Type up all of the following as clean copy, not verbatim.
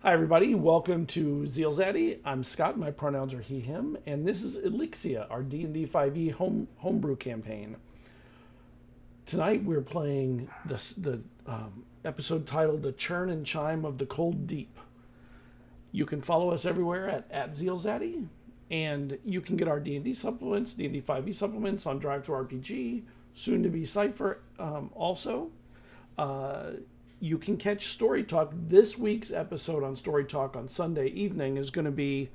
Hi, everybody. Welcome to ZealZaddy. I'm Scott. My pronouns are he, him, and this is Elixia, our D&D 5e homebrew campaign. Tonight we're playing the episode titled "The Churn and Chime of the Cold Deep." You can follow us everywhere at ZealZaddy, and you can get our D&D supplements, D&D 5e supplements on Drive-Thru RPG, soon to be Cypher also. You can catch Story Talk. This week's episode on Story Talk on Sunday evening is going to be,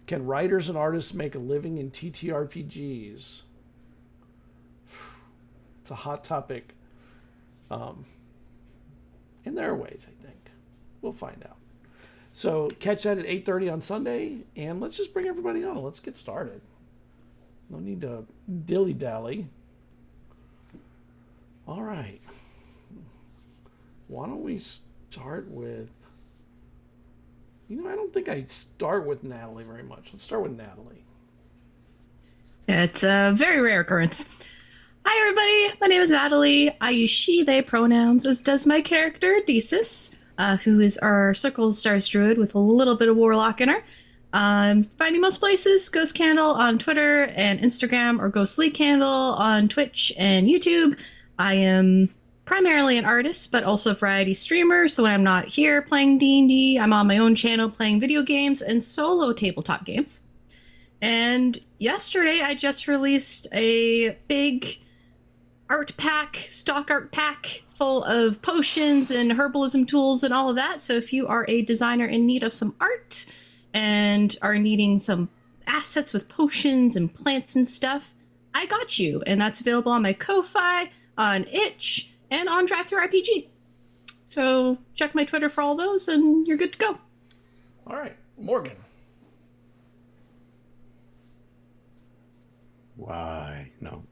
can writers and artists make a living in TTRPGs? It's a hot topic. And there are ways, I think. We'll find out. So catch that at 8:30 on Sunday, and let's just bring everybody on. Let's get started. No need to dilly-dally. All right. Why don't we start with... I don't think I start with Natalie very much. Let's start with Natalie. It's a very rare occurrence. Hi, everybody. My name is Natalie. I use she, they pronouns, as does my character, Desis, who is our Circle Stars druid with a little bit of Warlock in her. Finding most places, Ghost Candle on Twitter and Instagram, or Ghostly Candle on Twitch and YouTube. I am primarily an artist, but also a variety streamer, so when I'm not here playing D&D, I'm on my own channel playing video games and solo tabletop games. And yesterday, I just released a big art pack, stock art pack, full of potions and herbalism tools and all of that. So if you are a designer in need of some art and are needing some assets with potions and plants and stuff, I got you. And that's available on my Ko-Fi, on Itch, and on Drive-Thru RPG. So check my Twitter for all those, and you're good to go. All right, Morgan. Why? No.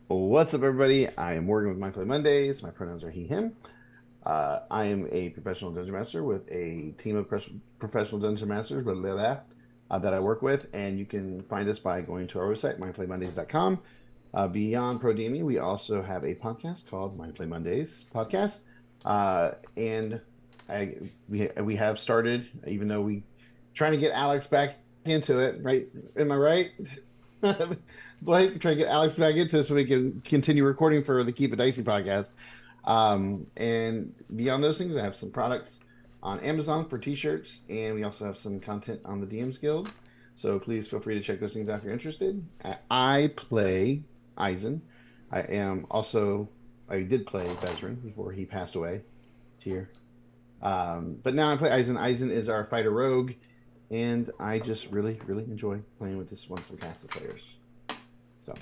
What's up, everybody? I am Morgan with My Play Mondays. My pronouns are he, him. I am a professional dungeon master with a team of professional dungeon masters that I work with, and you can find us by going to our website, myplaymondays.com. Beyond Pro DME, we also have a podcast called My Play Mondays Podcast, and we have started, even though we trying to get Alex back into it. Right? Am I right? Blake, trying to get Alex back into it so we can continue recording for the Keep It Dicey podcast. And beyond those things, I have some products on Amazon for t-shirts, and we also have some content on the DMs Guild. So please feel free to check those things out if you're interested. I play Eizen. I did play Bezran before he passed away. Here. But now I play Eizen. Eizen is our fighter rogue, and I just really, really enjoy playing with this wonderful cast of players. So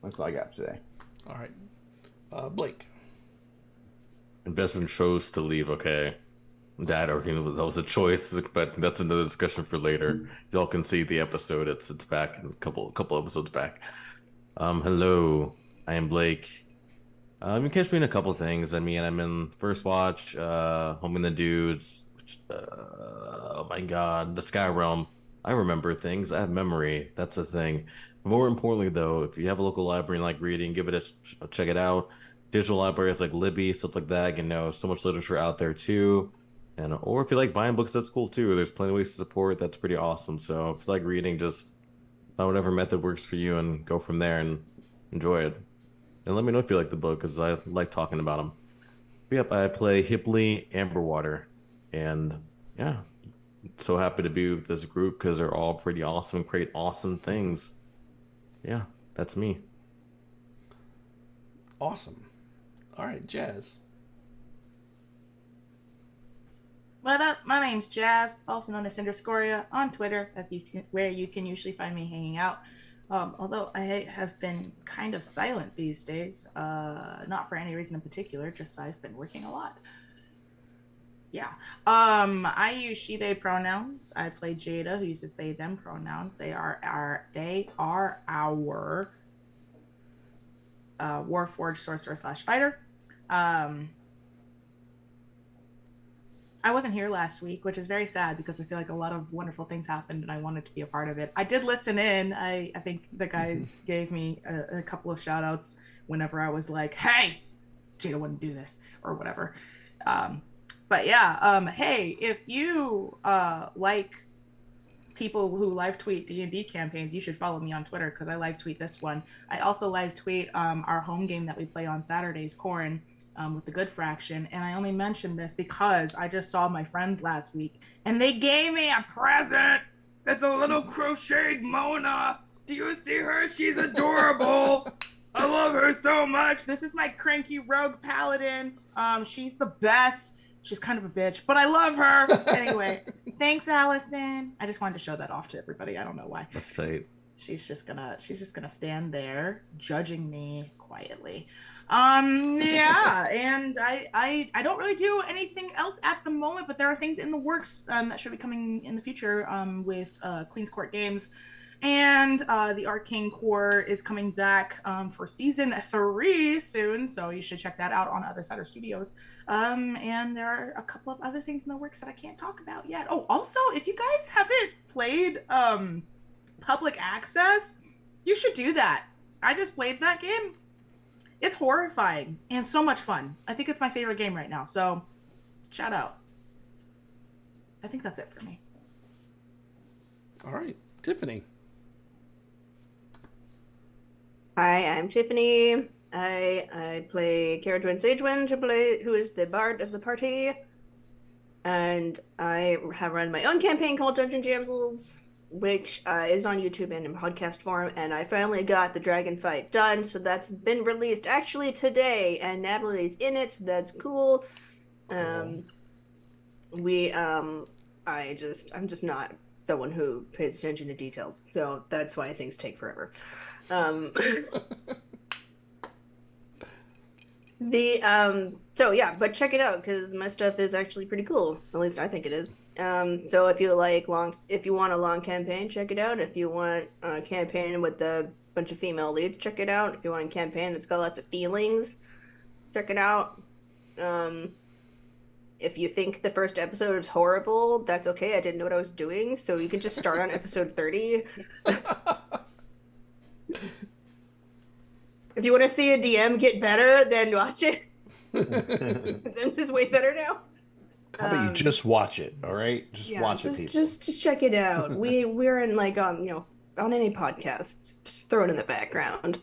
that's all I got today. All right. Blake. And Bezran chose to leave, okay? That was a choice, but that's another discussion for later. Y'all can see the episode. It's back in a couple episodes back. Hello, I am Blake. You can catch me in a couple things. I mean, I'm in First Watch, Home in the Dudes, oh my god, the Sky Realm. I remember things. I have memory. That's the thing. More importantly, though, if you have a local library and like reading, give it check it out. Digital libraries like Libby, stuff like that. So much literature out there too. Or if you like buying books, that's cool too. There's plenty of ways to support. That's pretty awesome. So if you like reading, just find whatever method works for you and go from there and enjoy it. And let me know if you like the book, because I like talking about them. But yep, I play Hipley Ambwater, and yeah, so happy to be with this group because they're all pretty awesome, create awesome things. Yeah, that's me. Awesome. All right, Jazz. What up? My name's Jazz, also known as Cinderscoria on Twitter, where you can usually find me hanging out. Although I have been kind of silent these days, not for any reason in particular, just I've been working a lot. Yeah. I use she, they pronouns. I play Jada, who uses they, them pronouns. They are our Warforged sorcerer / fighter. I wasn't here last week, which is very sad because I feel like a lot of wonderful things happened and I wanted to be a part of it. I did listen in. I think the guys gave me a couple of shout outs whenever I was like, hey, Jada wouldn't do this or whatever. But yeah, hey, if you like people who live tweet D&D campaigns, you should follow me on Twitter because I live tweet this one. I also live tweet our home game that we play on Saturdays, Corrin, with the Good Fraction. And I only mentioned this because I just saw my friends last week and they gave me a present. It's a little crocheted Mona. Do you see her? She's adorable. I love her so much. This is my cranky rogue paladin. She's the best. She's kind of a bitch, but I love her. Anyway, thanks, Allison. I just wanted to show that off to everybody. I don't know why. That's tight. She's just gonna stand there judging me quietly. Yeah, and I don't really do anything else at the moment, but there are things in the works that should be coming in the future with Queen's Court Games. And the Arcane Core is coming back for season 3 soon, so you should check that out on Other Sider Studios. And there are a couple of other things in the works that I can't talk about yet. Oh, also, if you guys haven't played Public Access, you should do that. I just played that game. It's horrifying and so much fun. I think it's my favorite game right now, so shout out. I think that's it for me. All right, Tiffany. Hi, I'm Tiffany. I play Cerridwen Sagewynd, who is the bard of the party. And I have run my own campaign called Dungeon Damsels, which is on YouTube and in podcast form. And I finally got the dragon fight done, so that's been released actually today. And Natalie's in it, so that's cool. I'm just not someone who pays attention to details, so that's why things take forever. So yeah, but check it out because my stuff is actually pretty cool. At least I think it is. So if you want a long campaign, check it out. If you want a campaign with a bunch of female leads, check it out. If you want a campaign that's got lots of feelings, check it out. If you think the first episode is horrible, that's okay. I didn't know what I was doing, so you can just start on episode 30. If you want to see a DM get better, then watch it. I'm just way better now. How about you just watch it, all right? Just watch it, people. Just check it out. We're in on any podcast. Just throw it in the background.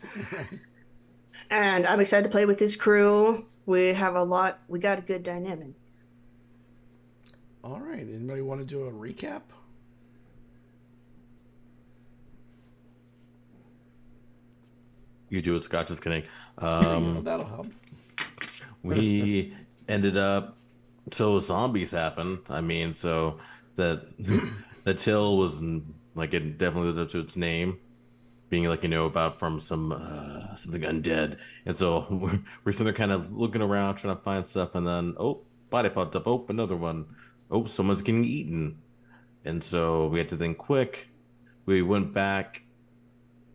And I'm excited to play with this crew. We got a good dynamic. All right. Anybody want to do a recap? You do it, Scott. Just kidding. That'll help. We ended up. So zombies happened. I mean, so that the till was like it definitely lived up to its name, being about from something undead. And so we're sitting there kind of looking around, trying to find stuff, and then body popped up. Oh, another one. Oh, someone's getting eaten. And so we had to think quick. We went back.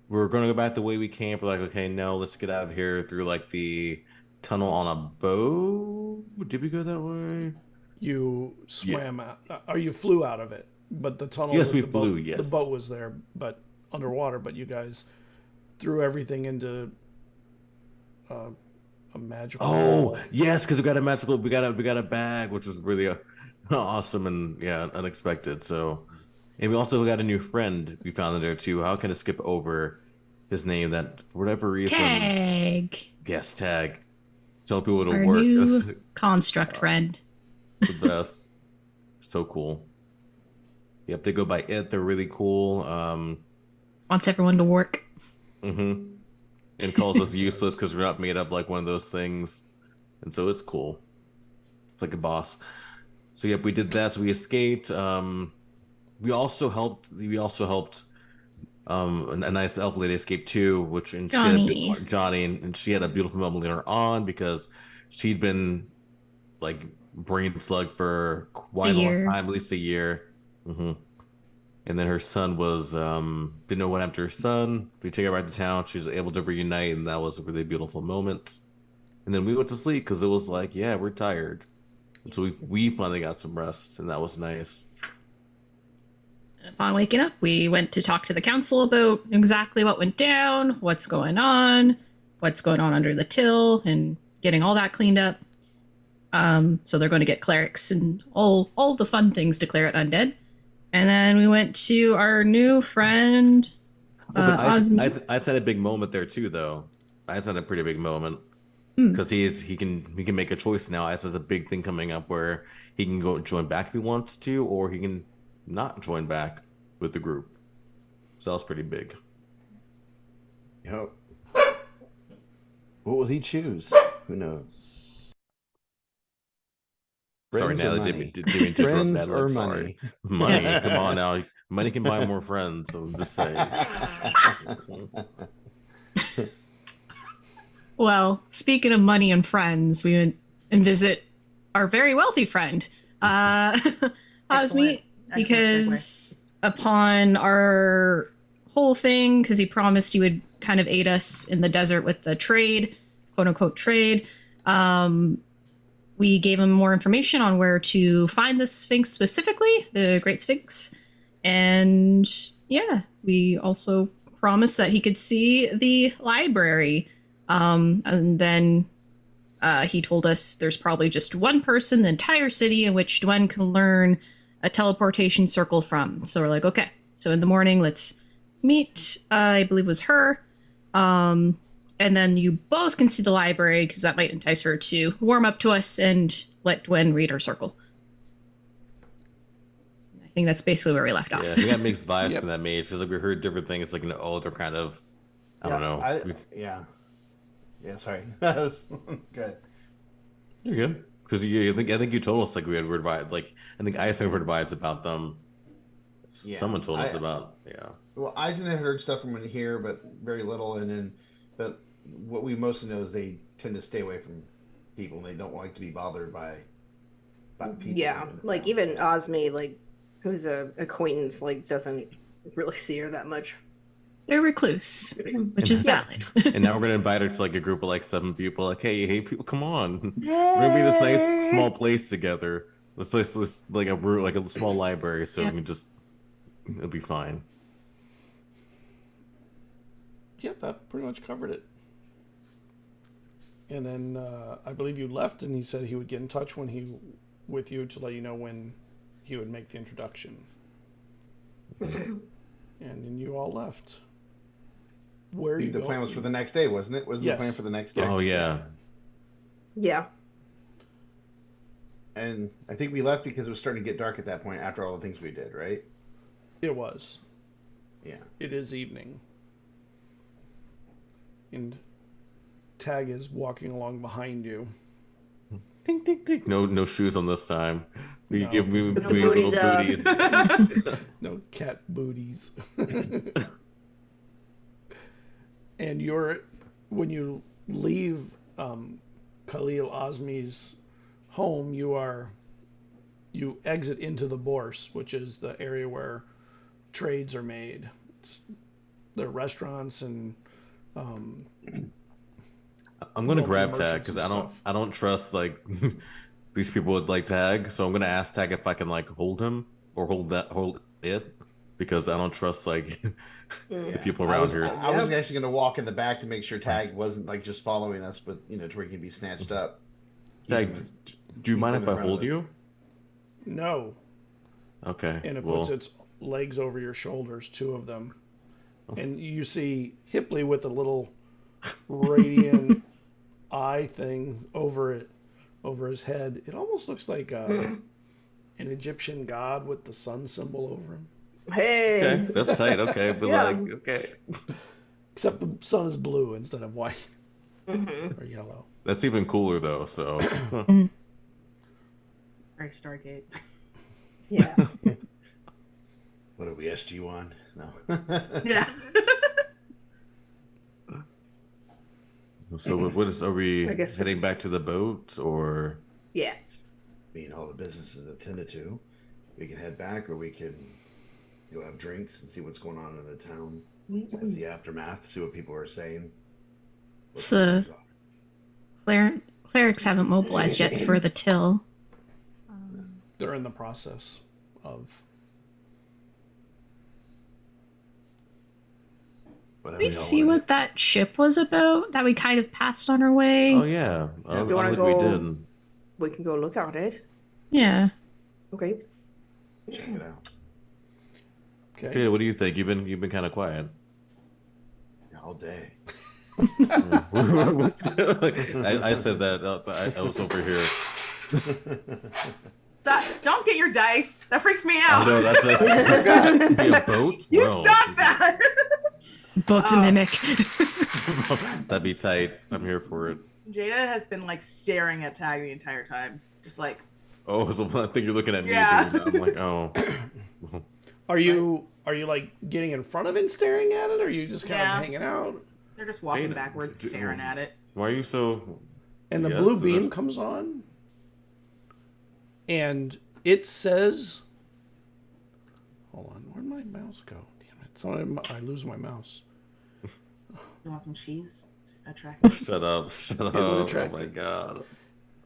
We were going to go back the way we came. We're like, okay, no, let's get out of here through the tunnel on a boat. Did we go that way? You swam out, or you flew out of it, but the tunnel. Yes, we flew. Yes, the boat was there, but underwater. But you guys threw everything into a magical. Oh, yes, because we got a bag, which was really awesome and unexpected. So, and we also got a new friend we found in there too. How can I skip over his name? That for whatever reason. Tag. Yes, Tag. Tell people to Our work. new construct friend. The best. So cool. Yep, they go by it. They're really cool. Wants everyone to work. Mm-hmm. And calls us useless because we're not made up like one of those things. And so it's cool. It's like a boss. So yep, we did that. So we escaped. We also helped a nice elf lady escape too, Johnny, and she had a beautiful moment later on because she'd been brain slugged for quite a long time, at least a year. Mm-hmm. And then her son was didn't know what happened to her son. We take her back to town. She was able to reunite, and that was a really beautiful moment. And then we went to sleep because it was we're tired. And so we finally got some rest, and that was nice. Upon waking up, we went to talk to the council about exactly what went down, what's going on under the till, and getting all that cleaned up. So they're going to get clerics and all the fun things to clear out undead. And then we went to our new friend. I had a big moment there too, though. I had a pretty big moment because he can make a choice now. Ice has a big thing coming up where he can go join back if he wants to, or he can not join back with the group. So that was pretty big. Yep. What will he choose? Who knows? Sorry, Friends or Natalie, money? didn't mean to interrupt Friends Natalie, or I'm money? sorry. Money, come on now. Money can buy more friends. I'm just saying. Well, speaking of money and friends, we went and visit our very wealthy friend, Osmi, Excellent because upon our whole thing, because he promised he would kind of aid us in the desert with the trade, quote unquote trade, we gave him more information on where to find the Sphinx specifically, the Great Sphinx. And yeah, we also promised that he could see the library. And then he told us there's probably just one person in the entire city in which Dwen can learn a teleportation circle from. So we're like, okay. So in the morning, let's meet. I believe it was her. And then you both can see the library because that might entice her to warm up to us and let Dwen read her circle. I think that's basically where we left off. Yeah, we got mixed vibes from that mage because like we heard different things. Like they're kind of, I don't know. Yeah, sorry. That was good. You're good because I think you told us like we had weird vibes. Like I think Eizen heard vibes about them. Yeah, Someone told us about Well, Eizen had heard stuff from here, but very little. And then, but what we mostly know is they tend to stay away from people, and they don't like to be bothered by people. Yeah, like even Osmi, like who's a acquaintance, like doesn't really see her that much. They're recluse, which is valid. And now we're gonna invite her to like a group of like 7 people. Like, hey, people, come on. We're gonna be in this nice small place together. Let's like a small library, so we can just it'll be fine. Yep, that pretty much covered it. And then I believe you left, and he said he would get in touch with you to let you know when he would make the introduction. And then you all left. Where are you The going? plan was for the next day, wasn't it? Wasn't Yes. the plan for the next day? Oh yeah. Yeah. And I think we left because it was starting to get dark at that point after all the things we did, right? It was. Yeah. It is evening. And Tag is walking along behind you. Ding, ding, ding. No shoes on this time. We No. give me No little booties up. booties. No cat booties. And when you leave Khalil Osmi's home, you exit into the Bourse, which is the area where trades are made. There are restaurants and I'm gonna local grab Tag merchants because and I stuff. don't trust like these people would like Tag, so I'm gonna ask Tag if I can like hold him or hold it because I don't trust like the people around here. I was actually going to walk in the back to make sure Tag wasn't like just following us, but to where he can be snatched up. Tag, do you mind if I hold you? No. Okay. And it puts its legs over your shoulders, 2 of them. And you see Hipley with a little radiant eye thing over his head. It almost looks like an Egyptian god with the sun symbol over him. Hey. Okay, that's tight. Okay, but Yeah. like, okay. Except the sun is blue instead of white or yellow. That's even cooler though. So Very Stargate. Yeah. What are we, SG1? No. Yeah. so are we I guess- heading back to the boat or? Yeah. Being all the businesses attended to, we can head back, or we can go have drinks and see what's going on in the town. What's the aftermath? See what people are saying. It's the clerics haven't mobilized yet for the till. They're in the process of. Whatever We y'all see wanna what that ship was about that we kind of passed on our way. Oh yeah, I You wanna don't think we go- did. we can go look at it. Yeah. Okay. Check it out. Okay. Jada, what do you think? You've been kind of quiet. All day. I said that, but I was over here. Stop. Don't get your dice. That freaks me I out. know that's be a boat. You Bro. stop that. Boat to mimic. That'd be tight. I'm here for it. Jada has been like staring at Tag the entire time, just like. Oh, so I think you're looking at me. Yeah. I'm like, oh. Are you like getting in front of it and staring at it, or are you just kind of hanging out? They're just walking Jada, backwards, staring at it. Why are you so? And the Yes, blue is beam it- comes on, and it says, "Hold on, where'd my mouse go? Damn it! So I lose my mouse." You want some cheese? Attractive. Shut up! Shut up! would Oh attract my it. god!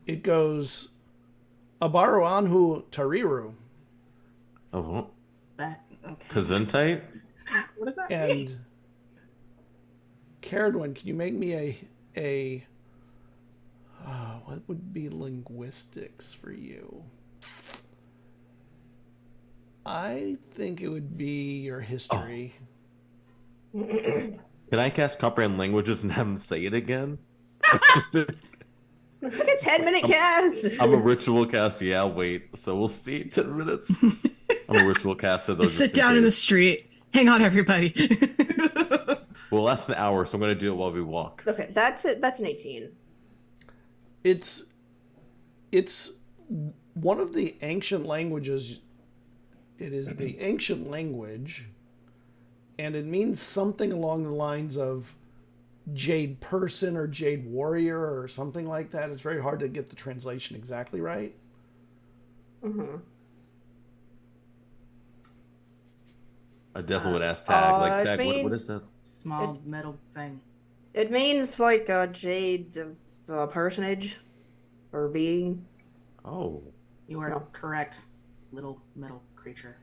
It goes, "Abaru Anhu Tariru," Oh, That okay. Gesundheit? What does that mean? and Cerridwen, can you make me a what would be linguistics for you? I think it would be your history. Can I cast comprehend languages and have him say it again? It's like a 10-minute cast. I'm a ritual cast. Yeah, I'll wait. So we'll see. 10 minutes. I'm a ritual caster. Though, Just sit down in the street. Hang on, everybody. Well, last an hour, so I'm gonna do it while we walk. Okay, that's it. That's an 18. It's one of the ancient languages. It is the ancient language, and it means something along the lines of Jade person or Jade warrior or something like that. It's very hard to get the translation exactly right. Mm-hmm. I definitely would ask Tag. Like it Tag, what means- is that? Small metal thing. It means like a jade personage or being. Oh, You are No. correct, little metal creature.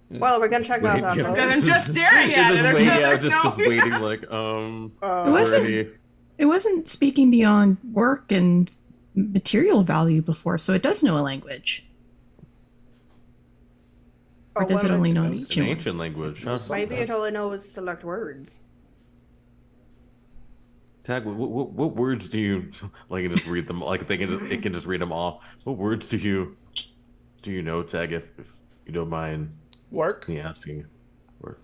Well, we're gonna check that out. yeah. Because I'm just staring at it. just waiting. I There's was no. just waiting. Like, It wasn't- already- It wasn't speaking beyond work and material value before, so it does know a language. Or does it only know an It's an ancient one? ancient language. Maybe it only knows select words. Tag, what words do you like? Can just read them. Like it can just read them all. What words do you know, Tag? If you don't mind Work. me asking, or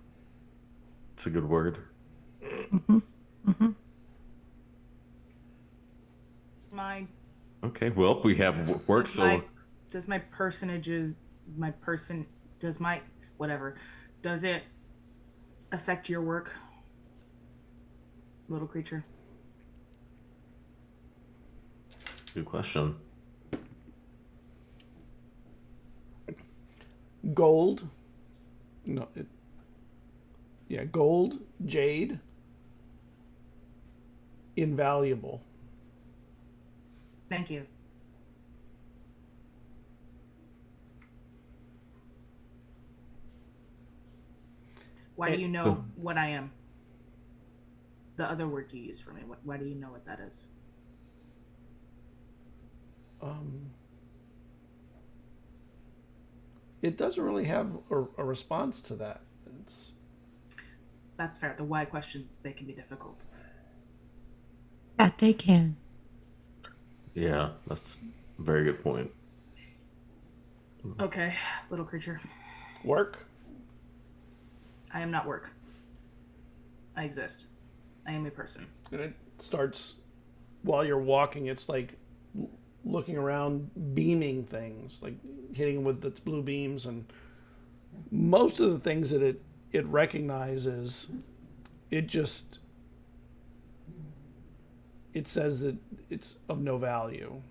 it's a good word. My Okay, well we have work. does So my does my personages my person does my whatever does it affect your work, little creature? good question. Gold. No. Yeah, gold, jade, invaluable. Thank you. Why do you know what I am? The other word you use for me. Why do you know what that is? It doesn't really have a response to that. It's, That's fair. The why questions, they can be difficult. That they can. Yeah, that's a very good point. Okay, little creature. work. I am not work. I exist. I am a person. And it starts while you're walking. It's like looking around, beaming things, like hitting with its blue beams, and most of the things that it recognizes, it says that it's of no value.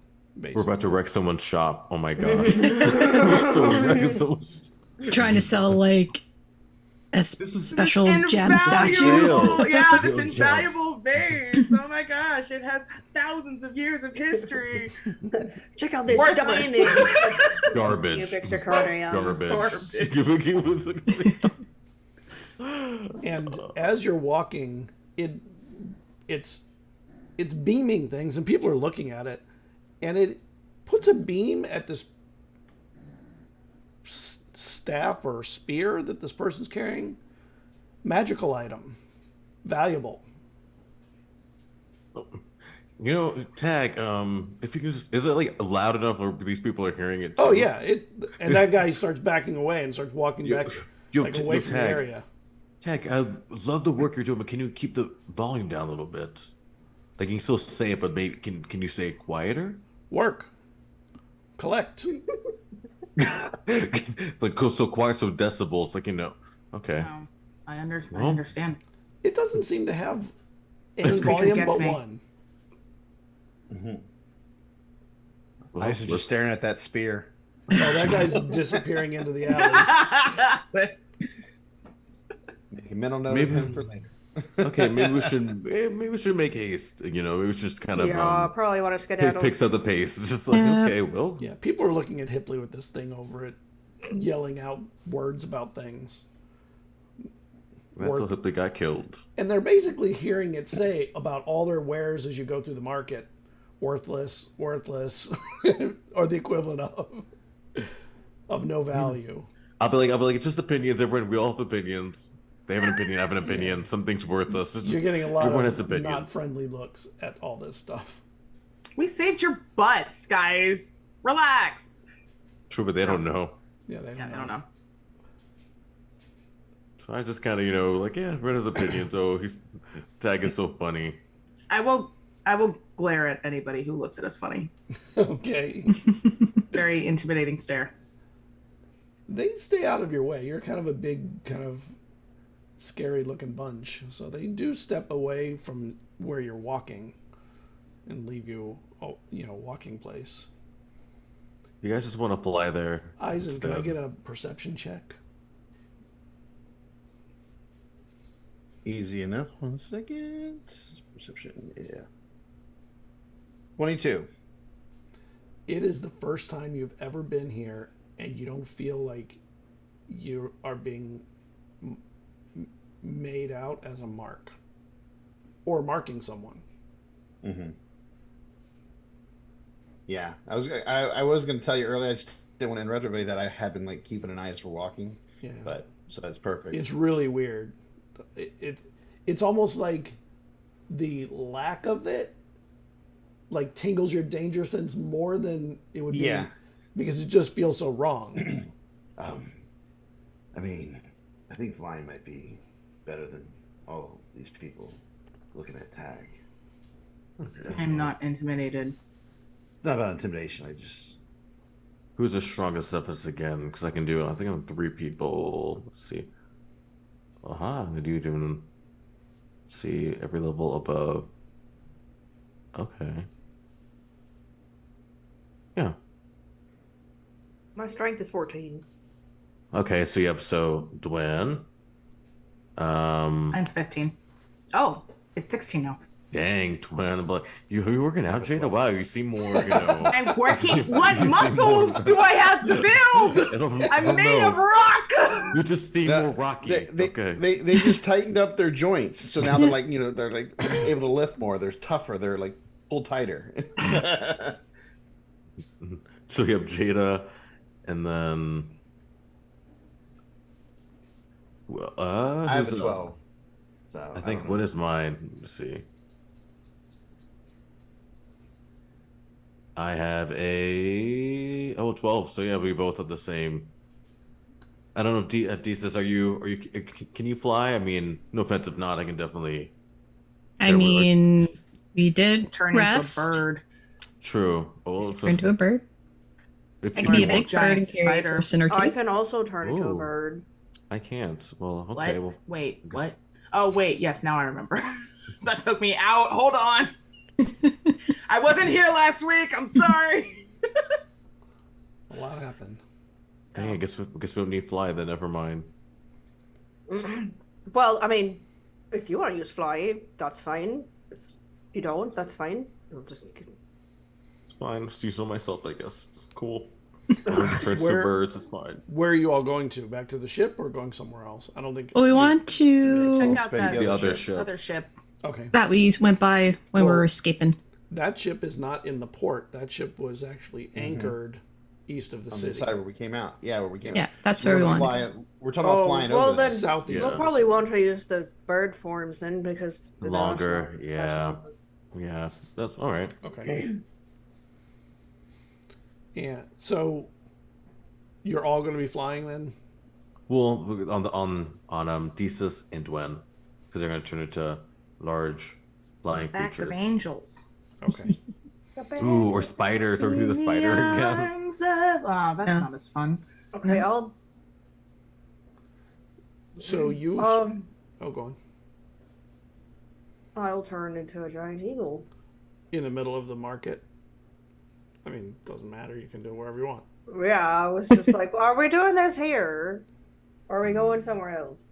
Basically. We're about to wreck someone's shop. Oh my gosh. Someone's wrecking someone's- Trying to sell like a special gem statue. Invaluable- Yeah, this Real gem. invaluable vase. Oh my gosh, it has thousands of years of history. Check out this Worthless. diamond. You Garbage. fixed your corner, yeah. Garbage. And as you're walking, it it's beaming things, and people are looking at it, and it puts a beam at this staff or spear that this person's carrying. Magical item, valuable. You know, Tag, if you can just, is it like loud enough where these people are hearing it too? Oh yeah, and that guy starts backing away and starts walking back away from the area. Tag, I love the work you're doing, but can you keep the volume down a little bit? Like, you can still say it, but maybe can you say it quieter? Work. Collect. Like, so quiet, so decibels, like, you know. Okay. No, I understand. It doesn't seem to have any This creature volume gets but me. one. Well, I was just staring at that spear. Oh, that guy's disappearing into the alleys. Make a mental note Maybe- of him for later. Okay, maybe we should make haste. You know, maybe we should just kind of Probably want to skedaddle. picks up the pace. It's just like, okay, well, Yeah, people are looking at Hipley with this thing over it, yelling out words about things. that's how Hipley got killed. And they're basically hearing it say about all their wares as you go through the market. Worthless, or the equivalent of no value. I'll be like, it's just opinions. Everyone, we all have opinions. They have an opinion. I have an opinion. Something's worthless. It's just, You're getting a lot everyone has of opinions. not friendly looks at all this stuff. We saved your butts, guys. Relax. True, but they don't know. Yeah, they don't know. So I just kind of, you know, like, yeah, everyone has opinions. Oh, Tag is so funny. I will glare at anybody who looks at us funny. Okay. Very intimidating stare. They stay out of your way. You're kind of a big, kind of scary looking bunch. So they do step away from where you're walking and leave you, walking place. You guys just want to fly there. Eizen, can I get a perception check? Easy enough. 1 second. Perception. Yeah. 22. It is the first time you've ever been here and you don't feel like you are being made out as a mark or marking someone. Mm-hmm. Yeah, I was going to tell you earlier. I just didn't want to interrupt everybody that I had been like keeping an eye as we're walking. Yeah, but so that's perfect. It's really weird. It's almost like the lack of it like tingles your danger sense more than it would be, because it just feels so wrong. I mean, I think flying might be better than all these people looking at Tag. I'm not intimidated. It's not about intimidation. I just. Who's the strongest of us again? Because I can do it. I think I'm 3 people. Let's see. Aha, I do even see every level above. Okay. Yeah. My strength is 14. Okay, so yep, so Dwayne. Mine's 15. Oh, it's 16 now. Dang, Dwayne, but you working out, Jada? Wow, you seem more, you know. I'm working. What muscles do I have to build? I'm made of rock. You just seem more rocky. They just tightened up their joints, so now they're like, they're like just able to lift more. They're tougher. They're like pull tighter. So you have Jada, and then I have a 12. So I think what is mine? Let me see. I have a 12. So yeah, we both have the same. I don't know, Desus, are you? Can you fly? I mean, no offense if not. I can definitely. I mean, we did turn rest. into a bird. True. Oh, Turn into a bird. I can be a big bird and carry a person or two. I can also turn into a bird. I can't. Well, okay. What? Well, wait, what? Oh, wait. Yes, now I remember. That took me out. Hold on. I wasn't here last week. I'm sorry. A lot happened. dang, I guess we don't need fly then. Never mind. Well, I mean, if you want to use fly, that's fine. If you don't, that's fine. You'll just. It's fine. Just use it on myself, I guess. It's cool. I just search for birds. It's fine. Where are you all going to? Back to the ship or going somewhere else? I don't think. Well, we want to Check out Spend that The other ship. other ship. Okay. that we went by when we Well, were escaping. That ship is not in the port. That ship was actually anchored east of the On city. the side where we came out. Yeah, where we came Yeah, out. that's So where we we're wanted. we're talking about flying well over then, there. Southeast. we'll of the probably city. want to use the bird forms then because the Longer, national- yeah. Yeah, that's all right. Okay. Yeah. So you're all going to be flying then? Well, on Desus and Dwen, because they're going to turn into large flying Backs of creatures. angels. Okay. Ooh, or spiders. Or we do the spider In the again. arms of- Oh, that's Yeah. not as fun. Okay, I'll So you. um Oh, go on. I'll turn into a giant eagle. In the middle of the market. I mean, doesn't matter. You can do it wherever you want. Yeah, I was just like, well, are we doing this here? Or are we going somewhere else?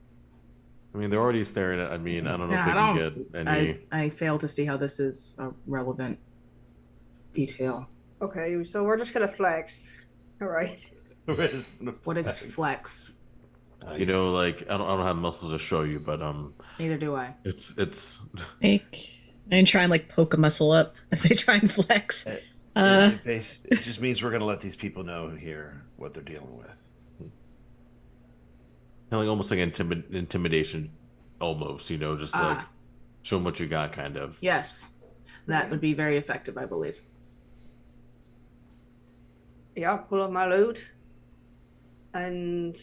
I mean, they're already staring at. I mean, I don't know Yeah, if they I can don't- get any. I fail to see how this is a relevant detail. Okay, so we're just gonna flex. Alright. What is flex? You know, like I don't have muscles to show you, but Neither do I. it's And try and like poke a muscle up as I try and flex. It just means we're going to let these people know here what they're dealing with. like almost like intimidation, almost. You know, just like show them what you got, kind of. Yes, that would be very effective, I believe. Yeah, pull up my loot. And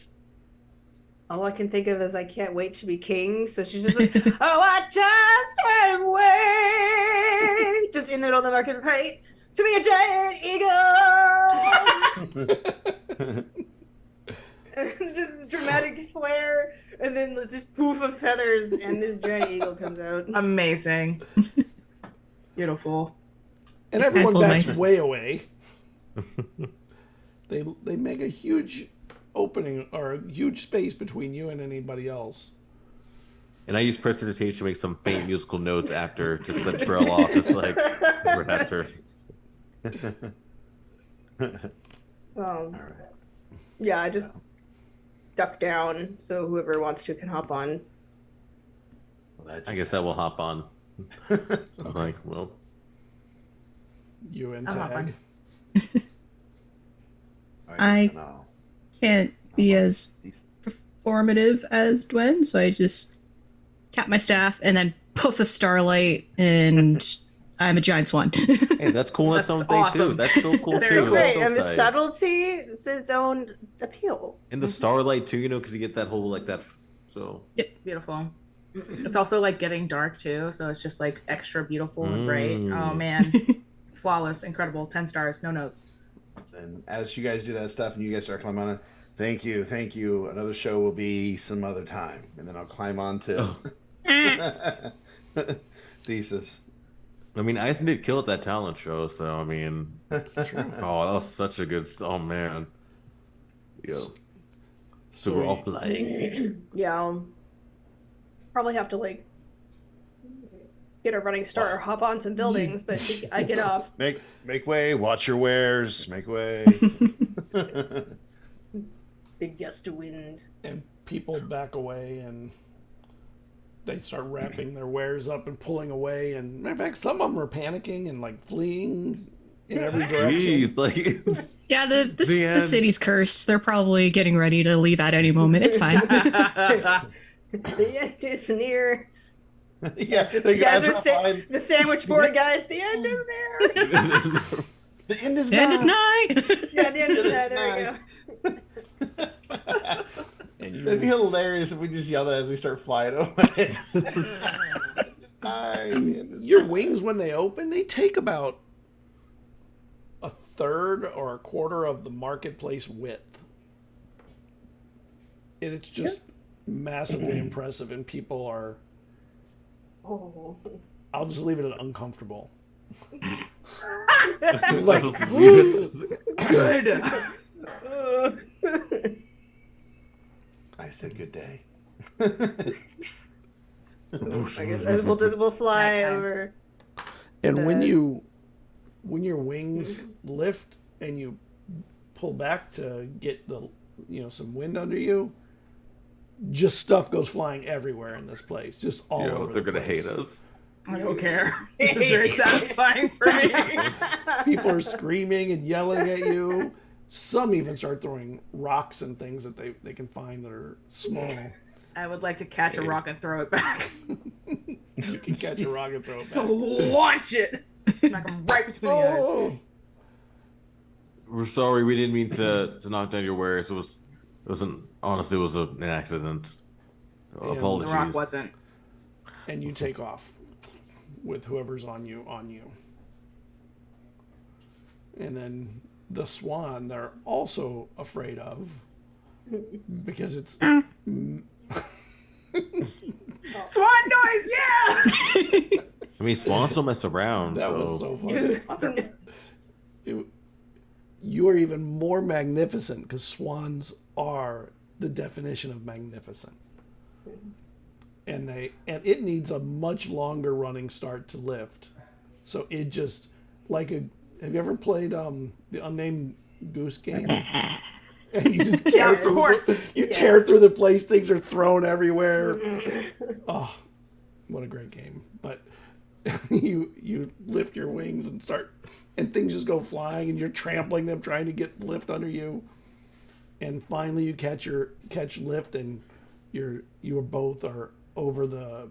all I can think of is I can't wait to be king. So she's just like, oh, I just can't wait. Just in the middle of the market, right? To be a giant eagle. And just dramatic flare. And then just poof of feathers. And this giant eagle comes out. Amazing. Beautiful. And It's everyone handful of backs mice. way away. They make a huge opening or a huge space between you and anybody else. And I use prestidigitation to make some faint musical notes after, just to trail off, just like right after. Yeah, I just duck down so whoever wants to can hop on. I guess I will hop on. I'm like, well, You and I'm not Tag. I can't be as performative as Dwen, so I just tap my staff and then puff of starlight, and I'm a giant swan. hey, that's cool. That's That's its own thing too. awesome. That's so cool Very too. cool. Right, That's and the so tight. subtlety, it's its own appeal. And the starlight too, you know, because you get that whole like that. So Beautiful. It's also like getting dark too, so it's just like extra beautiful and bright. Oh Mm. man. Flawless, incredible, 10 stars, no notes. And as you guys do that stuff and you guys start climbing on it, thank you. Another show will be some other time. And then I'll climb on to Thesis. I mean, Eizen did kill at that talent show, so I mean, That's true. oh, that was such a good. Oh man, yo. So we're all playing. Yeah, I'll probably have to like get a running start or hop on some buildings, but I get off. Make way, watch your wares, make way. Big gust of wind. And people back away and they start wrapping their wares up and pulling away. And matter of fact, some of them are panicking and like fleeing in every direction. Jeez, like Yeah, the end. city's cursed. They're probably getting ready to leave at any moment. It's fine. The end is near. Yeah, The guys are the sandwich board guys. The end is near. The end is The end is nigh. Yeah, the end is near. There we go. And It'd be you, hilarious if we just yelled as we start flying away. your wings, when they open, they take about a third or a quarter of the marketplace width. And it's just massively impressive, and people are. Oh. I'll just leave it at uncomfortable. it's like, Good. I said good day. I guess we'll fly Nighttime. over. And when your wings lift and you pull back to get the some wind under you, just stuff goes flying everywhere in this place, just all over. they're the gonna place. hate us. I don't care. This is very satisfying for me. People are screaming and yelling at you. Some even start throwing rocks and things that they can find that are small. I would like to catch a rock and throw it back. You can catch a rock and throw it back. So launch it! Smack him right between the eyes. We're sorry, we didn't mean to knock down your wares. It wasn't honestly, it was an accident. And Apologies. The rock wasn't. And you take off with whoever's on you. And then the swan they're also afraid of because it's Swan noise, yeah! I mean, swans don't mess around. that so. was so funny. You are even more magnificent because swans are the definition of magnificent. And it needs a much longer running start to lift. So it just have you ever played the Unnamed Goose Game? And you just tear of course. Tear through the place, things are thrown everywhere. Oh, what a great game. But you lift your wings and things just go flying and you're trampling them, trying to get lift under you. And finally you catch lift and you both are over the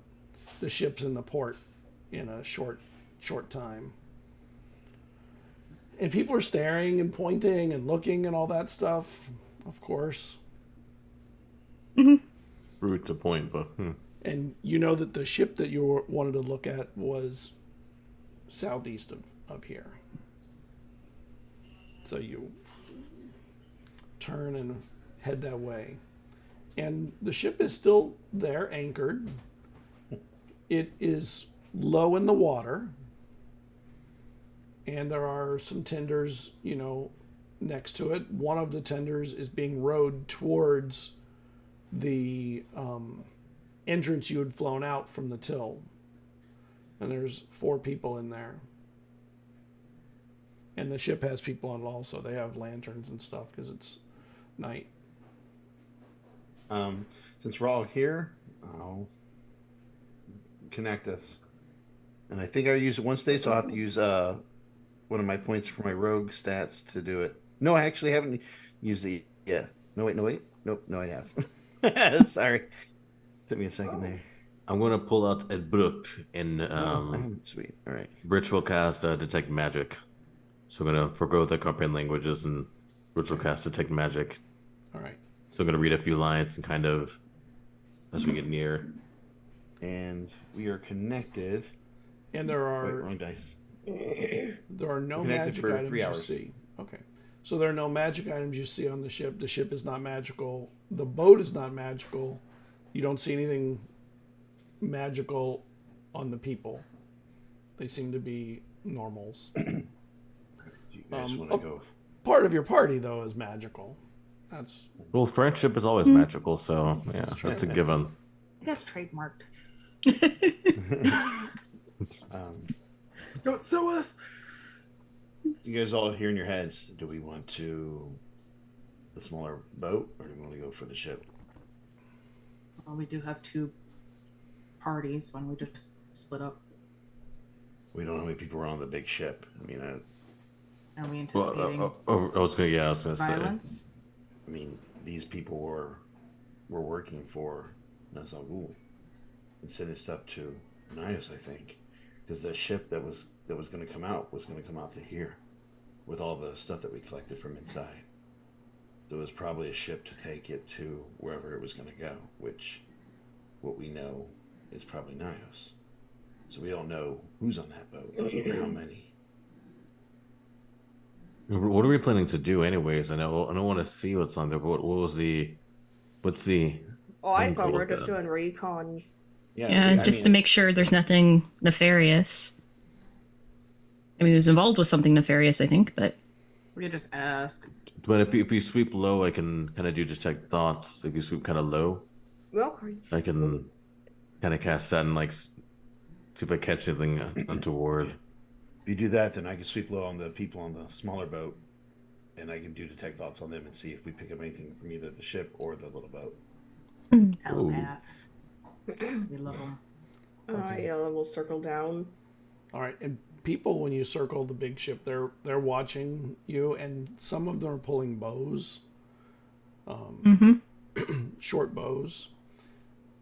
ships in the port in a short time. And people are staring and pointing and looking and all that stuff, of course. Rude to point, but And you know that the ship that you wanted to look at was southeast of here. So you turn and head that way. And the ship is still there, anchored. It is low in the water. And there are some tenders, next to it. One of the tenders is being rowed towards the entrance you had flown out from the till. And there's 4 people in there. And the ship has people on it also. They have lanterns and stuff because it's night. Since we're all here, I'll connect us. And I think I used it once today, so I'll have to use one of my points for my rogue stats to do it. No, I actually haven't used it yet. No, wait. Nope, no, I have. Sorry. Took me a second there. I'm going to pull out a book in Sweet. All right. ritual cast detect magic. So I'm going to forgo the comprehend languages and ritual cast detect magic. All right. So I'm going to read a few lines and kind of, as we get near. And we are connected. And there Wait, are wrong dice. there are no Connected magic for items 3 you hours. see. Okay. So there are no magic items you see on the ship. The ship is not magical. The boat is not magical. You don't see anything magical on the people. They seem to be normals. You guys want to go? Part of your party, though, is magical. That's Well, friendship is always magical, so yeah, that's a given. That's trademarked. Don't sue us. You guys all hear in your heads, do we want to the smaller boat or do we want to go for the ship? Well, we do have 2 parties. Why don't we just split up? We don't know how many people are on the big ship. I mean, Are we anticipating I was going to say. violence? These people were working for Nazagul and sent us up to Nios, I think, because the ship that was going to come out to here with all the stuff that we collected from inside. There was probably a ship to take it to wherever it was going to go, which what we know is probably Nios. So we don't know who's on that boat or how many. What are we planning to do, anyways? I don't want to see what's on there. But what's the? Oh, I end thought goal we were of just that? doing recon. Yeah, just to make sure there's nothing nefarious. I mean, he was involved with something nefarious, I think, but We could just ask. But if you sweep low, I can kind of do detect thoughts. If you sweep kind of low, Well, I can kind of cast that and see if I catch anything untoward. If you do that, then I can sweep low on the people on the smaller boat, and I can do detect thoughts on them and see if we pick up anything from either the ship or the little boat. Telepaths. We love them. Yeah, we'll circle down. All right, and people, when you circle the big ship, they're watching you, and some of them are pulling bows, short bows,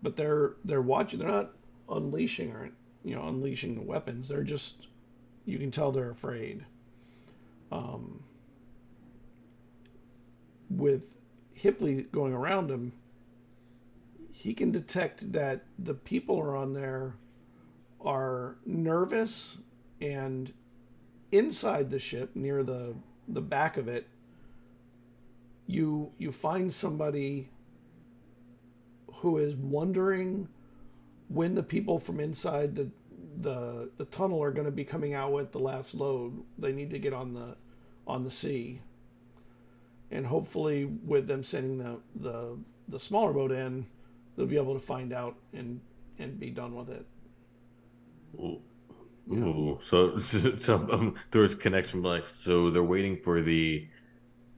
but they're watching. They're not unleashing unleashing the weapons. They're just, you can tell they're afraid. With Hipley going around him, he can detect that the people are on there are nervous, and inside the ship, near the back of it, you find somebody who is wondering when the people from inside the tunnel are going to be coming out with the last load. They need to get on the sea, and hopefully with them sending the smaller boat in, they'll be able to find out and be done with it. Ooh. So there was connection, like, so they're waiting for the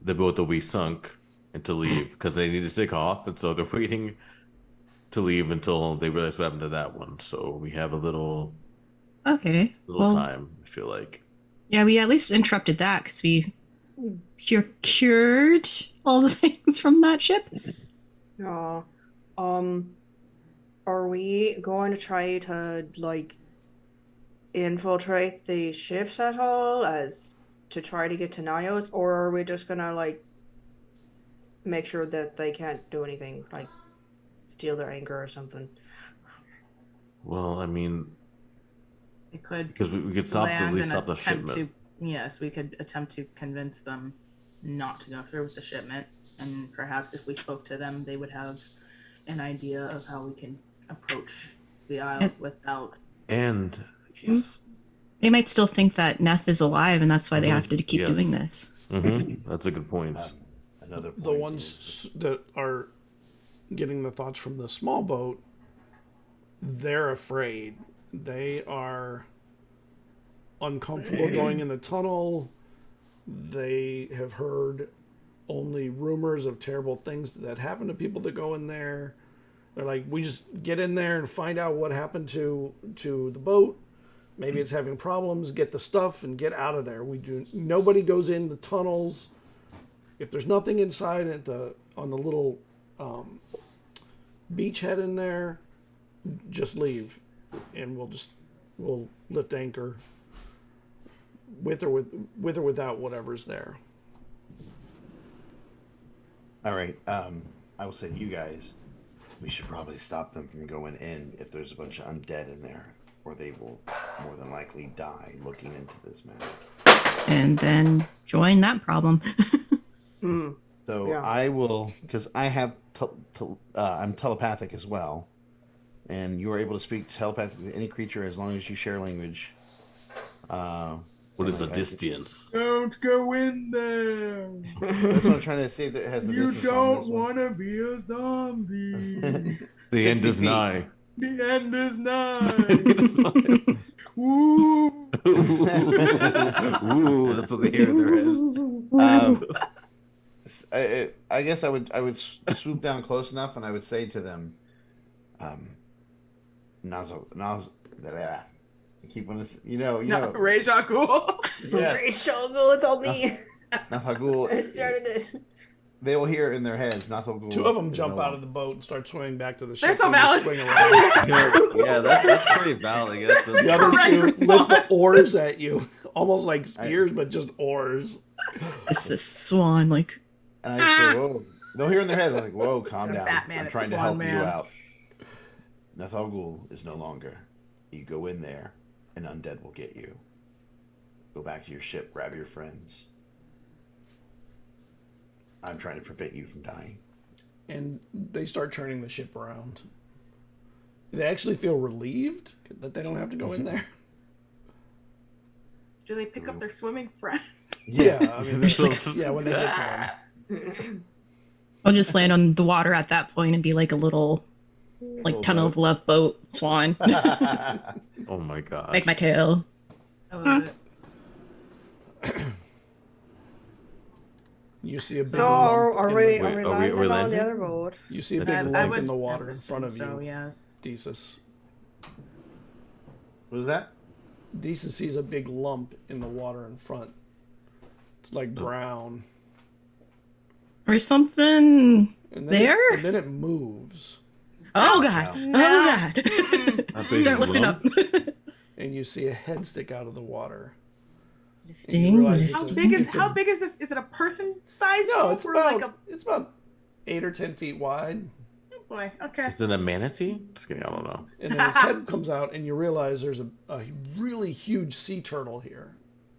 boat that we sunk and to leave because they need to take off, and so they're waiting to leave until they realize what happened to that one. So we have a little time, I feel like. Yeah, we at least interrupted that because we cured all the things from that ship. Yeah. Are we going to try to, like, infiltrate the ships at all as to try to get to Nios, or are we just gonna, like, make sure that they can't do anything, like steal their anchor or something? Well, I mean, It could because we could stop land at least and stop the attempt shipment. yes, we could attempt to convince them not to go through with the shipment, and perhaps if we spoke to them, they would have an idea of how we can approach the isle without. And yes, They might still think that Neth is alive, and that's why they have to keep doing this. That's a good point. Another point The ones that are getting the thoughts from the small boat, they're afraid. They are uncomfortable going in the tunnel. They have heard only rumors of terrible things that happen to people that go in there. They're like, we just get in there and find out what happened to the boat. Maybe it's having problems. Get the stuff and get out of there. Nobody goes in the tunnels. If there's nothing inside on the little beachhead in there, just leave, and we'll lift anchor with or without whatever's there. All right. I will say to you guys, we should probably stop them from going in if there's a bunch of undead in there, or they will more than likely die looking into this matter. And then join that problem. So Yeah. I will, because I have, I'm telepathic as well, and you are able to speak telepathically to any creature as long as you share language. What is the distance? Don't go in there. That's what I'm trying to say. That it has the You distance on don't this one. want to be a zombie. The end 60 is feet. nigh. The end is nigh. Woo. Ooh, that's what they hear in their heads. I guess I would swoop down close enough, and I would say to them, keep on this, No, Ray Jacques. yeah, Rachel, it's all me. I Nathagul. started it. They will hear in their heads. Nathagul. Two of them jump out of the boat and start swimming back to the ship. They're so and just valid. swing around. Yeah, that's pretty valid. I guess. The other Correct two lift the response. oars at you, almost like spears, but just ours. It's this swan, like, And I say, whoa. They'll hear in their head, like, whoa, calm down. Batman I'm at trying to Swan help Man. you out. Nathagul is no longer. You go in there, and undead will get you. Go back to your ship, grab your friends. I'm trying to prevent you from dying. And they start turning the ship around. They actually feel relieved that they don't have to go in there. Do they pick up their swimming friends? Yeah, I mean, Just like- yeah, when they get to them. I'll just land on the water at that point and be like a little, like, tunnel of love boat swan. Oh my god. Make my tail. I love it. You see a big So lump are in we the- Wait, landing on the landing? other boat? You see a I big I lump would in the water in assume front of so, you, yes. Desus. What was that? Deesa sees a big lump in the water in front. It's like brown. Or something And then there? and then it moves. Oh god! Oh god! Start lifting up. And you see a head stick out of the water. Lifting. How big is this? Is it a person size? No, it's or about like a it's about 8 or 10 feet wide. oh boy. Okay. Is it a manatee? Just kidding. I don't know. And then its head comes out, and you realize there's a really huge sea turtle here.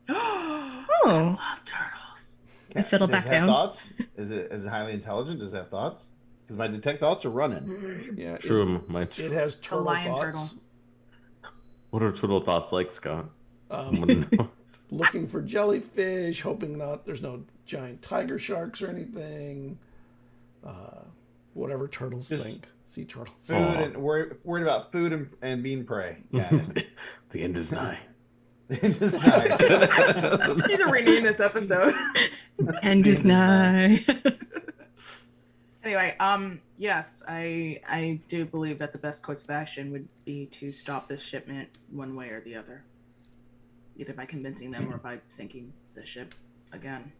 Oh, Oh, love turtles. I settle Does back it have down. Thoughts? Is it highly intelligent? Does it have thoughts? Because my detect thoughts are running. Yeah, True. Mine too. It has turtle lion thoughts. turtle. What are turtle thoughts like, Scott? I Um, wanna know. looking for jellyfish, hoping there's no giant tiger sharks or anything. Whatever turtles Just think. Sea turtles. Food and worried about food and being prey. Got it. The end is nigh. It's nice. We need to rename this episode. End is nigh. Anyway, yes, I do believe that the best course of action would be to stop this shipment one way or the other. Either by convincing them or by sinking the ship again.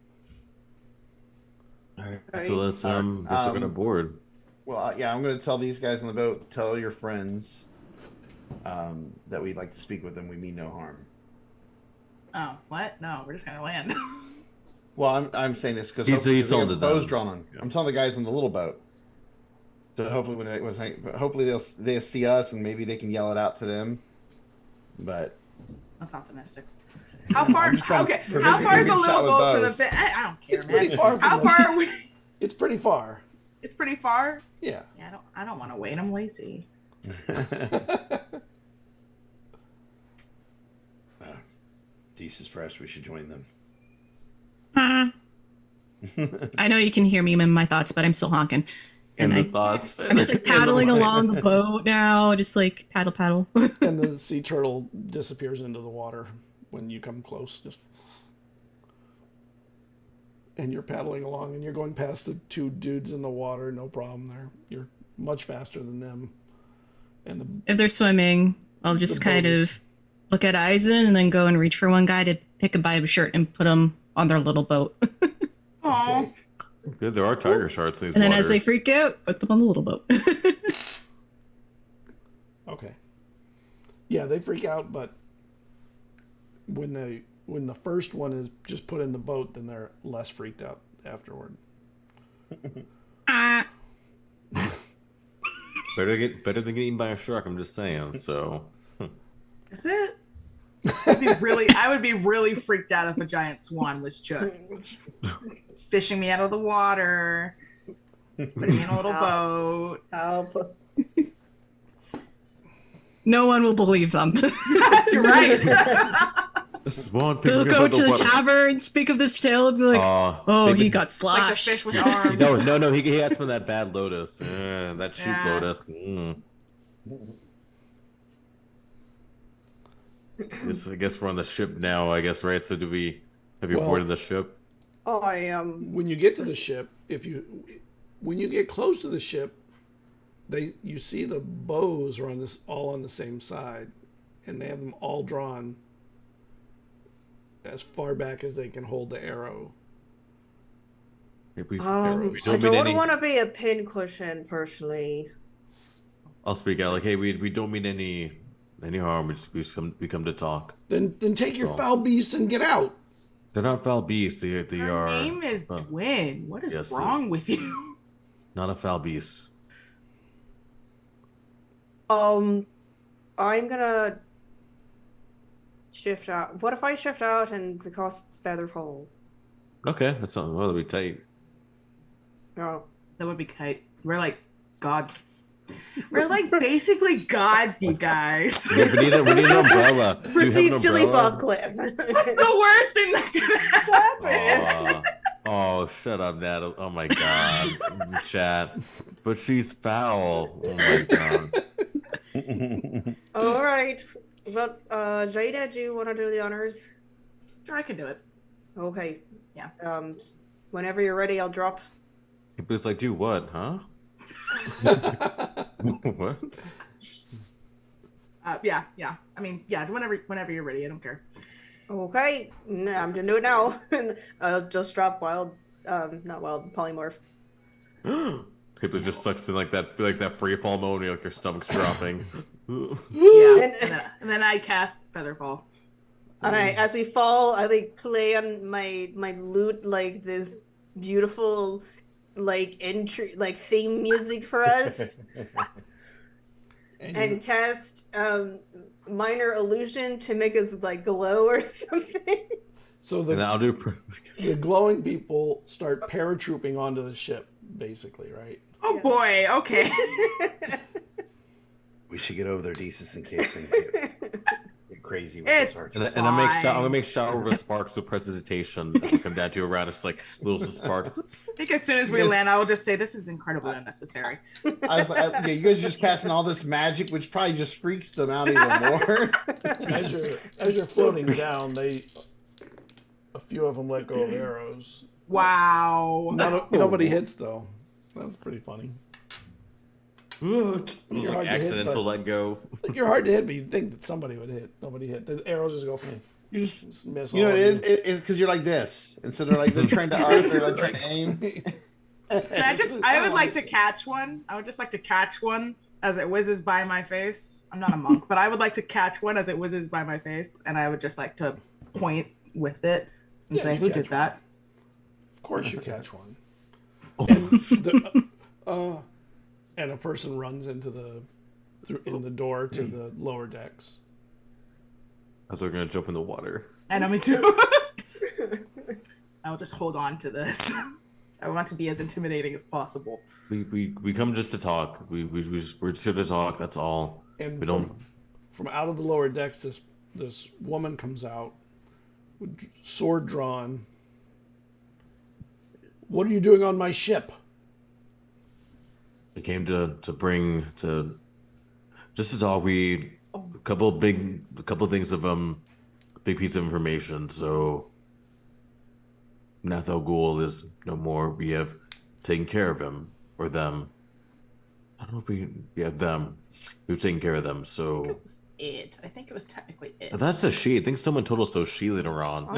All right. So let's guess we're gonna board. Well, yeah, I'm going to tell these guys on the boat, tell your friends that we'd like to speak with them. We mean no harm. Oh, what? No, we're just gonna land. Well, I'm saying this because He's telling the them. bows drawn on. Yeah. I'm telling the guys on the little boat. So hopefully hopefully they'll see us and maybe they can yell it out to them. But That's optimistic. How far? I'm just trying to Okay, prevent how far is the getting little shot with boat from the bows. bit? I don't care, It's pretty man. far from How the- far are we? It's pretty far. It's pretty far. Yeah. Yeah, I don't want to wait. I'm lazy. Deesa's press. We should join them. I know you can hear me in my thoughts, but I'm still honking. And And the thoughts. I'm just like paddling along the boat now, just like paddle. And the sea turtle disappears into the water when you come close. And you're paddling along, and you're going past the two dudes in the water. No problem there. You're much faster than them. And If they're swimming, I'll just The kind boat of look at Eizen and then go and reach for one guy to pick him by his shirt and put him on their little boat. Aw. Good, there are tiger sharks in these And then as they waters. freak out, put them on the little boat. okay, yeah, they freak out, but when the first one is just put in the boat, then they're less freaked out afterward. Ah. Better than getting eaten by a shark. I'm just saying. So Is it? I would be really freaked out if a giant swan was just fishing me out of the water, putting me in a little boat. Help. No one will believe them. You're right. this swan They'll go to the tavern, speak of this tale, and be like, "Oh, he got It's like the sloshed." fish with arms. No, he had some of that bad lotus. That cheap Yeah. lotus. I guess we're on the ship now, I guess, right? So have you Well- boarded the ship? Oh, When you get to the ship, when you get close to the ship, you see the bows are all on the same side, and they have them all drawn as far back as they can hold the arrow. If we I don't mean don't any. want to be a pincushion personally. I'll speak out. Like, hey, we don't mean any harm. We come to talk. Then take your So- foul beast and get out. They're not foul beasts. They Her are. name is Gwyn. What is yes, wrong with you? Not a foul beast. I'm gonna shift out. What if I shift out and we cast Feather Fall? Okay, that's not well. We tight. Oh. That would be kite. We're like gods. We're like basically gods, you guys. We need an umbrella. Do you have Proceed an to leap umbrella? off cliff. The worst thing that could happen. Oh, shut up, Nat. Oh my god. Chat. But she's foul. Oh my god. All right. Well, Jada, do you want to do the honors? Sure, I can do it. Okay. Yeah. Whenever you're ready, I'll drop. It was like, do what, huh? What? Yeah. I mean, yeah. Whenever you're ready, I don't care. Okay, no, I'm gonna do it now. I'll just drop not wild, polymorph. People just sucks in like that free fall mode, like your stomach's dropping. Yeah, and then I cast Featherfall. And as we fall, I like play on my lute like this beautiful like entry like theme music for us, and cast minor illusion to make us like glow or something. So the glowing people start paratrooping onto the ship, basically, right? Oh boy, okay. We should get over there, Desus, in case things get crazy. With It's and I'm gonna make shower of sparks with precipitation as we come down to around. It's like little sparks. I think as soon as we land, I will just say this is incredibly unnecessary. I was like, okay, you guys are just casting all this magic, which probably just freaks them out even more. As you're floating down, a few of them let go of arrows. Wow. Nobody hits though. That's pretty funny. It was like accidental let go. You're hard to hit, but you'd think that somebody would hit. Nobody hit. The arrows just go. You just miss. You know what it is? It's because you're like this, and so they're trying to arc, they're like trying to aim. I would like to catch one. I would just like to catch one as it whizzes by my face. I'm not a monk, but I would like to catch one as it whizzes by my face, and I would just like to point with it and say, "Who did that?" Of course, you catch one. And a person runs into the door to the lower decks. As they're gonna jump in the water. I know, me too. I'll just hold on to this. I want to be as intimidating as possible. We come just to talk. We're just here to talk. That's all. And we don't. From out of the lower decks, this woman comes out, with sword drawn. What are you doing on my ship? We came to talk. A couple of things of big piece of information. So Nathal Ghul is no more. We have taken care of him or them. I don't know if them. We've taken care of them. So I think it was technically it. That's a she. I think someone told us it was she later on. I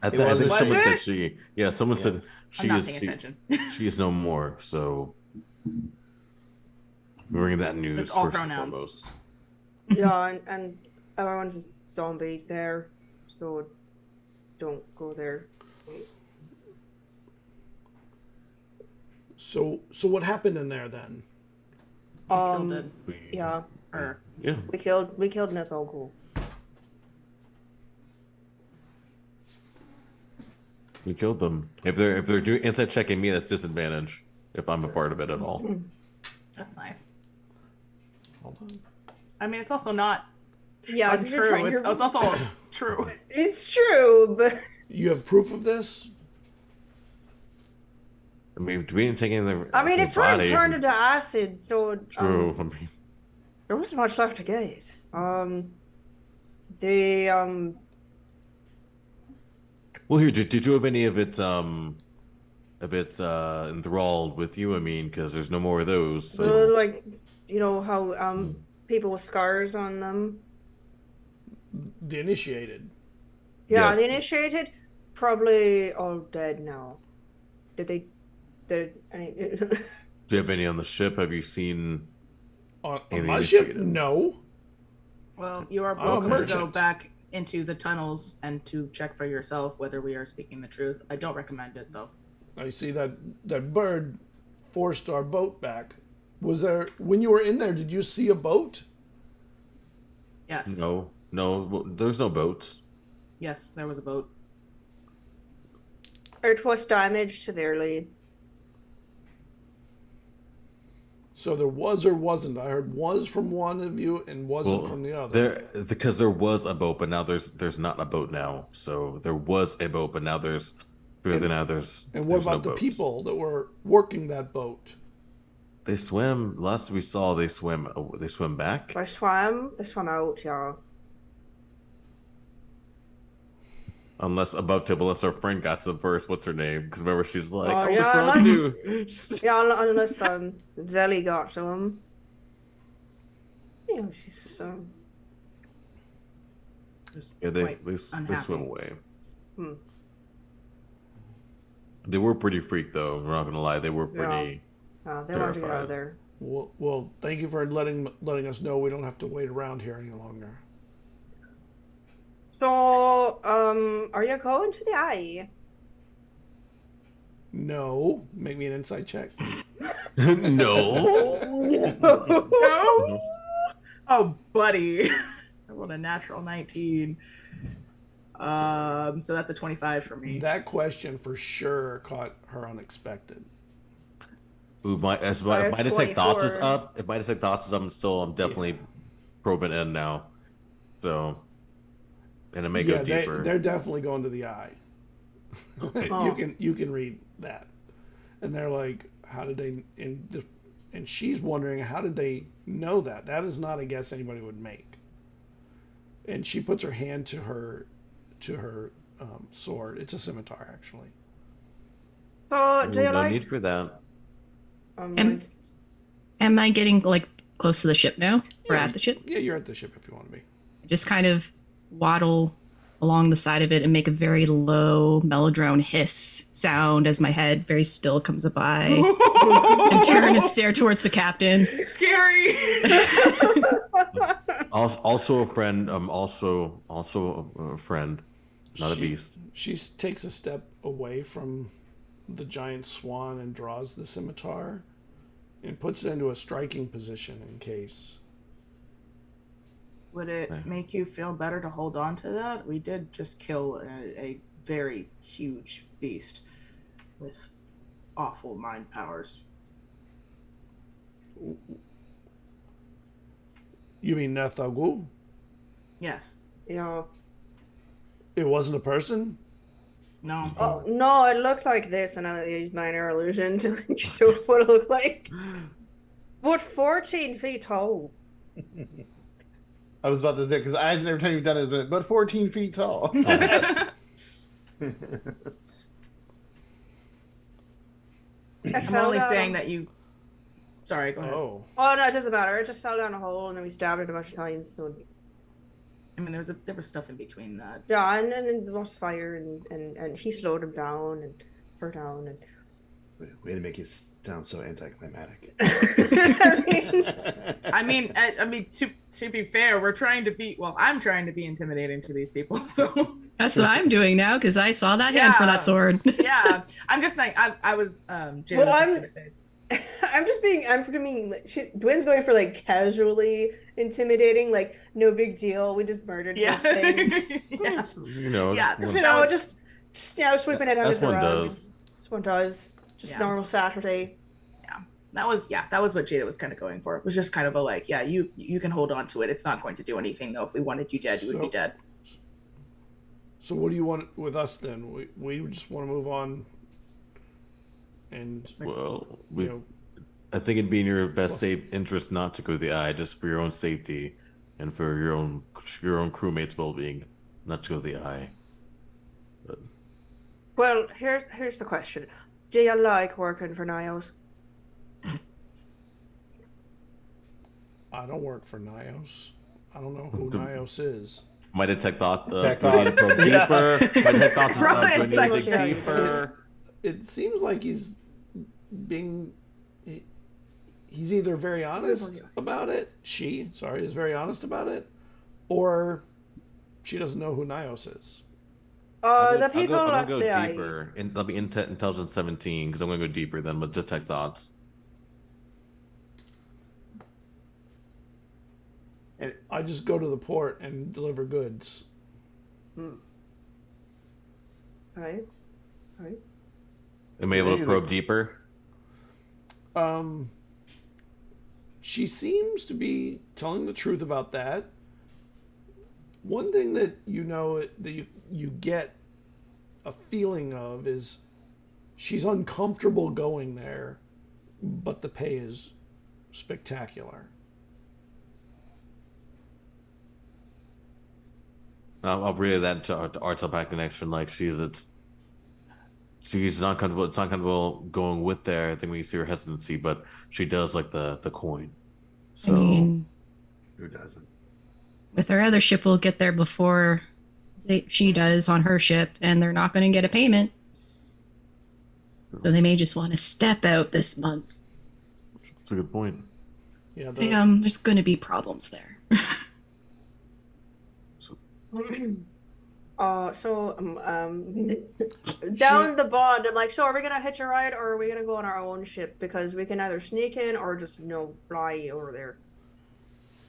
think someone said she. Yeah, someone said she I'm not is. paying attention. She is no more. So we're bringing that news. It's all first pronouns. And foremost. Yeah, and everyone's a zombie there, so don't go there. So what happened in there then? Killed it. Yeah. Yeah. We killed Nathal Ghul. We killed them. If they're doing inside checking me, that's disadvantage. If I'm a part of it at all. That's nice. Hold on. I mean, it's also not untrue. It's also true. It's true, but you have proof of this? I mean, we didn't take anything. I mean, it's sort of turned into acid, so true. I mean, there wasn't much left to get. Well, here, did you have any of its enthralled with you? I mean, because there's no more of those. So. Like, you know how people with scars on them. The initiated. Yeah, Yes. the initiated probably all dead now. Did they? Do you have any on the ship? Have you seen On any my ship? initiated? No. Well, you are I'm a welcome to go merchant. back into the tunnels and to check for yourself whether we are speaking the truth. I don't recommend it, though. I see that bird forced our boat back. Was there, when you were in there, did you see a boat? Yes. No, there's no boats. Yes, there was a boat. It was damaged severely. So there was or wasn't. I heard was from one of you and wasn't from the other. Because there was a boat, but now there's not a boat now. So there was a boat, but now there's And what there's about no the boats. people that were working that boat? They swim. Last we saw, they swim. They swim back. They swam out, yeah. Unless our friend got to them first. What's her name? Because remember, she's like, Oh, oh, yeah, wrong unless- too. Yeah, unless Zelly got to him. Yeah, she's Just Yeah, they quite they unhappy. swim away. Hmm. They were pretty freaked though. We're not gonna lie. They were pretty. they wanted to get out Terrified. of there. Well, thank you for letting us know we don't have to wait around here any longer. So, are you going to the eye? No, make me an insight check. No. No. Oh, buddy. I rolled a natural 19. So that's a 25 for me. That question for sure caught her unexpected. Ooh, if I have my detect thoughts is 24. up, I'm definitely probing in now. So, and it may go deeper. They're definitely going to the eye. Oh. You can read that, and they're like, how did they? And she's wondering, how did they know that? That is not a guess anybody would make. And she puts her hand to her sword. It's a scimitar, actually. So, do you no like? need for that. Am I getting like close to the ship now? We're at the ship. Yeah, you're at the ship if you want to be. Just kind of waddle along the side of it and make a very low melodrone hiss sound as my head very still comes by and turn and stare towards the captain. Scary. Also a friend. Also a friend, not a beast. She takes a step away from the giant swan and draws the scimitar and puts it into a striking position in case. Would it make you feel better to hold on to that? We did just kill a very huge beast with awful mind powers. You mean Nethagu? Yes. Yeah. It wasn't a person? No. Oh no, it looked like this, and I used minor illusion to show what it looked like. But 14 feet tall. I was about to say, because Eizen every time you've done it has been, but 14 feet tall. I'm only saying that you. Sorry, go ahead. Oh. Oh no, it doesn't matter. It just fell down a hole, and then we stabbed it a bunch of times. So I mean, there was stuff in between that. yeah, and then there was fire, and he slowed him down and her down, and Way to make it sound so anticlimactic. I mean, to be fair, we're trying to be. Well, I'm trying to be intimidating to these people. So That's what I'm doing now because I saw that hand for that sword. yeah, I'm just saying. I was. Jada Well, was just gonna say. I'm Dwayne's going for like casually intimidating, like no big deal. We just murdered this thing. Yeah. You know, Yeah. one- You know, just sweeping it under that's the one rug. does. This one does. Just Yeah. normal Saturday. That was what Jada was kind of going for. It was just kind of a like, yeah, you can hold on to it. It's not going to do anything though. If we wanted you dead, you would be dead. So what do you want with us then? We just want to move on. And Well, you know, I think it'd be in your best safe interest not to go to the eye, just for your own safety and for your own crewmates' well-being, not to go to the eye. But Well, here's the question: do you like working for Nios? I don't work for Nios. I don't know who Nios is. my detect thoughts. Detect Do I need to thoughts. probe deeper. My detect thoughts. Do I need to Right, dig psychic. deeper? It seems like he's either very honest about it. She is very honest about it, or she doesn't know who Nios is. The people I'm at gonna the go eye. deeper. That'll be intelligence 17 because I'm gonna go deeper than with detect thoughts. I just go to the port and deliver goods. Right. Am I able to probe deeper? She seems to be telling the truth about that. One thing that you get a feeling of is she's uncomfortable going there, but the pay is spectacular. I'll relay that to Arts Up Connection. Like she's not comfortable. It's not comfortable going with there. I think we see her hesitancy, but she does like the coin. So I mean, Who doesn't? With her other ship, will get there before she does on her ship, and they're not going to get a payment. So they may just want to step out this month. That's a good point. Yeah, So there's going to be problems there. Down the bond, I'm like, so are we gonna hitch a ride or are we gonna go on our own ship? Because we can either sneak in or just fly over there.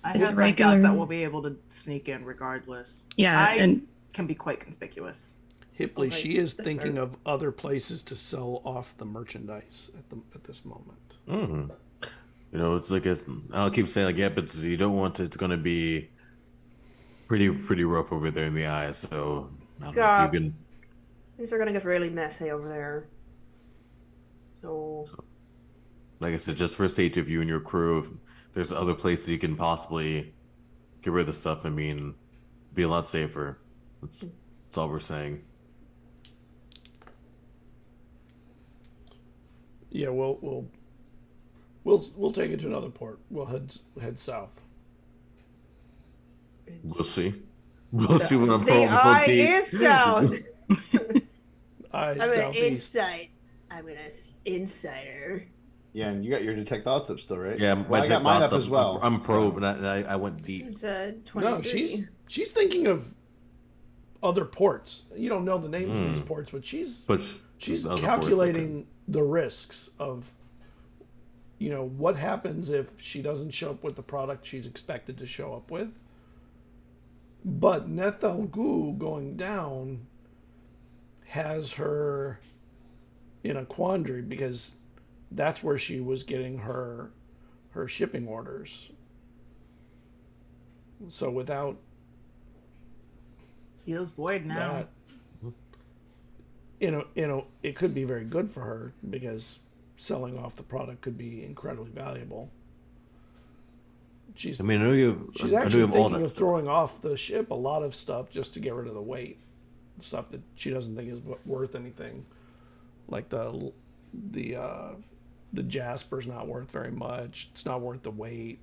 I It's have regular- regular that will be able to sneak in regardless. Yeah, I and can be quite conspicuous. Hipley, Okay, she is that's thinking fair. of other places to sell off the merchandise at this moment. Mm. You know, it's like I'll keep saying like, yeah, but you don't want to, it's going to be pretty rough over there in the eyes. So I don't know Yeah. if you can. Things are gonna get really messy over there. So Like I said, just for safety of you and your crew, if there's other places you can possibly get rid of the stuff. I mean, be a lot safer. That's all we're saying. Yeah, we'll take it to another port. We'll head south. We'll see. We'll see when I'm the from eye deep. is south. I'm an Southeast. insight. I'm an insider. Yeah, and you got your detect thoughts up still, right? Yeah, well, I got mine up as well. I'm pro, so- but I went deep. It's 23. No, she's thinking of other ports. You don't know the names of these ports, but she's She's other ports, calculating the risks of, what happens if she doesn't show up with the product she's expected to show up with. But Nethel Gu going down has her in a quandary because that's where she was getting her shipping orders. So without Feels void now. that, it could be very good for her because selling off the product could be incredibly valuable. I mean, I know you have. She's I know actually you have all thinking that of stuff. throwing off the ship a lot of stuff just to get rid of the weight, stuff that she doesn't think is worth anything, like the Jasper's not worth very much. It's not worth the weight.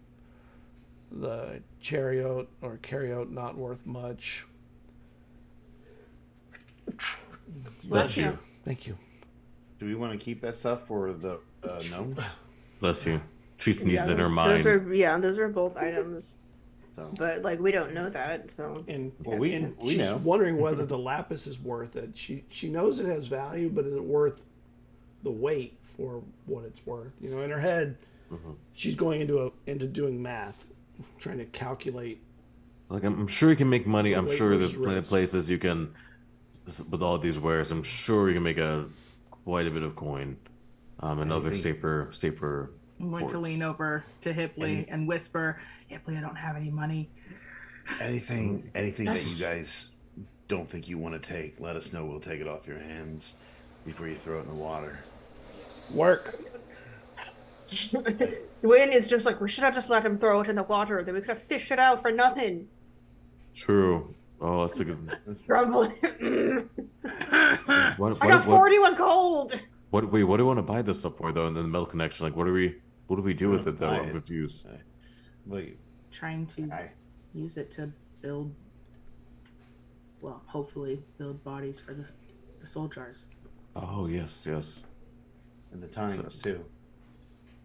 The Chariot or Carriot not worth much. Bless you. Thank you. Do we want to keep that stuff for the gnome? Bless you. She sneezes in her mind. Those are both items. So, But we don't know that, so And, Well, we she's know. wondering whether the lapis is worth it. She knows it has value, but is it worth the weight for what it's worth? In her head, she's going into doing math, trying to calculate. Like I'm sure you can make money. I'm Weight sure there's versus plenty of risk. places you can, with all these wares. I'm sure you can make quite a bit of coin, and other Anything- safer. I'm going to ports. lean over to Hipley and whisper, Hipley, I don't have any money. anything that you guys don't think you want to take, let us know. We'll take it off your hands before you throw it in the water. Work. Wayne is just like, we should have just let him throw it in the water, then we could have fished it out for nothing. True. Oh, that's a good. Grumbling. What, I got 41 gold. What do you want to buy this stuff for though? And then the metal connection, like, what do we do with it though? Buy I'm it. confused. Like, Trying to use it to build, well, hopefully build bodies for the soul jars. Oh yes. and the tines too.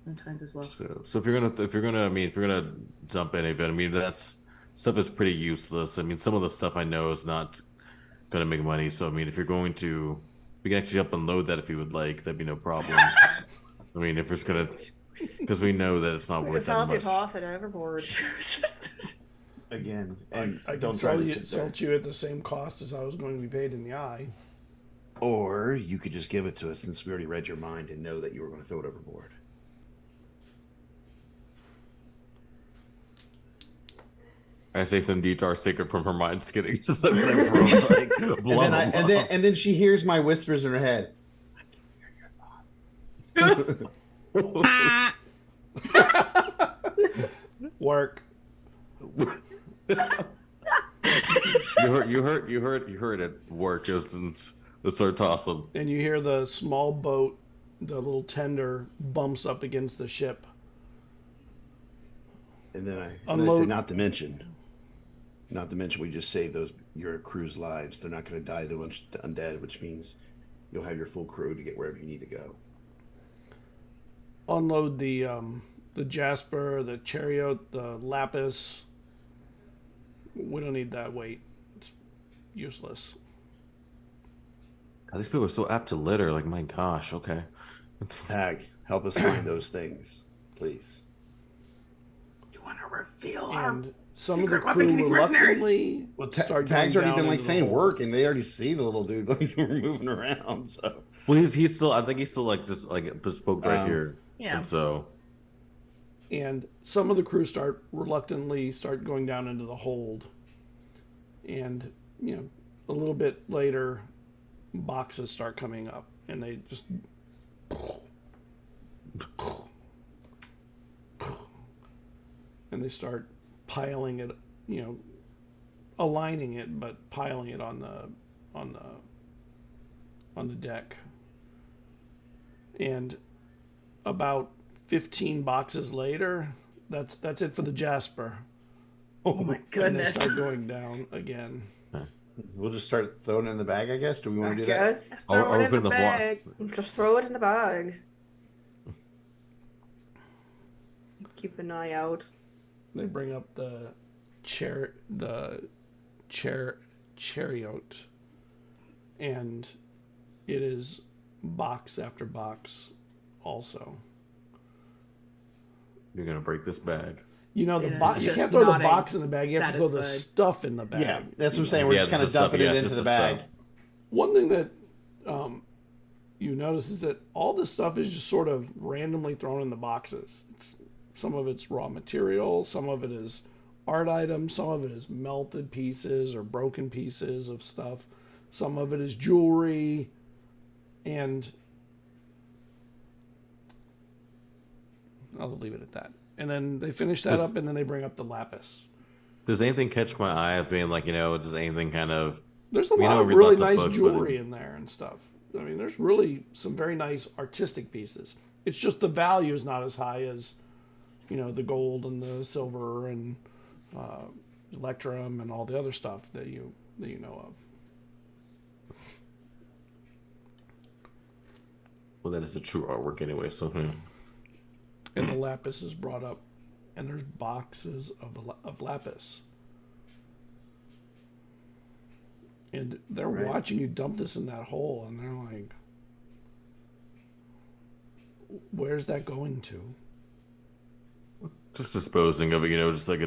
And times as well. So if you're gonna dump any of it, I mean that's stuff is pretty useless. I mean some of the stuff I know is not gonna make money. So I mean if you're going to, we can actually up and load that if you would like. That'd be no problem. I mean if it's gonna, because we know that it's not We worth just that help you much. toss it overboard. Again, and I don't can try sell to you, sit sell there. to you at the same cost as I was going to be paid in the eye. Or you could just give it to us since we already read your mind and know that you were going to throw it overboard. I say some detour secret from her mind. Just kidding. Just like whatever. Like, blah, And blah, then, blah. and then she hears my whispers in her head. Ah, Work. You heard it work. Let's start tossing. And you hear the small boat, the little tender, bumps up against the ship. And then I say unload. not to mention we just save your crew's lives. They're not going to die to undead, which means you'll have your full crew to get wherever you need to go. Unload the jasper, the chariot, the lapis. We don't need that weight. It's useless. God, these people are so apt to litter. Like, my gosh. Okay. Tag, help us find those things, please. You want to reveal our And some of the secret weapon to crew these mercenaries? reluctantly Well, start Tag's going already been down like into the saying hole. work, and they already see the little dude like moving around. So Well, he's still. I think he's still like just like bespoke right here. Yeah. And so And some of the crew reluctantly start going down into the hold. And, a little bit later, boxes start coming up. And they just... And they start piling it, aligning it, but piling it on the deck. And about 15 boxes later, that's it for the Jasper. Oh my And they goodness. start going down again. we'll just start throwing it in the bag, I guess. Do we want to do that? Yes. Let's I'll throw it in open the the bag. Just throw it in the bag. Keep an eye out. They bring up the chariot, and it is box after box also. you're gonna break this bag. The Yeah, box, you just can't throw the nodding, box in the bag, you have to throw the satisfied. stuff in the bag. Yeah, that's what I'm saying. We're Yeah, just kind of just the stuff, dumping it yeah, into just the the bag. stuff. One thing that you notice is that all this stuff is just sort of randomly thrown in the boxes. Some of it's raw material, some of it is art items, some of it is melted pieces or broken pieces of stuff, some of it is jewelry, and I'll leave it at that. And then they finish that up, and then they bring up the lapis. Does anything catch my eye of being like, does anything kind of... There's a We lot know of we really lots of nice books, but jewelry in there and stuff. I mean, there's really some very nice artistic pieces. It's just the value is not as high as, the gold and the silver and electrum and all the other stuff that you know of. Well, that is a true artwork anyway, so... And the lapis is brought up, and there's boxes of lapis. And they're watching you dump this in that hole, and they're like, where's that going to? Just disposing of it, just like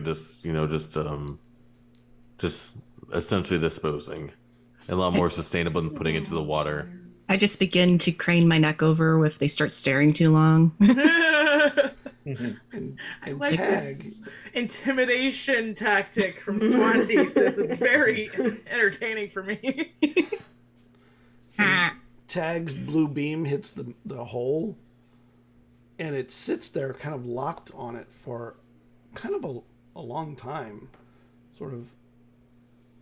just essentially disposing. And a lot more sustainable than putting it into the water. I just begin to crane my neck over if they start staring too long. And I like Tag, this intimidation tactic from Swandees. This is very entertaining for me. Tag's blue beam hits the hole, and it sits there kind of locked on it for kind of a long time, sort of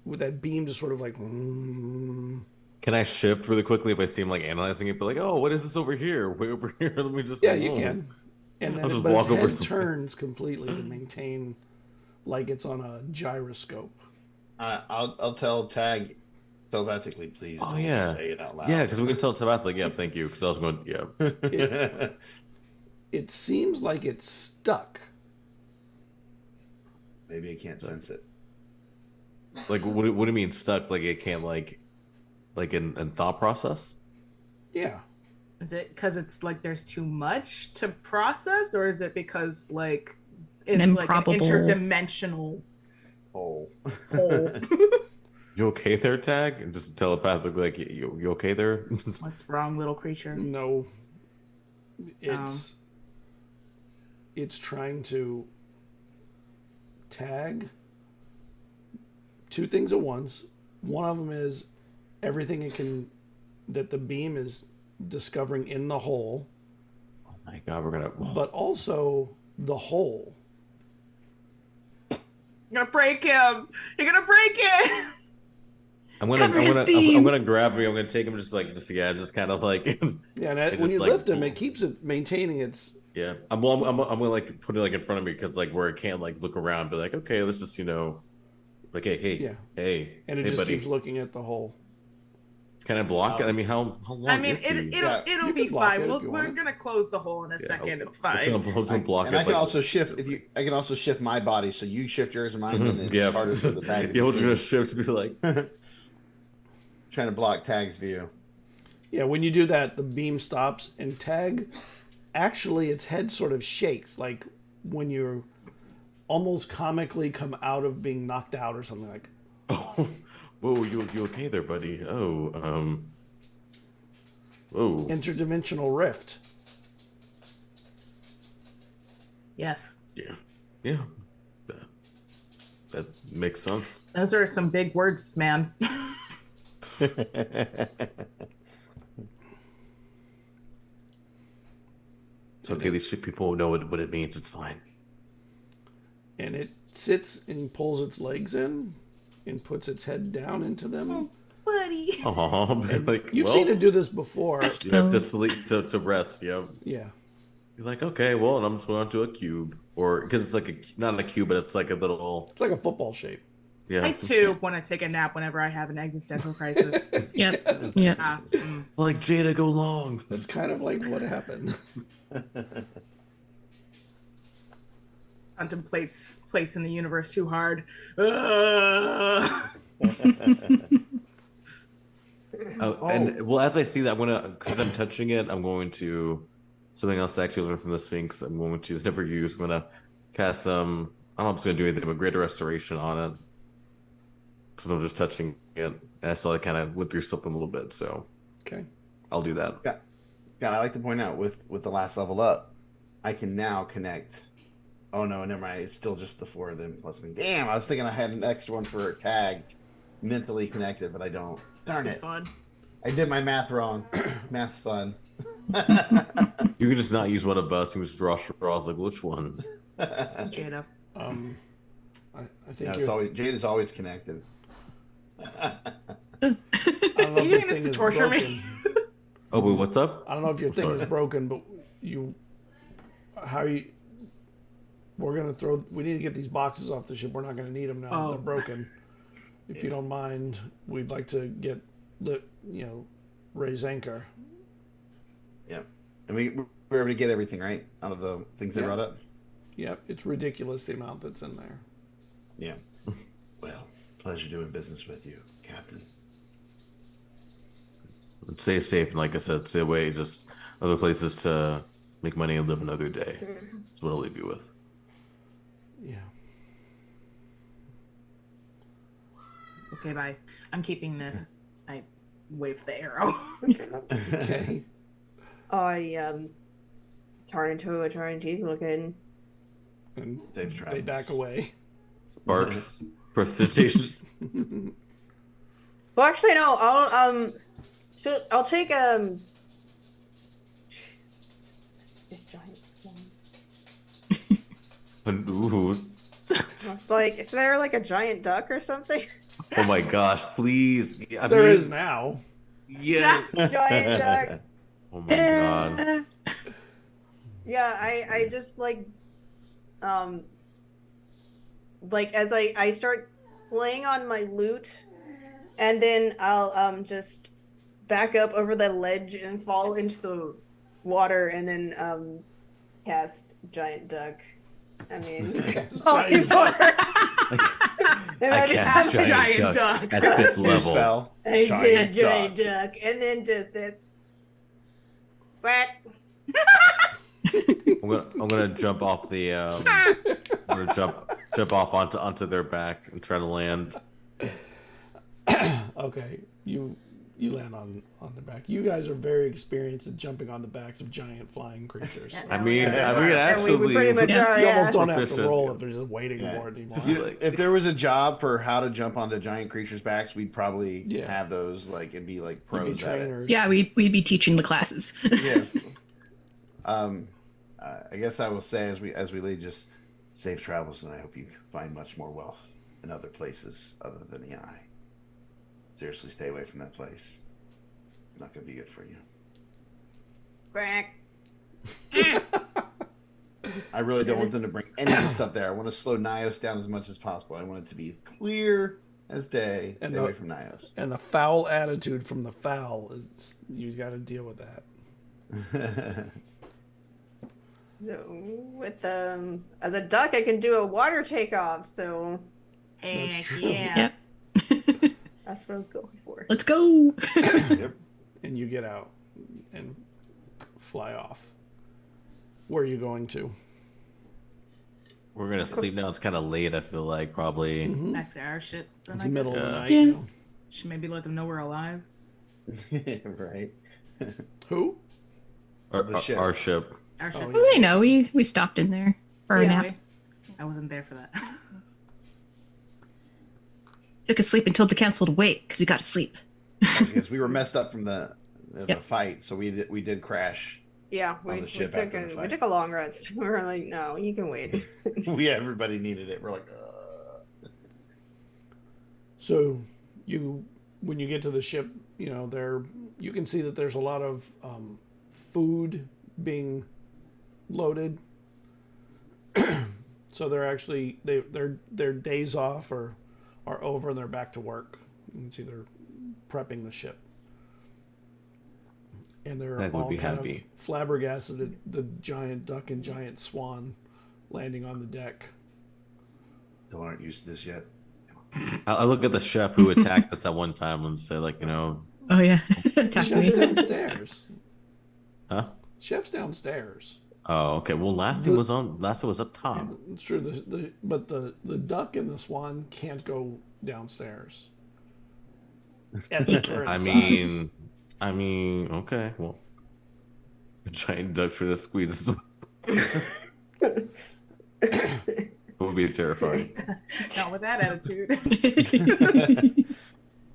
with that beam just sort of like... Can I shift really quickly if I see him like analyzing it? But like, oh, what is this over here? Way over here. Let me just... Yeah, you can. And then I'll just but walk its over head some- turns completely to maintain like it's on a gyroscope. I'll tell Tag telepathically, please. Oh, don't yeah. say it out loud. Yeah, because we can tell telepathically. Yeah, thank you. Because I was going, yeah. It seems like it's stuck. Maybe I can't sense it. Like, what do you mean stuck? Like, it can't, like in thought process? Yeah. Is it because it's like there's too much to process, or is it because like it's like an improbable- interdimensional Oh. hole? You okay there, Tag? And just telepathically, like, you okay there? What's wrong, little creature? No. It's trying to tag two things at once. One of them is everything it can that the beam is discovering in the hole, Oh my God, we're gonna... but also the hole. You're gonna break him. You're gonna break it. Cover his beam. I'm gonna grab him. I'm gonna take him just kind of like... Yeah, and It when just, you like, lift him, it keeps it maintaining its Yeah, I'm gonna like put it like in front of me because like where I can't like look around, be like, okay, let's just like hey, Yeah. hey, And it hey, just buddy, keeps looking at the hole. can I block it? I mean, how long I mean, is he? it'll You be can block fine. it if you We're want it. gonna close the hole in a second. It's fine. I was gonna block and it. I can like, also shift if you. I can also shift my body, so you shift yours and mine, and it's yeah, harder for the tag. yeah, to we'll see. just shift to be like, Trying to block Tag's view. Yeah, when you do that, the beam stops, and Tag, actually, its head sort of shakes, like when you're almost comically come out of being knocked out or something like. oh, whoa, you okay there, buddy? Oh, whoa. Interdimensional rift. Yes. Yeah, that makes sense. Those are some big words, man. It's okay. These people know what it means. It's fine. And it sits and pulls its legs in and puts its head down into them. Buddy. Oh, like You've well, seen it do this before. Rest you have to pill. sleep to rest. Yeah. Yeah. You're like, okay, well, and I'm just going to a cube, or because it's like not a cube, but it's like a little, It's like a football shape. yeah. I too want to take a nap whenever I have an existential crisis. Yep. Yep. Like Jada, go long. That's kind of like what happened. Contemplates place in the universe too hard. And well, as I see that, I'm gonna, because I'm touching it, I'm going to something else I actually learned from the Sphinx. I'm going to never use. I'm gonna cast some. I don't know if it's gonna do anything, but greater restoration on it. So I'm just touching it, and I saw it kind of went through something a little bit. So Okay. I'll do that. Yeah. God, I like to point out with the last level up, I can now connect. Oh no, never mind. It's still just the 4 of them plus me. Damn, I was thinking I had an extra one for a tag mentally connected, but I don't. Darn it. Fun. I did my math wrong. Math's fun. You can just not use one of us. You just draw straws. Like which one? It's Jada. I think No, you're, it's always Jada's always connected. I don't know Are if you your doing this thing to is torture me? broken. Oh wait, what's up? I don't know if your thing sorry. is broken, but we're gonna throw. We need to get these boxes off the ship. We're not gonna need them now. Oh. They're broken. If you don't mind, we'd like to get raise anchor. Yeah. And we were able to get everything, right? Out of the things they Yeah. brought up? Yeah, it's ridiculous the amount that's in there. Yeah. Well, pleasure doing business with you, Captain. Stay safe, and like I said, stay away. Just other places to make money and live another day. That's what I'll leave you with. Yeah. Okay, bye. I'm keeping this. I wave the arrow. Okay. I turn into a giant teeth looking. And Safe they travels. back away. Sparks, presentations. Well, actually, no. I'll take jeez. This giant swan. Ooh. It's like, is there like a giant duck or something? Oh my gosh! Please. There is now. Yes. Giant duck. Oh my god. Yeah, I just like as I start playing on my lute, and then I'll just back up over the ledge and fall into the water, and then cast giant duck. I mean, Giant duck. I cast giant duck at 5th New level. spell. I did Giant giant duck, and then just this. Quack. I'm gonna jump off the. I'm gonna jump off onto their back and try to land. Okay, you land on the back. You guys are very experienced at jumping on the backs of giant flying creatures. Yes. I mean, And actually, we pretty much are. You Yeah. almost don't have to Proficient. roll if they're just waiting Yeah. for it anymore. If there was a job for how to jump onto giant creatures' backs, we'd probably Yeah. have those. Like, it'd be like You'd pros be at it. trainers. Yeah, we'd be teaching the classes. Yeah. I guess I will say as we leave, just safe travels, and I hope you find much more wealth in other places other than the eye. Seriously, stay away from that place. It's not going to be good for you. Quack. I really don't want them to bring any of the stuff there. I want to slow Nios down as much as possible. I want it to be clear as day. And Stay away from Nios. And the foul attitude from the foul is you got to deal with that. So with as a duck, I can do a water takeoff. So Heck true. yeah. Yep. that's what I was going for. Let's go. Yep. And you get out and fly off. Where are you going to? We're gonna sleep now. It's kind of late. I feel like probably. Back to our ship. Then, It's I the middle guess. of the night. Yeah. You know. Should maybe let them know we're alive. Right. Who? The ship. Our ship. Our ship. Oh, Well, they know we stopped in there for a Yeah. nap. I wasn't there for that. Took a sleep and told the council to wait because we got to sleep. Because we were messed up from the Yep. fight, so we did crash. Yeah, On we the ship took after the we fight. took a long rest. We were like, no, you can wait. Everybody needed it. We're like, So when you get to the ship, you know, you can see that there's a lot of food being loaded. So they're actually their days off are over and they're back to work. You can see they're prepping the ship. And they're That would all be kind happy. of flabbergasted at the giant duck and giant swan landing on the deck. Still aren't used to this yet. I look at the chef who attacked us at one time and say, like, you know, Oh yeah, talk to Chef's me. downstairs. huh? Chef's downstairs. Oh, okay. Well, last it was up top. It's true. But the duck and the swan can't go downstairs. At the current size. I mean, okay. Well, a giant duck trying to squeeze us. It would be terrifying. Not with that attitude.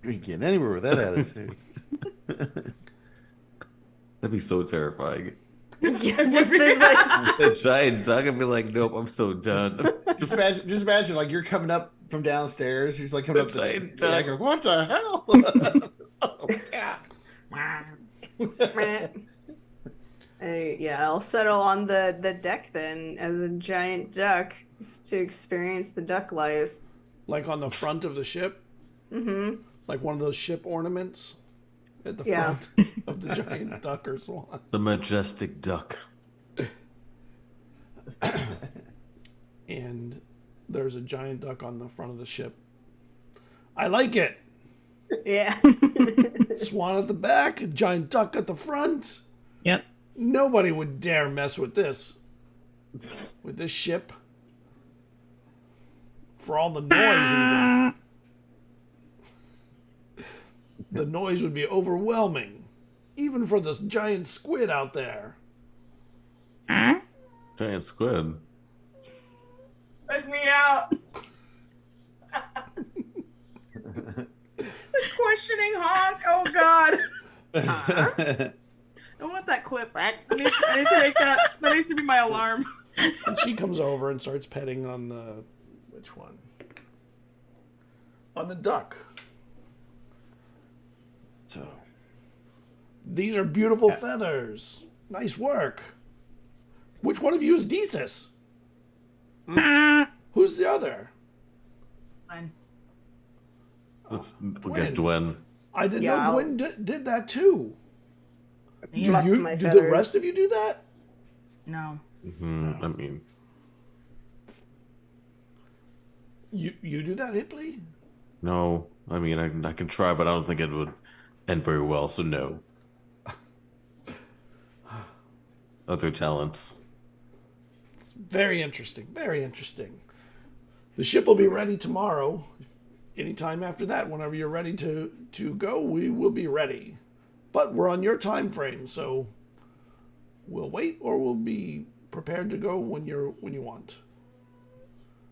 we ain't getting anywhere with that attitude. That'd be so terrifying. Yeah, just this like A giant duck, I'd be like, nope, I'm so done. Just imagine, like you're coming up from downstairs. You're just like coming up to Giant the duck. deck. What the hell? Oh, yeah. yeah, I'll settle on the deck then as a giant duck just to experience the duck life. Like on the front of the ship, Mm-hmm. like one of those ship ornaments at the Yeah. front of the giant duck or swan. The majestic duck. And there's a giant duck on the front of the ship. I like it. Yeah. Swan at the back, a giant duck at the front. Yep. Nobody would dare mess with this. With this ship. For all the noise, even. The noise would be overwhelming. Even for this giant squid out there. Giant squid. Let me out. Questioning honk. Oh God. I want that clip. I need to make that. That needs to be my alarm. And she comes over and starts petting on the... Which one? On the duck. So, These are beautiful feathers. Nice work. Which one of you is Desus? Who's the other? Fine. We Dwyn. got Dwyn. I didn't Yeah, know I'll- Dwyn did that too. Do Fluff you? my Do the feathers. rest of you do that? No. I mean, You do that, Hipley? no. I mean, I can try, but I don't think it would end very well, so no. Other talents. Very interesting. Very interesting. The ship will be ready tomorrow. Anytime after that, whenever you're ready to go, we will be ready. But we're on your time frame, so we'll wait or we'll be prepared to go when you want.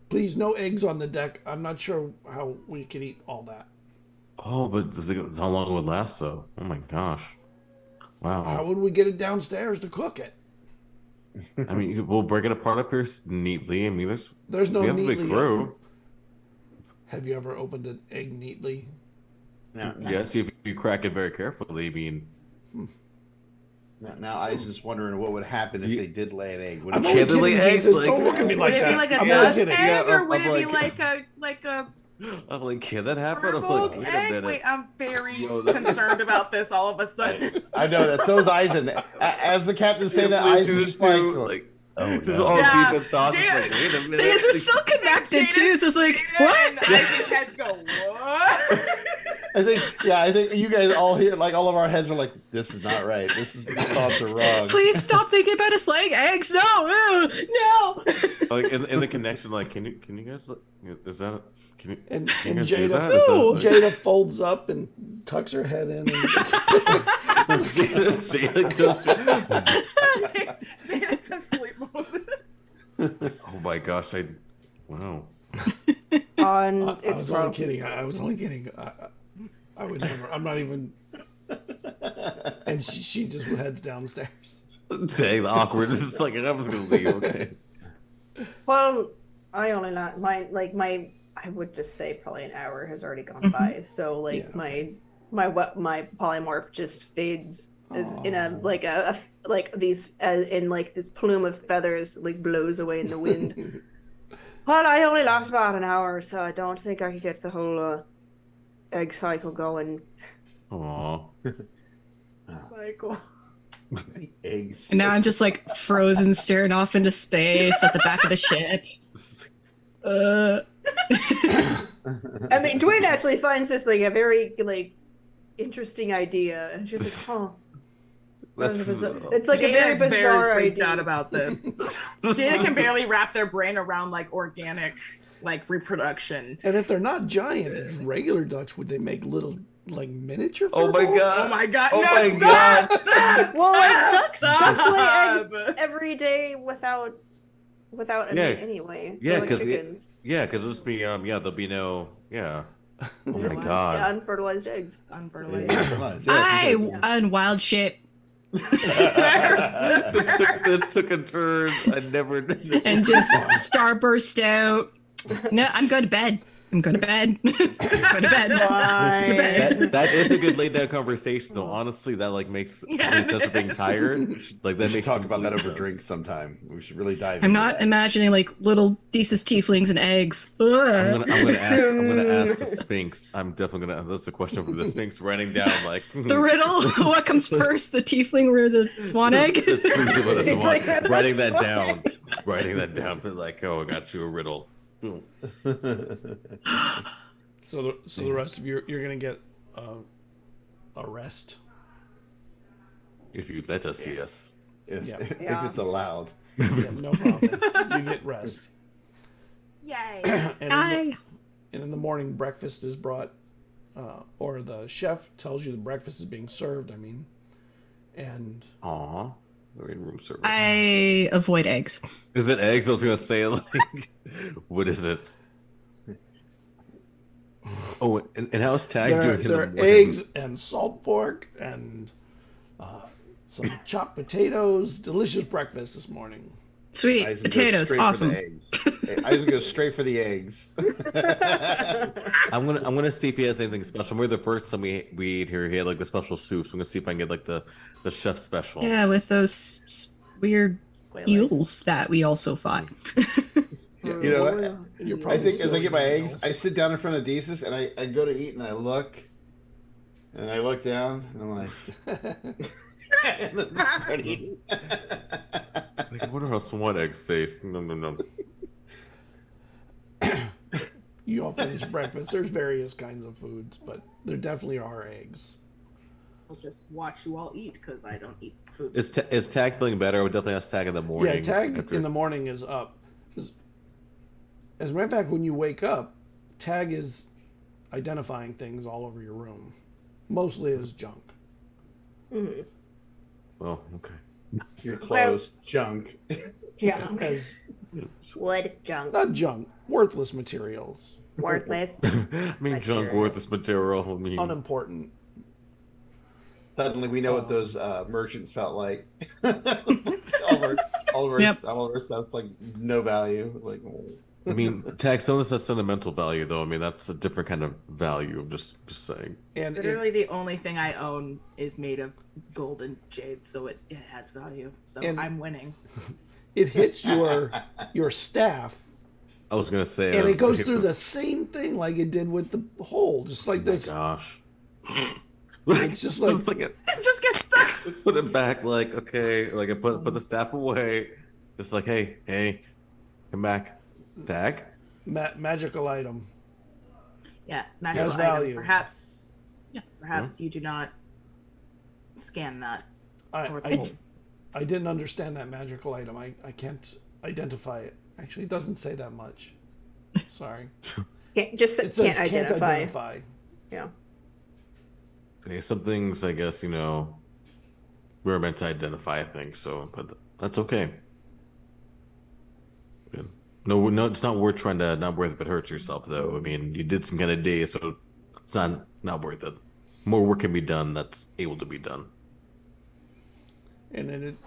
Please, no eggs on the deck. I'm not sure how we can eat all that. Oh, but how long it would last, though? Oh my gosh. How Wow. would we get it downstairs to cook it? I mean, we'll break it apart up here neatly. I mean, There's no we have a big neatly. crew. Have you ever opened an egg neatly? now, Yes, if you crack it very carefully, I mean, Now Eizen's wondering what would happen if they did lay an egg. Would I'm it only Can't they lay kidding, eggs? Jesus. Like- Don't look at me Would like it that. be like a I'm only duck kidding. egg, Yeah, or would I'm it be like- like a I'm like, can that happen? I'm Firbolg like, wait a egg? minute. Wait, I'm very Yo, that's- concerned about this all of a sudden. I know that. So is Eisen. As the captain saying that, Please do Eisen's it just too, like, oh, just no. all Yeah. deep in thoughts. It's Jada- like, wait a minute. Because we're still connected too, so it's like, Jada what? And Eisen's heads go, what? I think you guys all here, like all of our heads are like, this is not right. These thoughts are wrong. Please stop thinking about us laying eggs. No, no. Like in the connection, like, can you guys? Is that? Can you? And Can you and guys do Jada, that? Is that, like- Jada folds up and tucks her head in. And Jada just. Jada's asleep mode. Oh my gosh! Wow. On I it's was only probably kidding. I was only kidding. I would never. I'm not even. And she just heads downstairs. Dang, the awkward. This is like I was gonna leave. Okay. well, I only not my I would just say probably an hour has already gone by. So like Yeah. my polymorph just fades is in a like these in like this plume of feathers like blows away in the wind. Well, I only last about an hour, so I don't think I could get the whole egg cycle going. Aw. Cycle. The eggs. And now I'm just like frozen, staring off into space at the back of the ship. I mean, Dwayne actually finds this like a very like interesting idea, and she's like, "Oh, it's like a very Jada's bizarre freaked idea." out about this. Jada can barely wrap their brain around like organic like reproduction. And if they're not giant, as regular ducks, would they make little like miniature? Oh my Firbolgs? god! Oh my god! Oh no, my stop! god! Stop! Well, like ducks Stop! lay eggs every day without a mate anyway. Yeah, They're like 'cause chickens. Yeah, because it'll just be there'll be no Oh my Just, god! yeah, unfertilized eggs. Unfertilized. On wild shit This took a turn. I never. and just starburst out. No, I'm going to bed. I'm going to bed. Go to bed. Go to bed. That is a good laid down conversation though. Honestly, that like makes sense of being tired. Like We that should makes talk about that over sense. drinks sometime. We should really dive. I'm into not that. imagining like little Desus tieflings and eggs. Ugh. I'm gonna ask the Sphinx. I'm definitely gonna. That's a question for the Sphinx. Writing down like The riddle. What comes first, the tiefling or the swan egg? The Sphinx with a swan. Like, Writing that down. Writing that down. But like, oh, I got you a riddle. Boom. So the rest of you, you're gonna get a rest. If you let us, yes. Yes, Yeah. if Yeah. it's allowed. Yeah, no problem. You get rest. Yay! And in the morning, breakfast is brought, or the chef tells you the breakfast is being served. I mean, and Aw. We're in room service. I avoid eggs. Is it eggs? I was gonna say like, what is it? Oh, and how's Tag doing in there the are morning? eggs and salt pork and some chopped potatoes. Delicious breakfast this morning. Sweet Eisen goes potatoes, straight for awesome. the eggs. Eisen goes straight for the eggs. I'm gonna see if he has anything special. We're the first time we ate here. He had like the special soup. So I'm gonna see if I can get like the chef special. Yeah, with those weird eels that we also fought. You know what? You're I probably think still as I get my eating eggs, meals. I sit down in front of Desus and I go to eat and I look down and I'm like, and then I start eating. Like, I wonder how swan eggs taste. No. You all finish breakfast. There's various kinds of foods, but there definitely are eggs. I'll just watch you all eat because I don't eat food. Is Tag feeling better? I would definitely ask Tag in the morning. Yeah, Tag after- in the morning is up. As a matter of fact, when you wake up, Tag is identifying things all over your room, mostly as junk. Oh, okay. Your clothes, junk. Junk. As Wood junk. not junk, worthless materials, Worthless. I mean, junk worthless material. I mean, unimportant. Suddenly we know what those merchants felt like. all of our Yep. stuff's like no value. Like, I mean, tag some of this has sentimental value, though. I mean, that's a different kind of value. I'm just saying. And Literally, the only thing I own is made of gold and jade, so it has value. So And- I'm winning. it hits your staff, I was gonna say, and it goes through the same thing like it did with the hole, just like this. Gosh. It's just like, It's like It just gets stuck. put it back, like okay, like I put the staff away, just like hey, come back, tag. magical item. Yes, magical Has item. value. Perhaps you do not scan that. I didn't understand that magical item. I can't identify it. Actually, it doesn't say that much. Sorry. Can't It identify. says Yeah. Okay, some things, I guess, we're meant to identify things, so, but that's okay. Yeah. No, it's not worth not worth if it hurts yourself, though. I mean, you did some kind of day, so it's not worth it. More work can be done that's able to be done. And then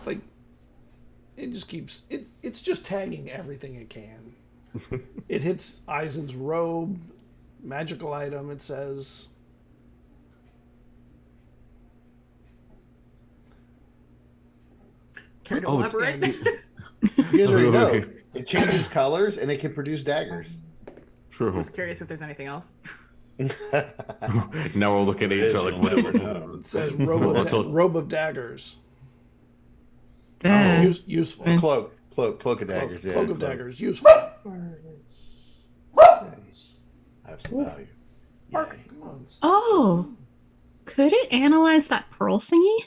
it just keeps it's just tagging everything it can. It hits Eizen's robe, magical item, it says. Care to elaborate? Here's where you go. It changes colors and it can produce daggers. I True. was curious if there's anything else. Now we're looking at each other like, whatever. It says robe of daggers. Useful. Cloak of daggers. Cloak of daggers, useful. Have some value. Yay. Oh, could it analyze that pearl thingy?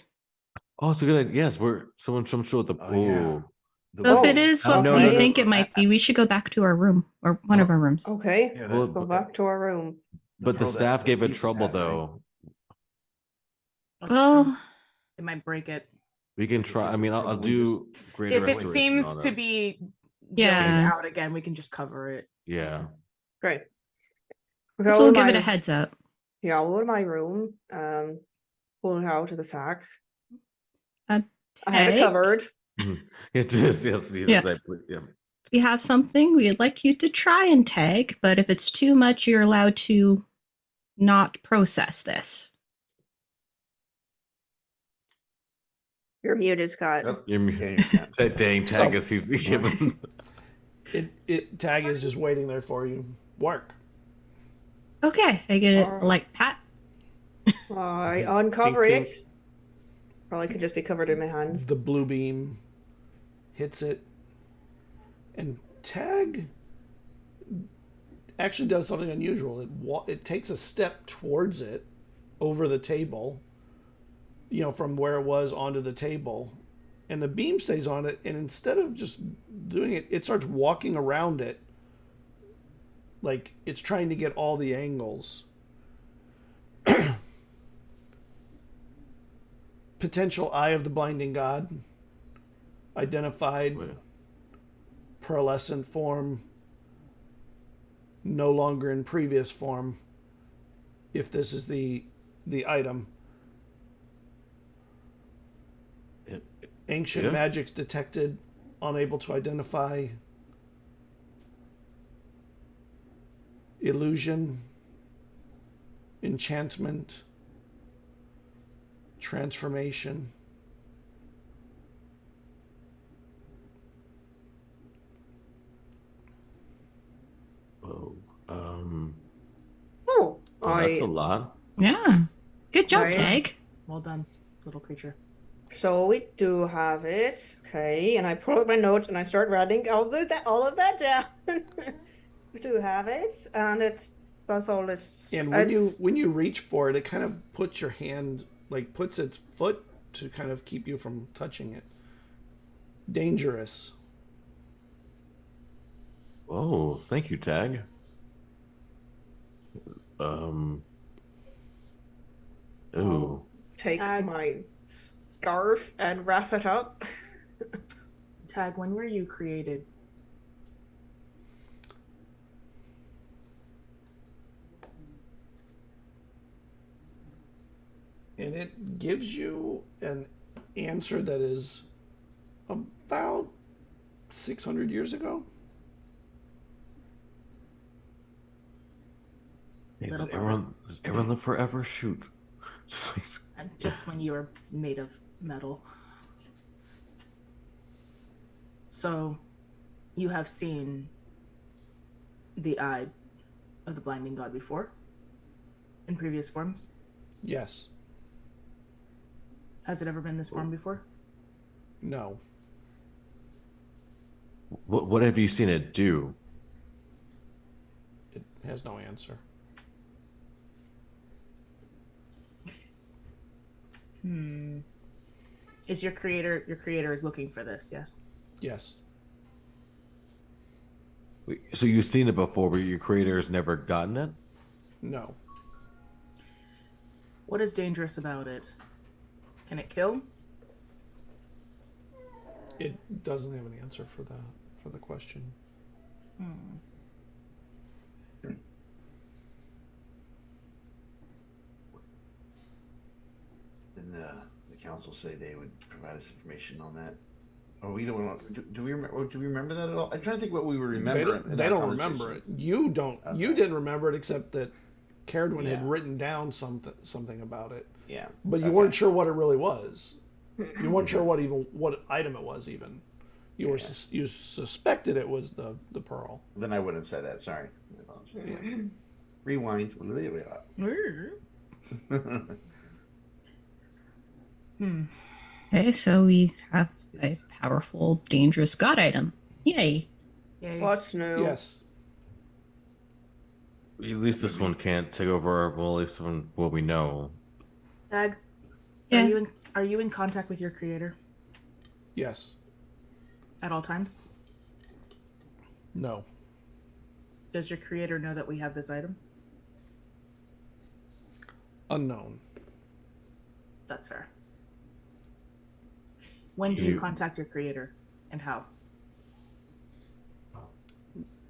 Oh, it's a good idea. Yes, someone showed the. Oh, yeah. So if it is what no, we no, no. think it might be, we should go back to our room or one of our rooms. Okay, Yeah, let's that's- go back to our room. But the pearl staff that gave it pieces trouble, had, right? though. That's Well, true. It might break it. We can try. I mean, I'll do greater If it restoration seems on to it. be Yeah. zoning out again, we can just cover it. Yeah. Great. so we'll give it a heads up. Yeah, I'll go to my room. Pull it out of the sack. I have it Tag, covered. It is. Yes. Yeah. Yeah. we have something we'd like you to try and tag, but if it's too much, you're allowed to not process this. You're muted, Scott. Yep. You're Yeah, you can. that dang tag us. He's given. Tag is just waiting there for you. Work. Okay, I get it. Alright. Like pat. I uncover Tink, it. Probably could just be covered in my hands. The blue beam hits it, and tag actually does something unusual. It takes a step towards it over the table, from where it was onto the table, and the beam stays on it, and instead of just doing it, it starts walking around it like it's trying to get all the angles. Potential Eye of the Blinding God identified. Pearlescent form, no longer in previous form, if this is the item. Ancient Yeah. magics detected, unable to identify. Illusion, enchantment, transformation. Oh, Oh, well, that's a lot. Yeah. Good job, Right. Tag. Well done, little creature. so we do have it. Okay, and I pull out my notes and I start writing all of that down. We do have it, and that's all this. And it's- when you reach for it, it kind of puts your hand, puts its foot to kind of keep you from touching it. Dangerous. Oh, thank you, Tag. Ooh. take Tag. my scarf and wrap it up. Tag, when were you created? And it gives you an answer that is about 600 years ago. Does everyone live forever? Shoot. And just when you are made of metal. So, you have seen the eye of the blinding god before? In previous forms? Yes. Has it ever been this form before? No. What have you seen it do? It has no answer. Is your creator is looking for this, yes? Yes. So you've seen it before, but your creator has never gotten it? No. What is dangerous about it? Can it kill? It doesn't have an answer for the question. Didn't the council say they would provide us information on that? Oh, we don't. Do we remember that at all? I'm trying to think what we were remembering. They don't remember it. You don't. Okay. You didn't remember it, except that Cerridwen had Yeah. written down something about it. Yeah. But you Okay. weren't sure what it really was. You weren't sure what item it was even. You you suspected it was the pearl. Then I wouldn't have said that. Sorry. Yeah. Rewind. Okay, so we have a powerful, dangerous god item. Yay! Yay. What's new? Yes. At least this one can't take over, well, at least what we know. Dag, Yeah. are you in contact with your creator Yes. at all times? No. Does your creator know that we have this item? Unknown. That's fair. When do you contact your creator, and how?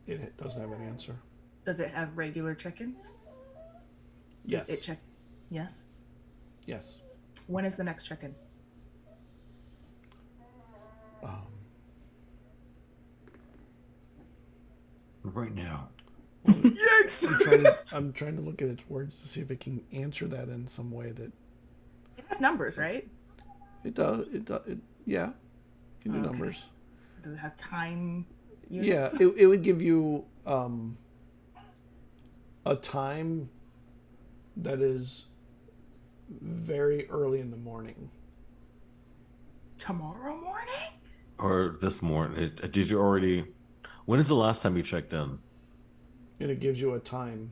It doesn't have an answer. Does it have regular check-ins? Yes. Does it check? Yes. Yes. When is the next check-in? Right now. Yikes! I'm trying to look at its words to see if it can answer that in some way that It has numbers, right? it does. Yeah. Can do Okay. numbers. Does it have time Yeah, units? it would give you a time that is very early in the morning. Tomorrow morning? Or this morning. Did you already... When is the last time you checked in? And it gives you a time.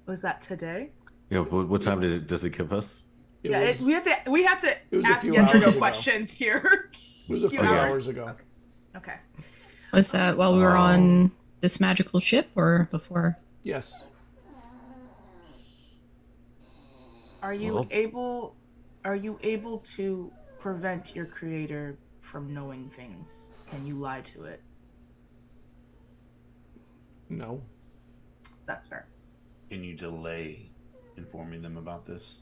Was that today? Yeah, what time does it give us? It Yeah, was, we have to was a ask few yes or hours no ago. questions here. it was a few few hours. hours ago. Okay. Was that while we were on this magical ship or before? Yes. Are you Well- able to prevent your creator from knowing things? Can you lie to it? No. That's fair. Can you delay informing them about this?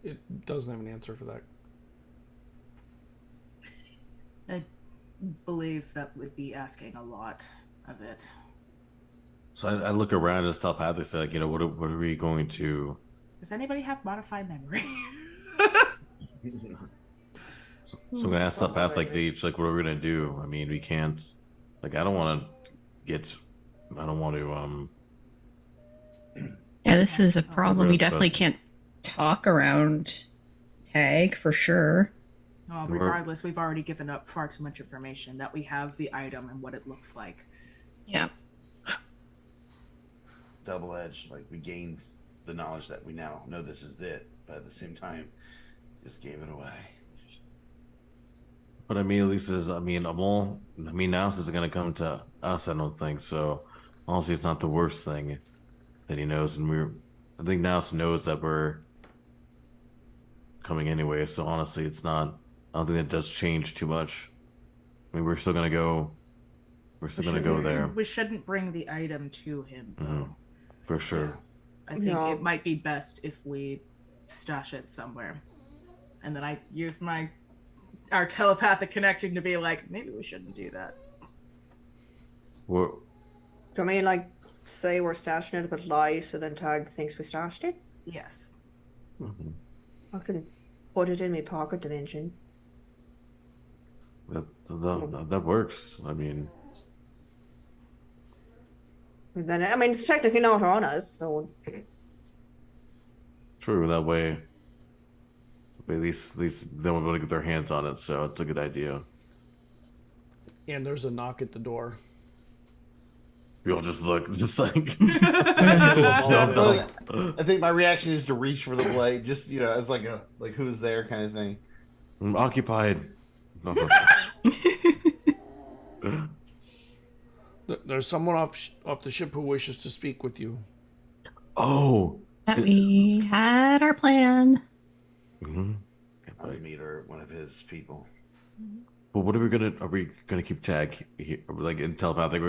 It doesn't have an answer for that. I believe that would be asking a lot of it. So I look around and telepathically say, like, what are we going to... Does anybody have modified memory? So I'm going to ask telepath, like, each, like, what are we going to do? I mean, we can't... Like, I don't want to, Yeah, this is a problem. We But- definitely can't talk around tag for sure. Well, regardless, we've already given up far too much information that we have the item and what it looks like. Yeah. Double-edged. Like, we gained the knowledge that we now know this is it, but at the same time, just gave it away. But I mean, at least now this is going to come to us, I don't think. So, honestly, it's not the worst thing that he knows. And I think Naus knows that we're coming anyway. So, honestly, it's not, I don't think it does change too much. I mean, we're still going to go there. We shouldn't bring the item to him, though. Mhm. For sure. I think No. it might be best if we stash it somewhere. And then I use our telepathic connection to be like, maybe we shouldn't do that. We're, Do you want me to, like, say we're stashing it but lie so then Tag thinks we stashed it? Yes. I can put it in my pocket dimension. that works. I mean, And then, I mean, it's technically not on us, so... true. That way, at least they won't be able to get their hands on it. So it's a good idea. And there's a knock at the door. We all just look, just like. So, I think my reaction is to reach for the blade, just as like who's there kind of thing. I'm occupied. There's someone off the ship who wishes to speak with you. Oh. We had our plan. Meet or one of his people. Well, what are we gonna keep tag here, like in telepathic?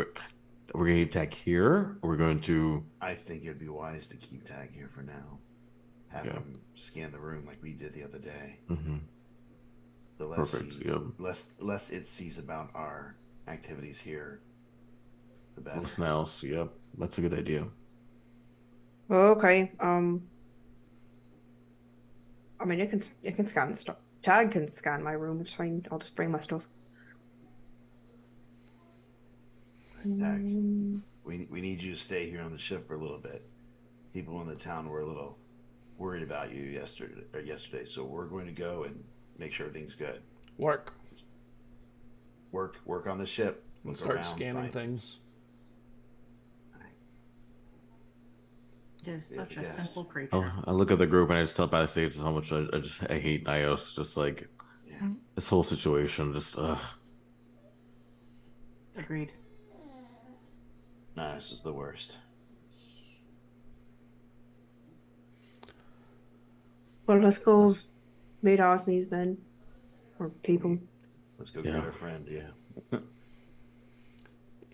We're gonna keep tag here, or we're going to? I think it'd be wise to keep Tag here for now. Have him scan the room like we did the other day. The less Perfect. less it sees about our activities here, the better. Less else. Yep, that's a good idea. Okay, I mean, you can scan the stuff. Tag can scan my room, it's fine. I'll just bring my stuff. Tag, we need you to stay here on the ship for a little bit. People in the town were a little worried about you yesterday, so we're going to go and make sure everything's good. Work on the ship. We'll Look start around, scanning find- things. It is such a Yes. simple creature. Oh, I look at the group and I just tell by just how much I hate Ios. Just like this whole situation. Just Agreed. Nah, this is the worst. Well, let's go meet Osmi's men. Or people. Let's go get our friend, And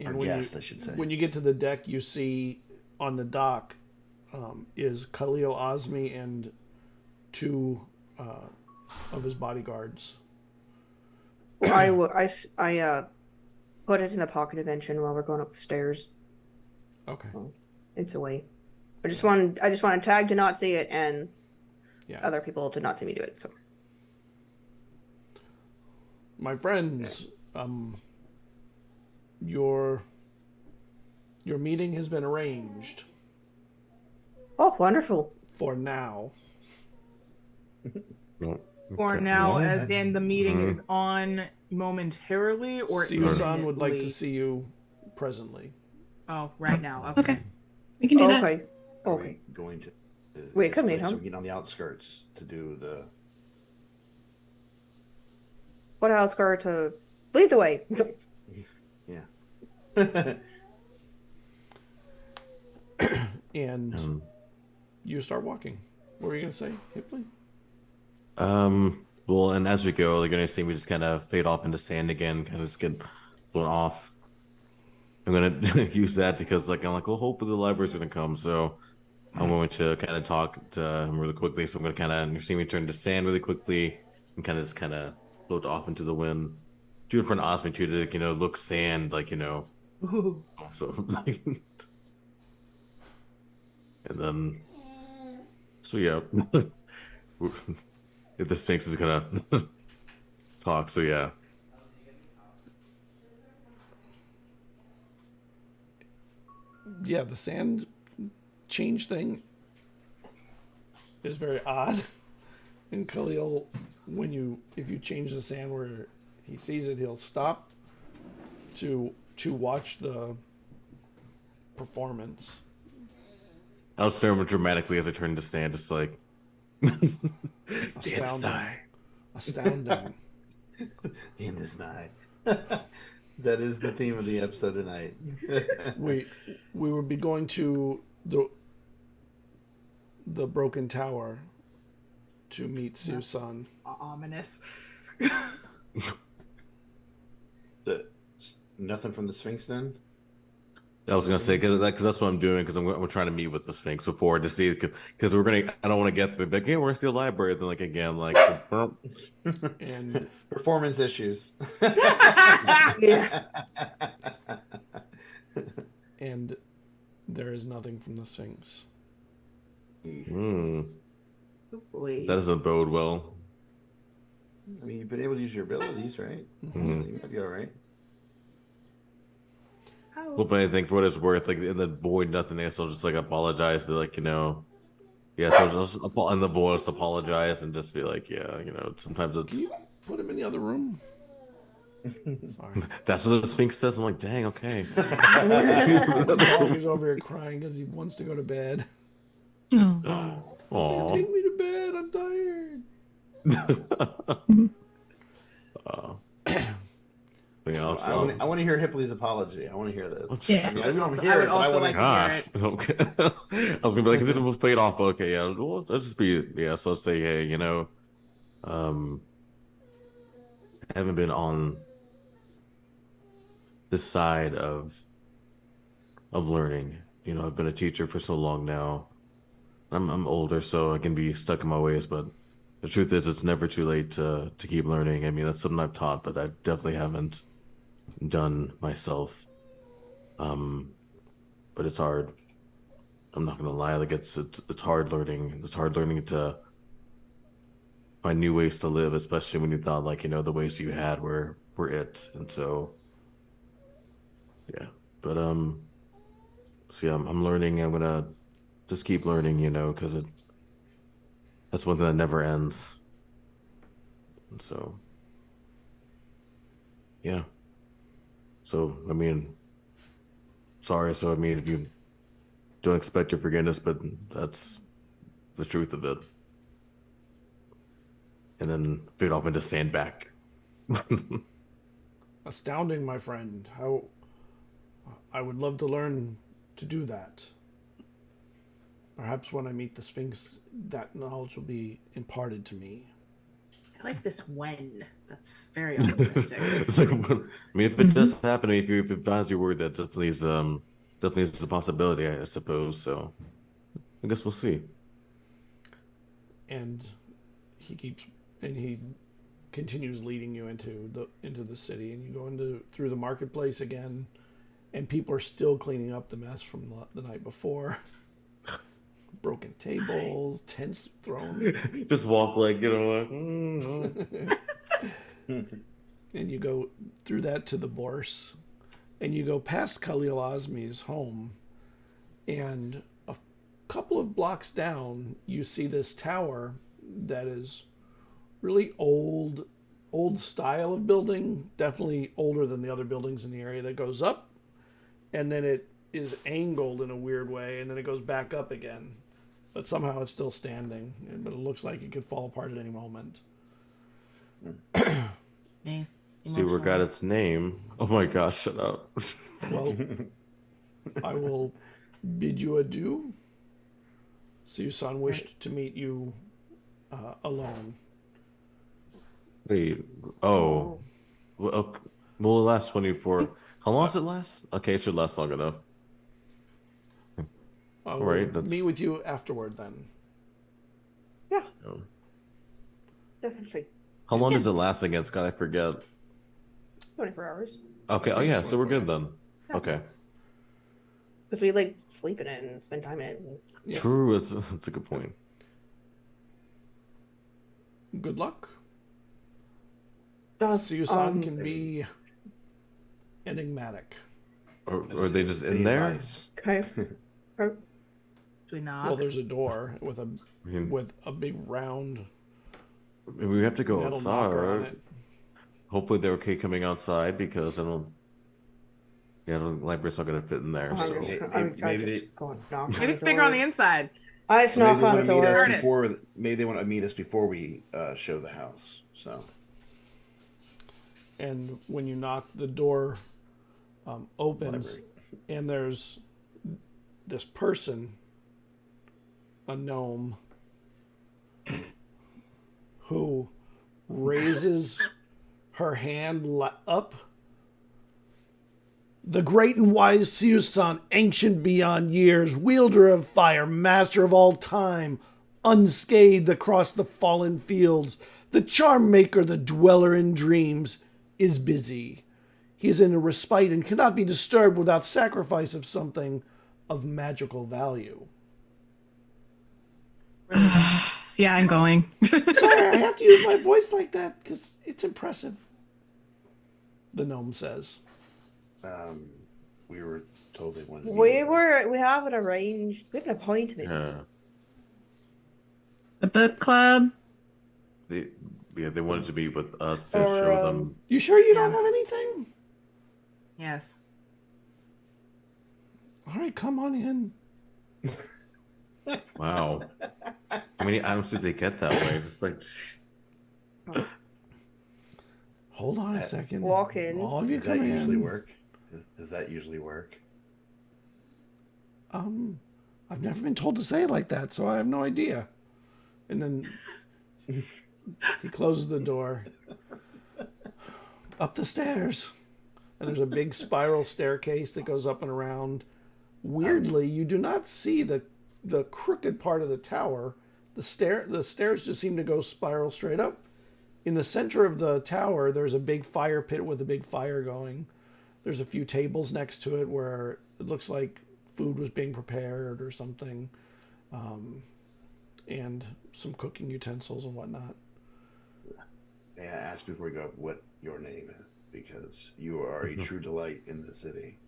Our when guest, I should say. When you get to the deck, you see on the dock is Khalil Osmi and two of his bodyguards. Well, I put it in the pocket dimension while we're going up the stairs. Okay. It's away. I just wanted Tag to not see it and Yeah. other people to not see me do it. So My friends, your meeting has been arranged oh, wonderful. for now. For now, as in the meeting is on momentarily, or Susan would like to imminently? see you presently. Oh, right now. Okay. We can do that. Okay. Are Okay. we going to Wait, this come here, place? huh? We're getting on the outskirts to do the What else, Gar, to lead the way? And you start walking. What were you going to say, Hipley? Well, and as we go, they're gonna see me just kind of fade off into sand again, kind of just get blown off. I'm gonna use that because, like, I'm like, well, hopefully the library's gonna come, so I'm going to kind of talk to him really quickly. So I'm gonna kind of, you see me turn to sand really quickly and kind of float off into the wind. Do it for an Osmi too, to look sand, like, Ooh. so like, and then, so yeah. If the Sphinx is gonna talk, so yeah. Yeah, the sand change thing is very odd. And Khalil, if you change the sand where he sees it, he'll stop to watch the performance. I'll stare at him dramatically as I turn to sand, just like Astounding. Astounding. in this night. That is the theme of the episode tonight. we would be going to the broken tower to meet Susan. Ominous. Nothing from the Sphinx then? I was gonna say because that's what I'm doing because I'm trying to meet with the Sphinx before to see because I don't want to get the like, hey, we're gonna steal the library, then like again like And performance issues. Yeah. and there is nothing from the Sphinx. Hmm. Oh, boy. That doesn't bode well. I mean, you've been able to use your abilities, right? Mhm. So you might be all right. How- Well, but I think for what it's worth, like in the void nothingness, I'll just like apologize, be like, yeah, so just in the voice apologize and just be like, yeah, sometimes Can it's you put him in the other room? Sorry. that's what the Sphinx says. I'm like, dang, okay. The dog is over here crying because he wants to go to bed. Oh. Aw. Take me to bed. I'm tired. But yeah, I want to hear Hipley's apology. I want to hear this. Yeah. I mean, I don't Also- hear I would it, but also wanna- like to- Gosh. hear Okay. I was gonna be like, if it was played off, okay, yeah, well, let's just be, yeah, so let's say, hey, I haven't been on this side of learning. I've been a teacher for so long now. I'm older, so I can be stuck in my ways, but the truth is it's never too late to keep learning. I mean, that's something I've taught, but I definitely haven't done myself. But it's hard. I'm not gonna lie, like it's hard learning. It's hard learning to find new ways to live, especially when you thought like, the ways you had were it. And so yeah. But so yeah, I'm learning. I'm gonna just keep learning, because that's one thing that never ends. And so yeah. So I mean, sorry. So I mean, if you don't expect your forgiveness, but that's the truth of it. And then fade off into sandbag. Astounding, my friend. How I would love to learn to do that. Perhaps when I meet the Sphinx, that knowledge will be imparted to me. I like this when. That's very optimistic. It's like, I mean, if it does happen, if it finds your word, that definitely is a possibility, I suppose. So, I guess we'll see. And he continues leading you into the city, and you go through the marketplace again, and people are still cleaning up the mess from the night before. Broken tables, tents thrown. Just walk like, And you go through that to the Bourse, and you go past Khalil Azmi's home, and a couple of blocks down, you see this tower that is really old style of building, definitely older than the other buildings in the area, that goes up, and then it is angled in a weird way, and then it goes back up again. But somehow it's still standing, but it looks like it could fall apart at any moment. See where it got its name. Oh my gosh, shut up. Well, I will bid you adieu. Siusan wished to meet you alone. Wait, oh. Well, okay. Will it last 24? How long does it last? Okay, it should last long enough. I will Right, that's- meet with you afterward then. Yeah, Oh. definitely. How long does it last again, Scott? I forget. 24 hours. Okay, oh yeah, so we're good then. Yeah. Okay. Because we like sleep in it and spend time in it. And... Yeah. True, it's a good point. Good luck. Does, Siusan can be enigmatic. Or are they just in Any there? advice? Okay. Do we knock? Well, there's a door with I mean, a big round we have to go metal outside, knocker on right? it. Hopefully they're okay coming outside because the library's not going to fit in there. I'm So just, Maybe- I'm maybe just they- going to knock Maybe it's bigger on the inside. I just Maybe knock they on want the to meet us door. Ernest. before. Maybe they want to meet us before we show the house. So And when you knock, the door opens, Library. and there's this person, a gnome, who raises her hand up. The great and wise Siusan, ancient beyond years, wielder of fire, master of all time, unscathed across the fallen fields, the charm maker, the dweller in dreams, is busy. He is in a respite and cannot be disturbed without sacrifice of something of magical value. Yeah, I'm going. Sorry, I have to use my voice like that because it's impressive. The gnome says. We were told they wanted to We have it arranged. We have an appointment. The book club. They wanted to be with us to Or, show them. You sure you don't have anything? Yes. All right, come on in. Wow. How many items did they get that way? Just like. Hold on a second. Walk in. All of you Does come that in. usually work? Does that usually work? I've never been told to say it like that, so I have no idea. And then he closes the door. Up the stairs. And there's a big spiral staircase that goes up and around. Weirdly, you do not see the crooked part of the tower. The stairs just seem to go spiral straight up. In the center of the tower, there's a big fire pit with a big fire going. There's a few tables next to it where it looks like food was being prepared or something. And some cooking utensils and whatnot. May I ask before we go what your name is? Because you are a true delight in the city.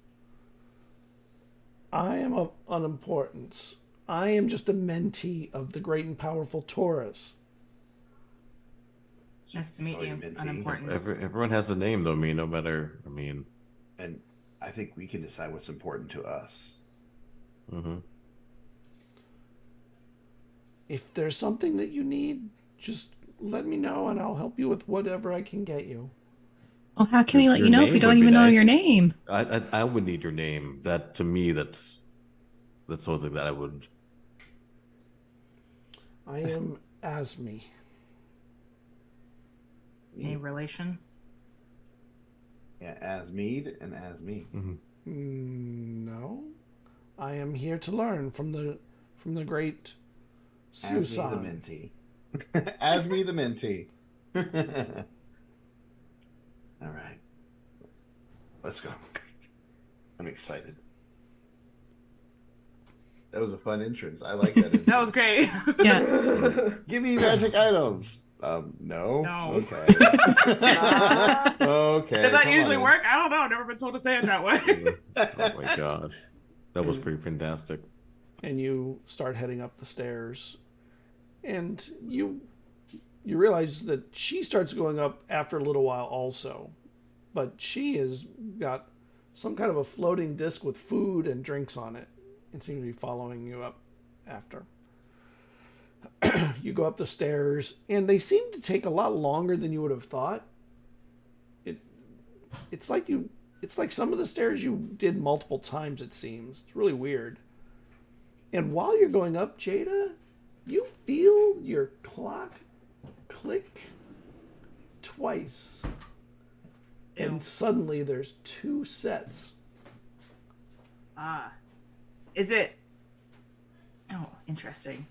I am of unimportance. I am just a mentee of the great and powerful Taurus. Nice to meet Oh, you. mentee. Unimportance. Everyone has a name, though. No matter. And I think we can decide what's important to us. Mm-hmm. If there's something that you need, just let me know and I'll help you with whatever I can get you. Well, how can we let Your you know if we name don't would be even know nice. your name? I would need your name. That to me, that's something that I would. I am Asmi. Any relation? Yeah, as Mead and as me. No. I am here to learn from the great As me the Susan. mentee. As me the mentee. All right. Let's go. I'm excited. That was a fun entrance. I like that. That was great. Yeah. Give me magic items. No. No. Okay. Okay. Does that come usually on. work? I don't know. I've never been told to say it that way. Oh my god, that was pretty fantastic. And you start heading up the stairs. And you realize that she starts going up after a little while also. But she has got some kind of a floating disc with food and drinks on it. And seems to be following you up after. You go up the stairs, and they seem to take a lot longer than you would have thought. It's like some of the stairs you did multiple times, it seems. It's really weird. And while you're going up, Jada, you feel your clock click twice. And suddenly there's 2 sets. Is it? Oh, interesting.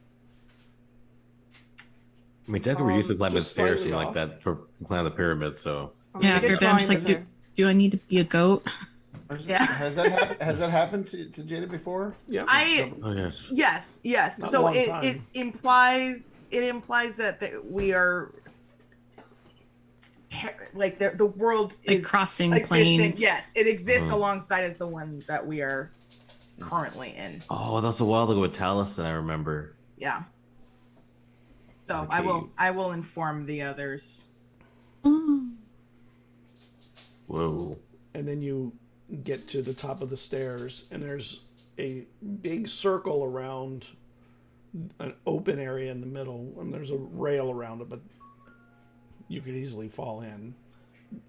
I mean, technically, we used to climb the just stairs slightly something like off. that for climb the pyramid. So Yeah, after that, I'm just like, do I need to be a goat? Yeah. Has that happened to Jada before? Yeah. oh yes, Yes. Not in a So long it time. implies that we are like the world Like is crossing existent. planes. Yes, it exists alongside as the one that we are currently in. Oh, that was a while ago with Taliesin, I remember. Yeah. So Okay. I will inform the others. Whoa. And then you get to the top of the stairs, and there's a big circle around an open area in the middle, and there's a rail around it, but you could easily fall in.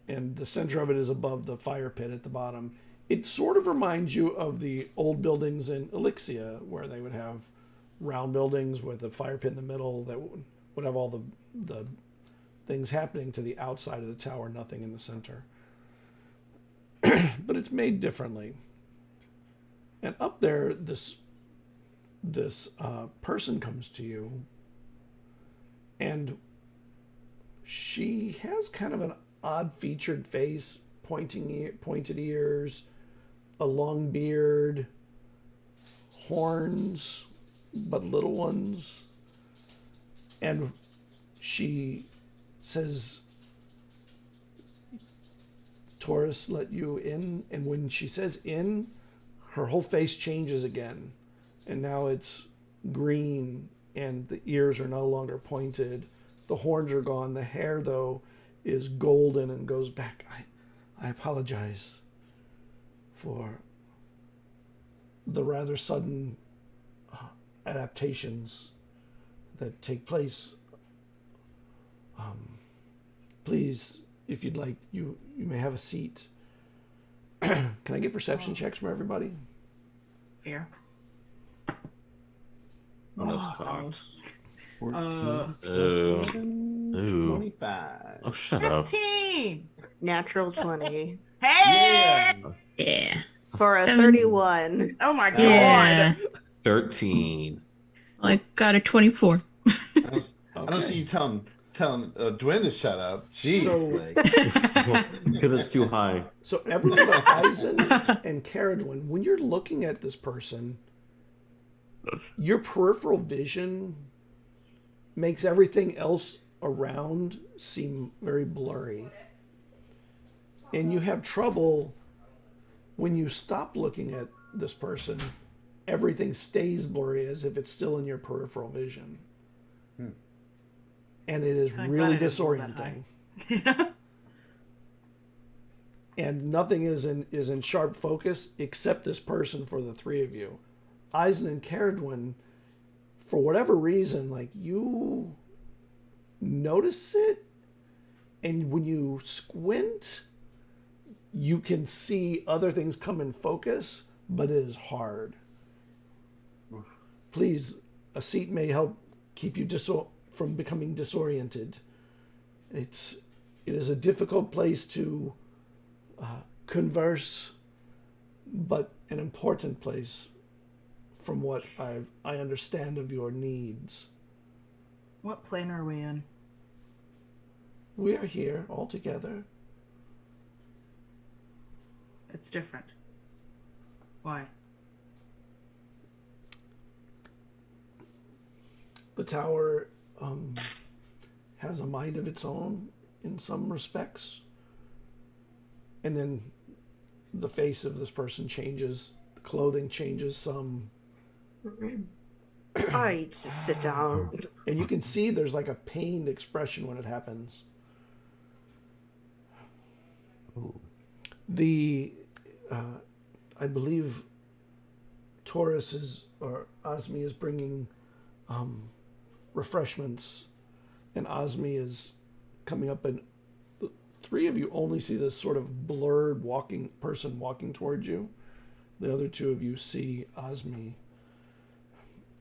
And the center of it is above the fire pit at the bottom. It sort of reminds you of the old buildings in Elixia, where they would have round buildings with a fire pit in the middle that would have all the things happening to the outside of the tower, nothing in the center. But it's made differently. And up there, this person comes to you, and she has kind of an odd featured face, pointed ears, a long beard, horns, but little ones. And she says, Taurus let you in. And when she says in, her whole face changes again. And now it's green, and the ears are no longer pointed. The horns are gone. The hair, though, is golden and goes back. I apologize for the rather sudden adaptations that take place. Please, if you'd like, you may have a seat. Can I get perception checks from everybody? Here. Oh, that's cocked. 14 Ooh. 25. Oh, shut up. 15. Natural 20. Hey! Yeah. For a 7. 31. Oh my god. Yeah. 13. I got a 24. I don't see you telling Dwayne to shut up. Jeez. Because it's too high. So everyone but Eizen and Cerridwen, when you're looking at this person, your peripheral vision makes everything else around seem very blurry. And you have trouble when you stop looking at this person, everything stays blurry as if it's still in your peripheral vision. And it is I'm really glad I didn't roll that disorienting. And nothing is in sharp focus except this person for the three of you. Eizen and Cerridwen, for whatever reason, like, you notice it, and when you squint, you can see other things come in focus, but it is hard. Please, a seat may help keep you from becoming disoriented. It is a difficult place to converse, but an important place from what I understand of your needs. What plane are we in? We are here all together. It's different. Why? The tower has a mind of its own in some respects. And then the face of this person changes, the clothing changes some. I just sit down. And you can see there's like a pained expression when it happens. I believe Taurus or Osmi is bringing refreshments, and Osmi is coming up, and the three of you only see this sort of blurred person walking towards you. The other two of you see Osmi.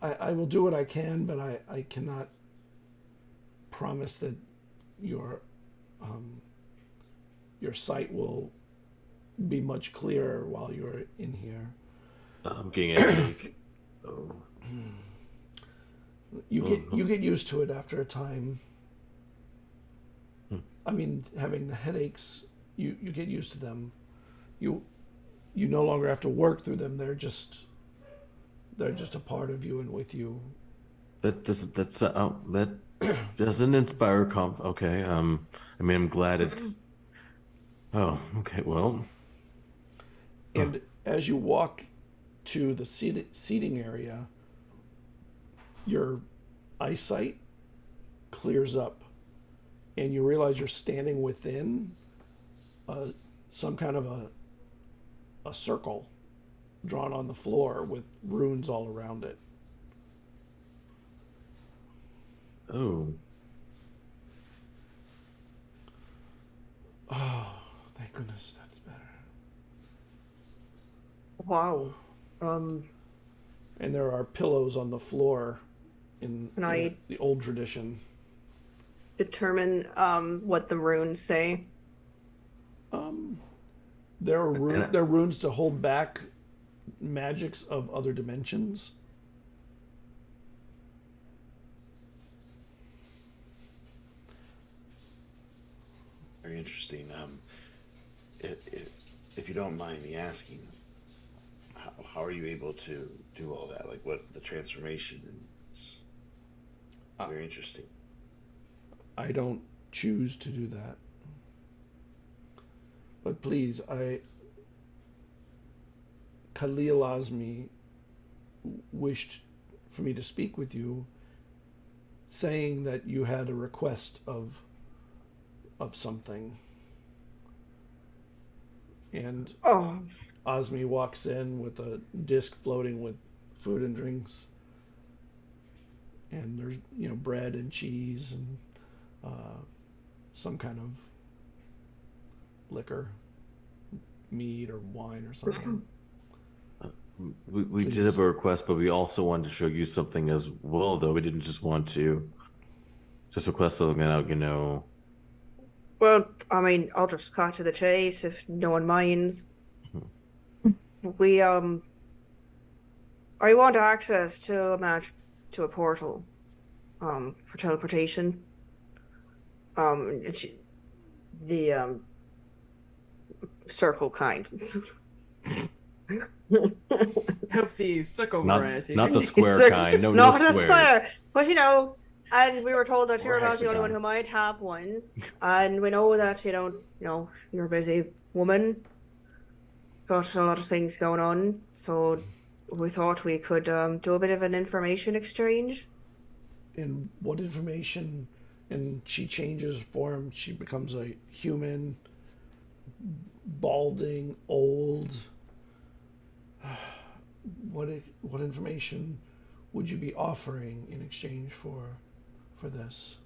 I will do what I can, but I cannot promise that your sight will be much clearer while you're in here. I'm getting a headache. Oh. You get used to it after a time. I mean, having the headaches, you get used to them. You no longer have to work through them. They're just a part of you and with you. That doesn't inspire okay. I mean, I'm glad it's. Oh, okay. Well. And as you walk to the seating area, your eyesight clears up, and you realize you're standing within some kind of a circle drawn on the floor with runes all around it. Oh. Oh, thank goodness that's better. Wow. And there are pillows on the floor in the old tradition. Determine what the runes say. There are runes to hold back magics of other dimensions. Very interesting. if you don't mind me asking, how are you able to do all that? Like, what the transformation? And it's very interesting. I don't choose to do that. But please, Khalil Azmi wished for me to speak with you, saying that you had a request of something. And Azmi walks in with a disc floating with food and drinks. And there's, bread and cheese and some kind of liquor, mead or wine or something. We did have a request, but we also wanted to show you something as well, though. We didn't just want to just request something out, Well, I mean, I'll just cut to the chase if no one minds. I want access to a portal, for teleportation. It's the circle kind. Of the circle not, variety. not the square kind. No, not no a squares. square. But and we were told that you're Or not the only one hexagon. who might have one, and we know that you're a busy woman, got a lot of things going on, so we thought we could do a bit of an information exchange. And what information? And she changes form. She becomes a human, balding, old. What information would you be offering in exchange for this?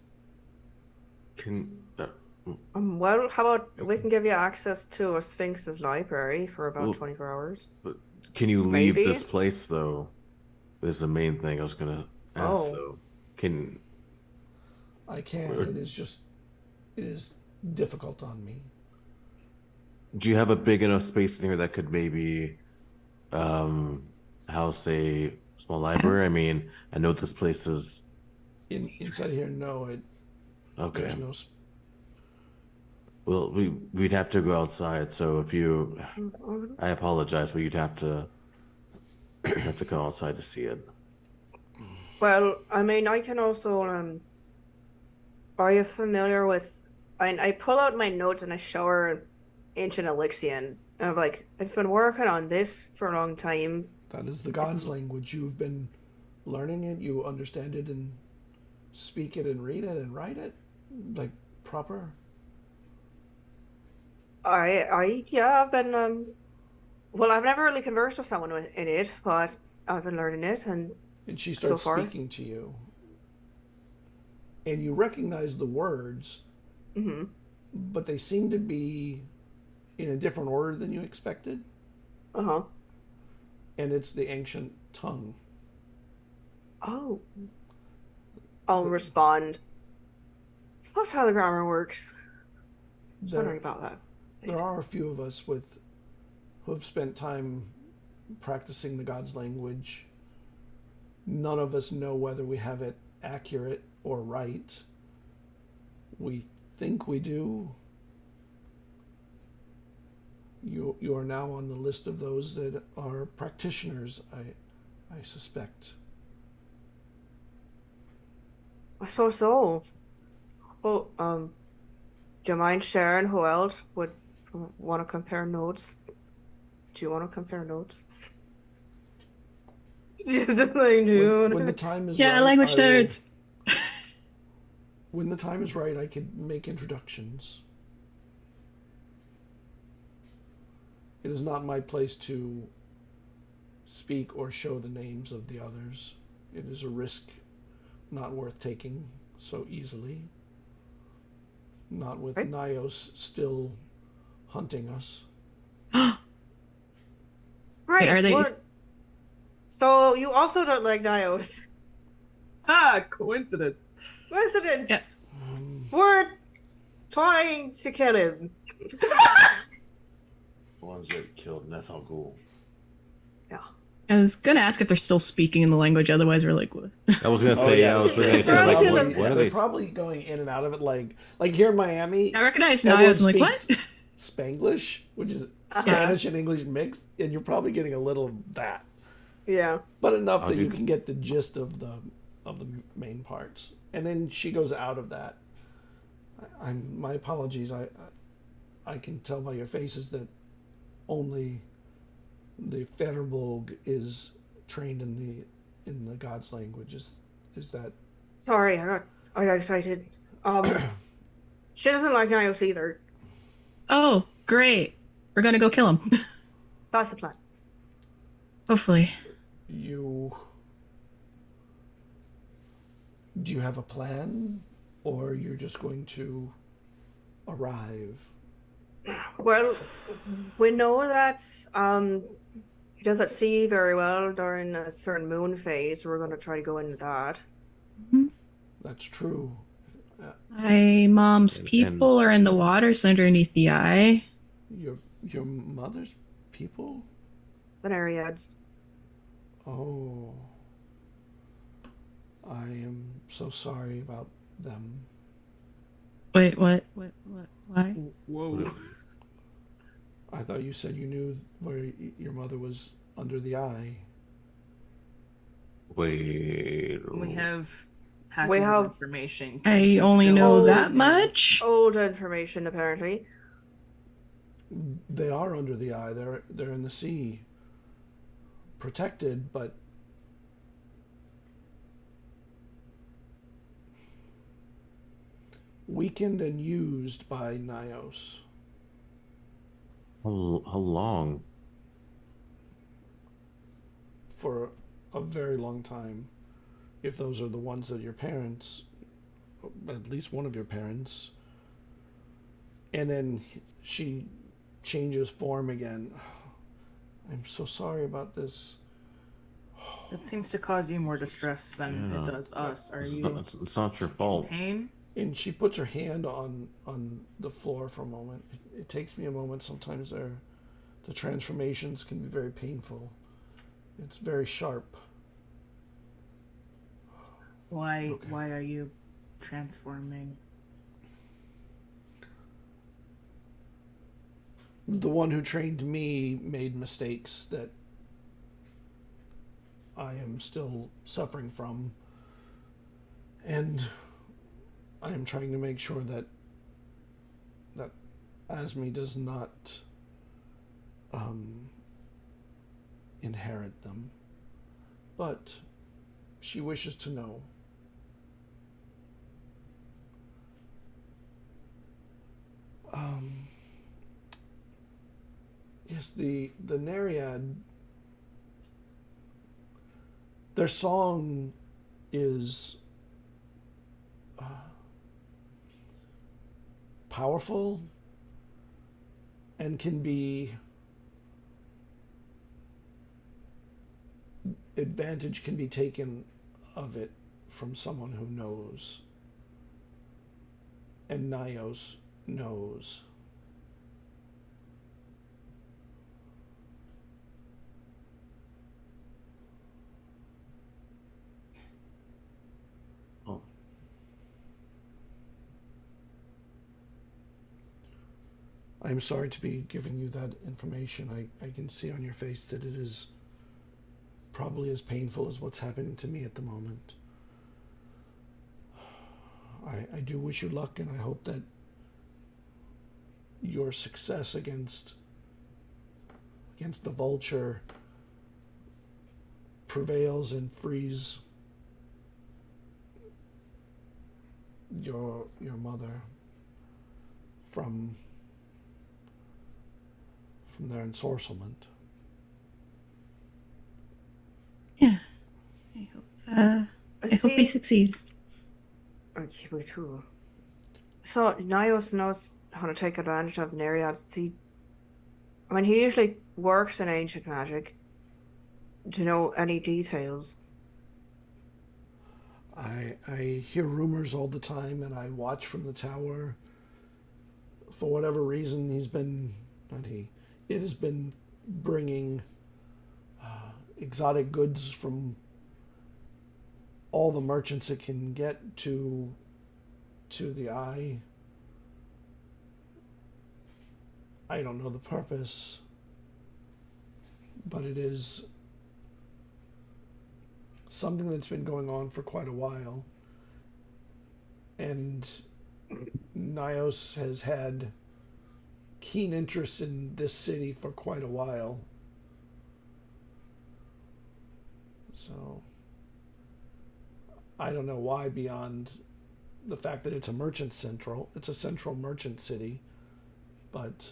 Well, how about we can give you access to a Sphinx's library for about 24 hours? But can you leave Maybe? this place, though? Is the main thing I was gonna ask. Though, I can. It is difficult on me. do you have a big enough space in here that could maybe house a small library? I mean, I know this place is Inside here. No, okay. there's no. Well, we'd have to go outside. So if you, I apologize, but you'd have to go outside to see it. Well, I mean, I can also, are you familiar with, I pull out my notes and I show her Ancient Elixia, and I'm like, I've been working on this for a long time. That is the God's language. You've been learning it. You understand it and speak it and read it and write it like proper. I've been, well, I've never really conversed with someone in it, but I've been learning it, and she starts so far. speaking to you. And you recognize the words, but they seem to be in a different order than you expected. Uh-huh. And it's the ancient tongue. Oh. I'll respond. So that's how the grammar works. I was wondering about that. There are a few of us who have spent time practicing the God's language. None of us know whether we have it accurate or right. We think we do. You are now on the list of those that are practitioners, I suspect. I suppose so. Well, do you mind sharing who else would want to compare notes? Do you want to compare notes? She's just playing, dude. When the time is Yeah, right, language I will- nerds. When the time is right, I could make introductions. It is not my place to speak or show the names of the others. It is a risk not worth taking so easily. Not with Right. Nios still hunting us. Right. Are they- what- So you also don't like Nios. Coincidence. Coincidence. Yeah. We're trying to kill him. The ones that killed Nethal Ghul. Yeah. I was gonna ask if they're still speaking in the language. Otherwise, we're like, what? I was gonna Oh, say, yeah. I was gonna say, They're like, probably- what are They're they? probably going in and out of it like here in Miami. I recognize everyone Nios. I'm like, what? speaks Spanglish, which is Spanish and English mixed, and you're probably getting a little of that, Yeah. but enough that you can get the gist of the main parts. And then she goes out of that. My apologies. I can tell by your faces that only the Firbolg is trained in the god's language. Is that? Sorry, I got excited. She doesn't like Nios either. Oh, great. We're gonna go kill him. That's the plan. Hopefully. Do you have a plan, or you're just going to arrive? Well, we know that he doesn't see very well during a certain moon phase. We're going to try to go into that. That's true. My mom's people are in the waters underneath the eye. Your mother's people? The Nereids. Oh. I am so sorry about them. Wait, what? Why? Whoa. I thought you said you knew where your mother was under the eye. Wait. We have patches We have- of information. I only know that much. Old information, apparently. They are under the eye. They're in the sea. Protected, but weakened and used by Nios. How long? For a very long time. If those are the ones that your parents, at least one of your parents, and then she changes form again. I'm so sorry about this. It seems to cause you more distress than it does us. Are you It's not your fault. in pain? And she puts her hand on the floor for a moment. It takes me a moment. Sometimes the transformations can be very painful. It's very sharp. Why? Okay. Why are you transforming? The one who trained me made mistakes that I am still suffering from. And I am trying to make sure that Asmi does not inherit them. But she wishes to know. Yes, the Nereid, their song is powerful and can be advantage can be taken of it from someone who knows, and Nios knows. Oh. I'm sorry to be giving you that information. I can see on your face that it is probably as painful as what's happening to me at the moment. I do wish you luck, and I hope that your success against the vulture prevails and frees your mother from their ensorcelment. Yeah. I hope we succeed. Me too. So Nios knows how to take advantage of the Nereids. He usually works in ancient magic. Do you know any details? I hear rumors all the time, and I watch from the tower. For whatever reason, it has been bringing exotic goods from all the merchants it can get to the eye. I don't know the purpose, but it is something that's been going on for quite a while. And Nios has had keen interest in this city for quite a while. So I don't know why, beyond the fact that it's a central merchant city, but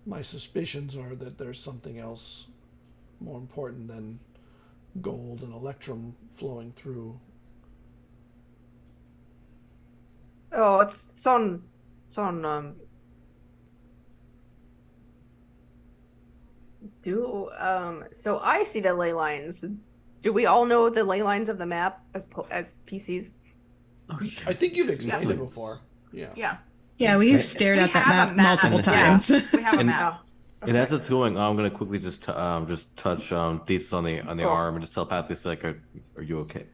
my suspicions are that there's something else more important than gold and electrum flowing through. Oh, it's on so I see the ley lines. Do we all know the ley lines of the map as PCs? Oh, yes. I think you've explained it before. Yeah. Yeah. Yeah, we've stared at that have map a multiple yeah. times. We have a And- map. And as it's going, I'm gonna quickly just touch Thesis on the Cool. arm and just telepathically say, like, "Are you okay?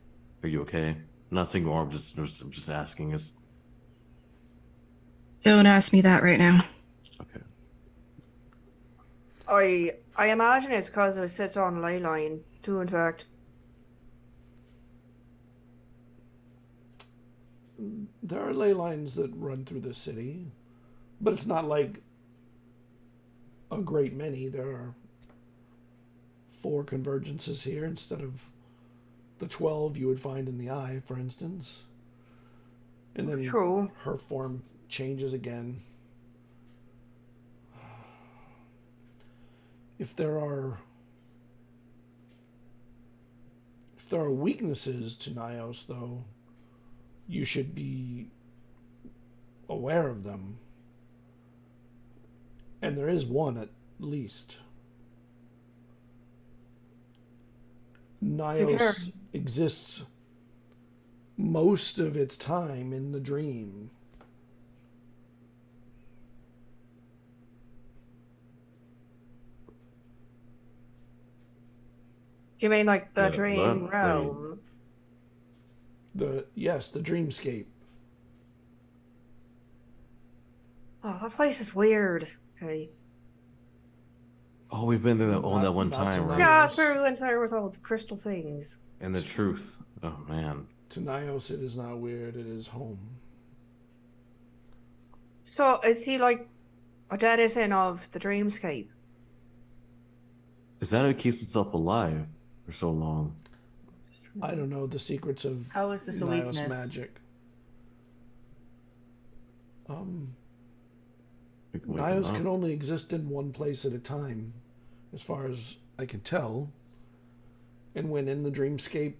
Are you okay?" I'm not saying your arm, I'm just asking. Is Don't ask me that right now. okay? I imagine it's because it sits on ley line too. In fact, There are ley lines that run through the city, but it's not like a great many. There are 4 convergences here instead of the 12 you would find in the eye, for instance. And then true. her form changes again. If there are weaknesses to Nios, though, you should be aware of them. And there is one at least. Nios exists most of its time in the dream. Do you mean like the Yeah, dream right. realm? The dreamscape. Oh, that place is weird. Okay. Oh, we've been there that one Not time, tonight. right? Yeah, it's where we went there with all the crystal things. And the truth. Oh man. To Nios, it is not weird. It is home. So is he like a denizen of the dreamscape? Is that how it keeps itself alive for so long? I don't know the secrets of How is this a Nios weakness? magic. We can wake Nios him can up. only exist in one place at a time, as far as I can tell. And when in the dreamscape,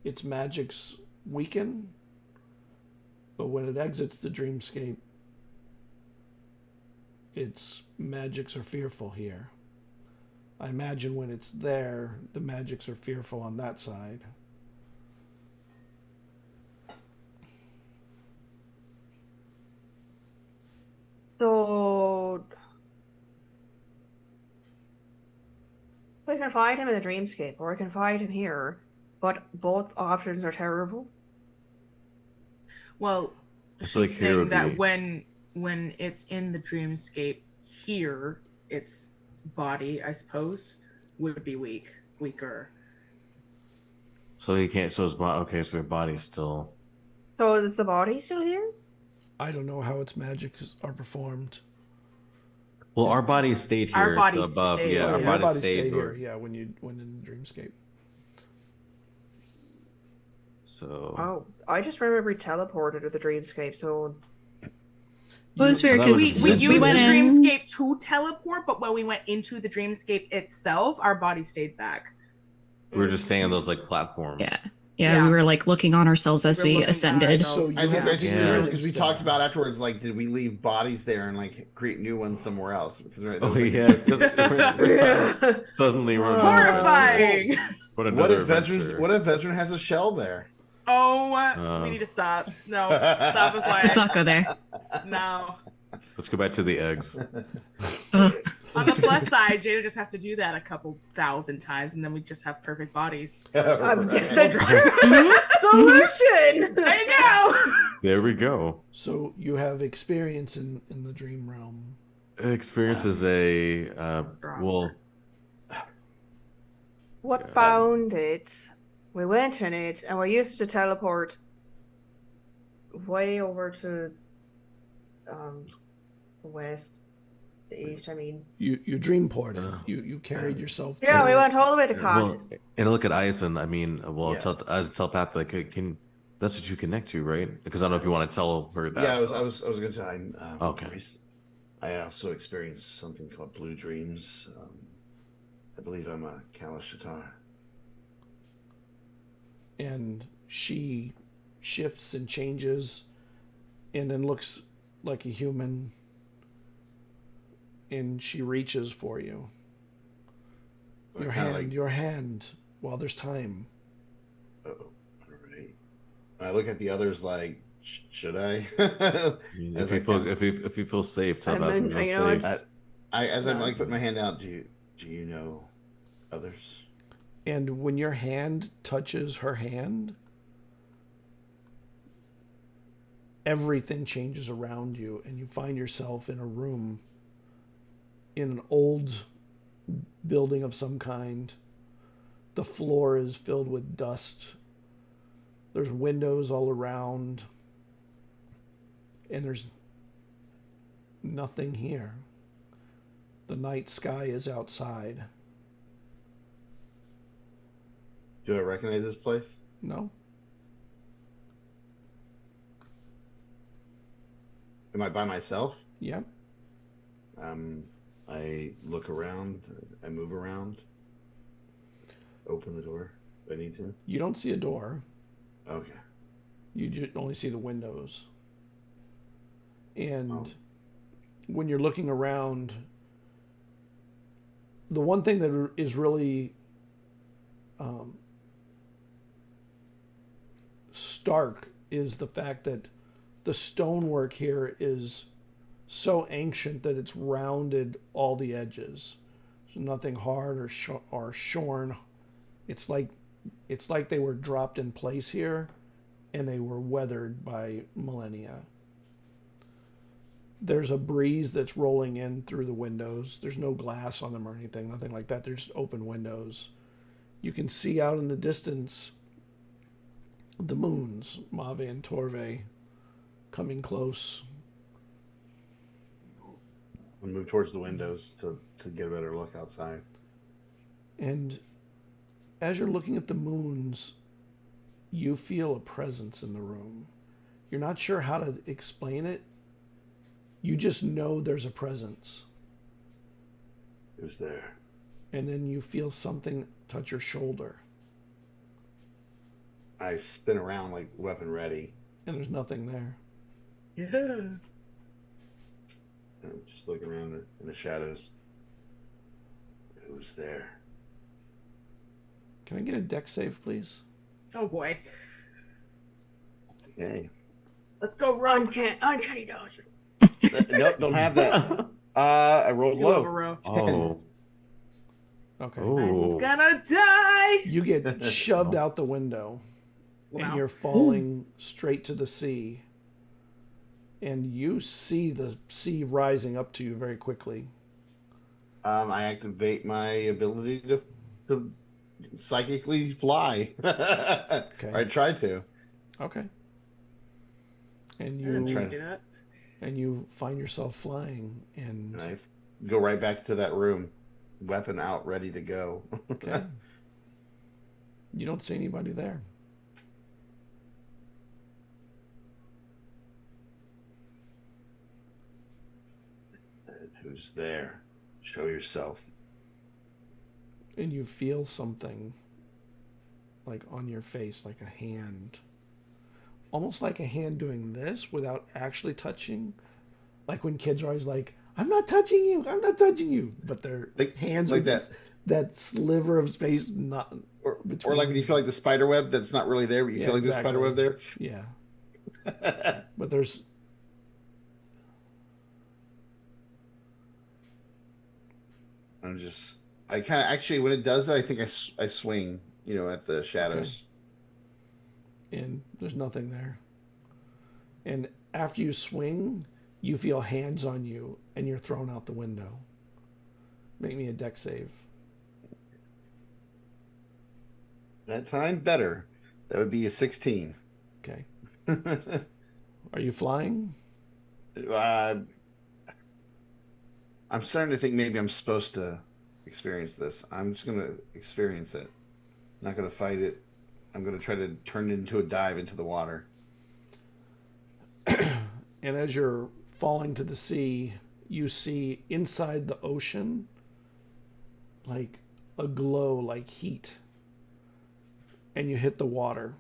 its magics weaken. But when it exits the dreamscape, its magics are fearful here. I imagine when it's there, the magics are fearful on that side. So we can find him in the dreamscape, or we can find him here, but both options are terrible. Well, It's she's like here saying would that be- when it's in the dreamscape here, its body, I suppose, would be weaker. So he can't. So his body. Okay, so their body's still. So is the body still here? I don't know how its magics are performed. Well, our body stayed here. Our it's body above. stayed Yeah, here. our Your body stayed here, here. yeah, when in the dreamscape. So. Oh, I just remember we teleported to the dreamscape. So It was weird That because was- We We used the went in. dreamscape to teleport, but when we went into the dreamscape itself, our body stayed back. We were just staying on those like platforms. Yeah. Yeah. We were like looking on ourselves as We're we looking at ascended. ourselves. So I think Yeah. that's Yeah. weird because we It's talked there. about afterwards, like, did we leave bodies there and like create new ones somewhere else? Because there Oh was, like, a yeah. joke- Suddenly we're Horrifying! What What another if Vezran? adventure. What if Vezran has a shell there? Oh, we need to stop. No, stop us Let's like not go there. no. Let's go back to the eggs. Ugh. On the plus side, Jada just has to do that a couple thousand times, and then we just have perfect bodies. that's Mhm. solution. There you go. There we go. So you have experience in the dream realm. Experience is a well. What found it? We went in it, and we used to teleport way over to the west, the east. I mean, You dream ported. You carried yourself. yeah, we through. went all the way to Well, Cottis. and look at Eizen. I mean, well, Yeah. as telepathic, that's what you connect to, right? Because I don't know if you want to tell her that. Yeah, so- I was going to say. Okay. I also experienced something called blue dreams. I believe I'm a Kalashatar. And she shifts and changes and then looks like a human, and she reaches for you. Your hand, while there's time. Oh, all right. I look at the others like, should I? If you feel safe, telepathically you feel know, safe. As I'm like putting my hand out, do you know others? And when your hand touches her hand, everything changes around you, and you find yourself in a room in an old building of some kind. The floor is filled with dust. There's windows all around, and there's nothing here. The night sky is outside. Do I recognize this place? No? Am I by myself? Yep. I look around. I move around. Open the door if I need to. You don't see a door. Okay. You only see the windows. And when you're looking around, the one thing that is really stark is the fact that the stonework here is so ancient that it's rounded all the edges. So nothing hard or shorn. It's like they were dropped in place here, and they were weathered by millennia. There's a breeze that's rolling in through the windows. There's no glass on them or anything, nothing like that. There's just open windows. You can see out in the distance the moons, Mave and Torve, coming close. I'll move towards the windows to get a better look outside. And as you're looking at the moons, you feel a presence in the room. You're not sure how to explain it. You just know there's a presence. Who's there? And then you feel something touch your shoulder. I spin around like weapon ready. And there's nothing there. Yeah. I'm just looking around in the shadows. Who's there? Can I get a deck save, please? Oh boy. Okay. Let's go run. Uncanny dodge. Nope, don't have that. I rolled Two of a low. row. Oh, Okay. Eizen's oh. gonna die. You get shoved out the window, and Wow. you're falling straight to the sea. And you see the sea rising up to you very quickly. I activate my ability to psychically fly. Okay. I try to. Okay. And Can you you do that? and you find yourself flying, and And I go right back to that room, weapon out, ready to go. okay. You don't see anybody there. And who's there? Show yourself. And you feel something like on your face, like a hand. Almost like a hand doing this without actually touching. Like when kids are always like, I'm not touching you, I'm not touching you. But their Like- hands like are just that sliver of space not Or between. like when you feel like the spider web that's not really there, but you Yeah, feel like exactly. there's spider web Yeah. there. But there's I kind of actually, when it does that, I think I swing, at the shadows. and there's nothing there. And after you swing, you feel hands on you and you're thrown out the window. Make me a deck save. That time, better. That would be a 16. Okay. Are you flying? I'm starting to think maybe I'm supposed to experience this. I'm just going to experience it. I'm not going to fight it. I'm going to try to turn it into a dive into the water. And as you're falling to the sea, you see inside the ocean like a glow, like heat. And you hit the water.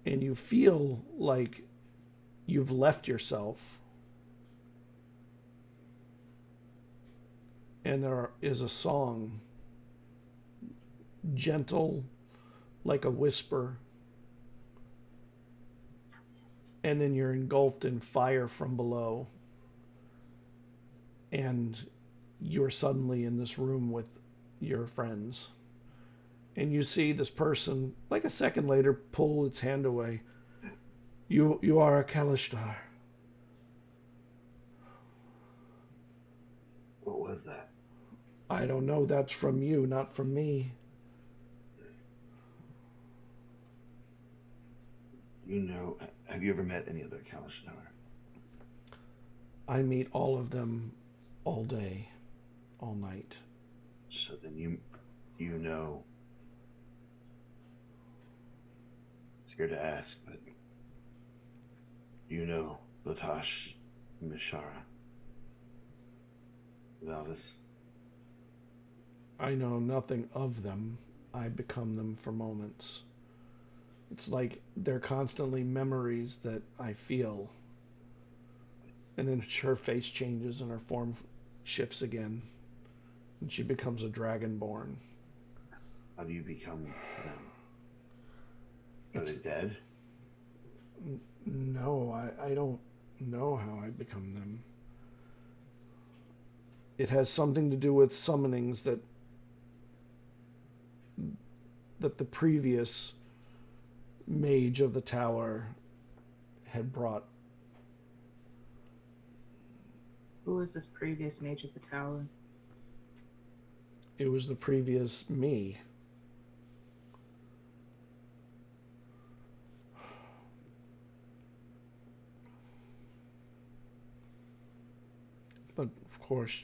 And you feel like you've left yourself. And there is a song, gentle, like a whisper. And then you're engulfed in fire from below. And you're suddenly in this room with your friends. And you see this person, like a second later, pull its hand away. You are a Kalishtar. What was that? I don't know. That's from you, not from me. You know, have you ever met any other Kalishtar? I meet all of them all day, all night. So then you know. Scared to ask, but you know Latash Mishara. Without us. I know nothing of them. I become them for moments. It's like they're constantly memories that I feel. And then her face changes and her form shifts again. And she becomes a dragonborn. How do you become them? Are they dead? No, I don't know how I become them. It has something to do with summonings that the previous mage of the tower had brought. Who was this previous mage of the tower? It was the previous me. But of course,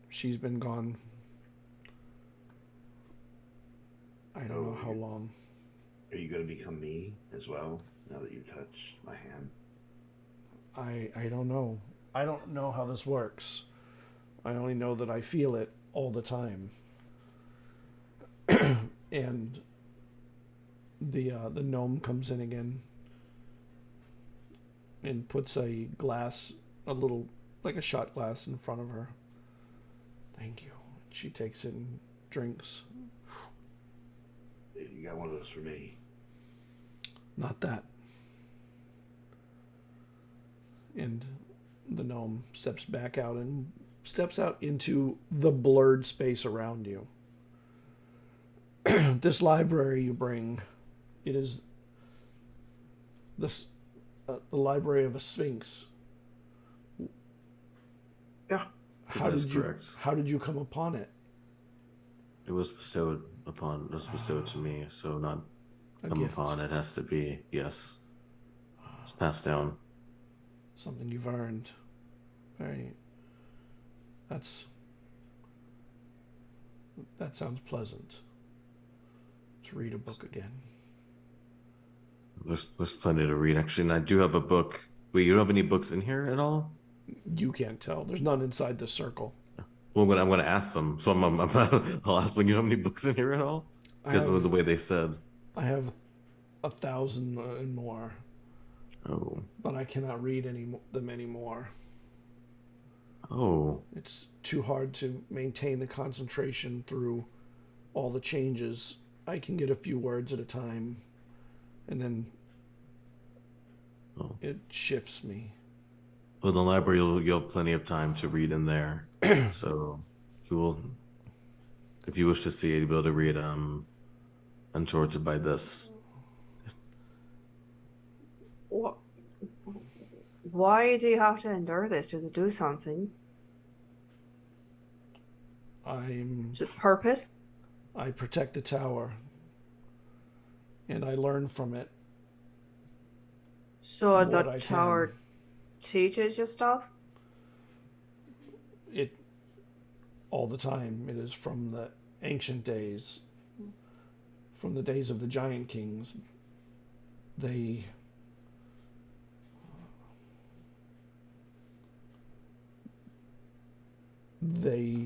she's been gone. I don't know how long. Are you going to become me as well, now that you touch my hand? I don't know. I don't know how this works. I only know that I feel it all the time. And the gnome comes in again and puts a glass, a little, like a shot glass in front of her. Thank you. She takes it and drinks. You got one of those for me. Not that. And the gnome steps back out and steps out into the blurred space around you. This library you bring, it is this the library of a sphinx. Yeah. How That's did correct. How did you come upon it? It was bestowed to me, so not A come gift. upon. It has to be, yes. It's passed down. Something you've earned. Very. That sounds pleasant. To read a book again. There's plenty to read, actually, and I do have a book. Wait, you don't have any books in here at all? You can't tell. There's none inside the circle. Well, I'm gonna ask them. So I'll ask them. You have any books in here at all? Because of the way they said. I have 1,000 and more. Oh. But I cannot read them anymore. Oh. It's too hard to maintain the concentration through all the changes. I can get a few words at a time, and then it shifts me. Well, the library, you'll have plenty of time to read in there. So you will, if you wish to see it, you'll be able to read Untortured by this. Why do you have to endure this? Does it do something? Is it purpose? I protect the tower, and I learn from it. So the tower teaches you stuff? It all the time. It is from the ancient days, from the days of the giant kings. They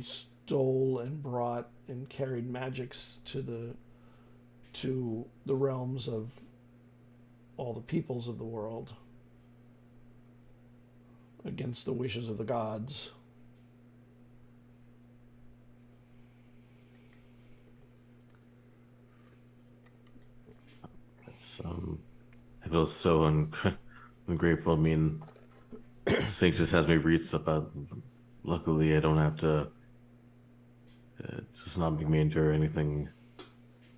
stole and brought and carried magics to the realms of all the peoples of the world against the wishes of the gods. It's I feel so ungrateful. I mean, Sphinx just has me read stuff out. Luckily, I don't have to just not make me endure anything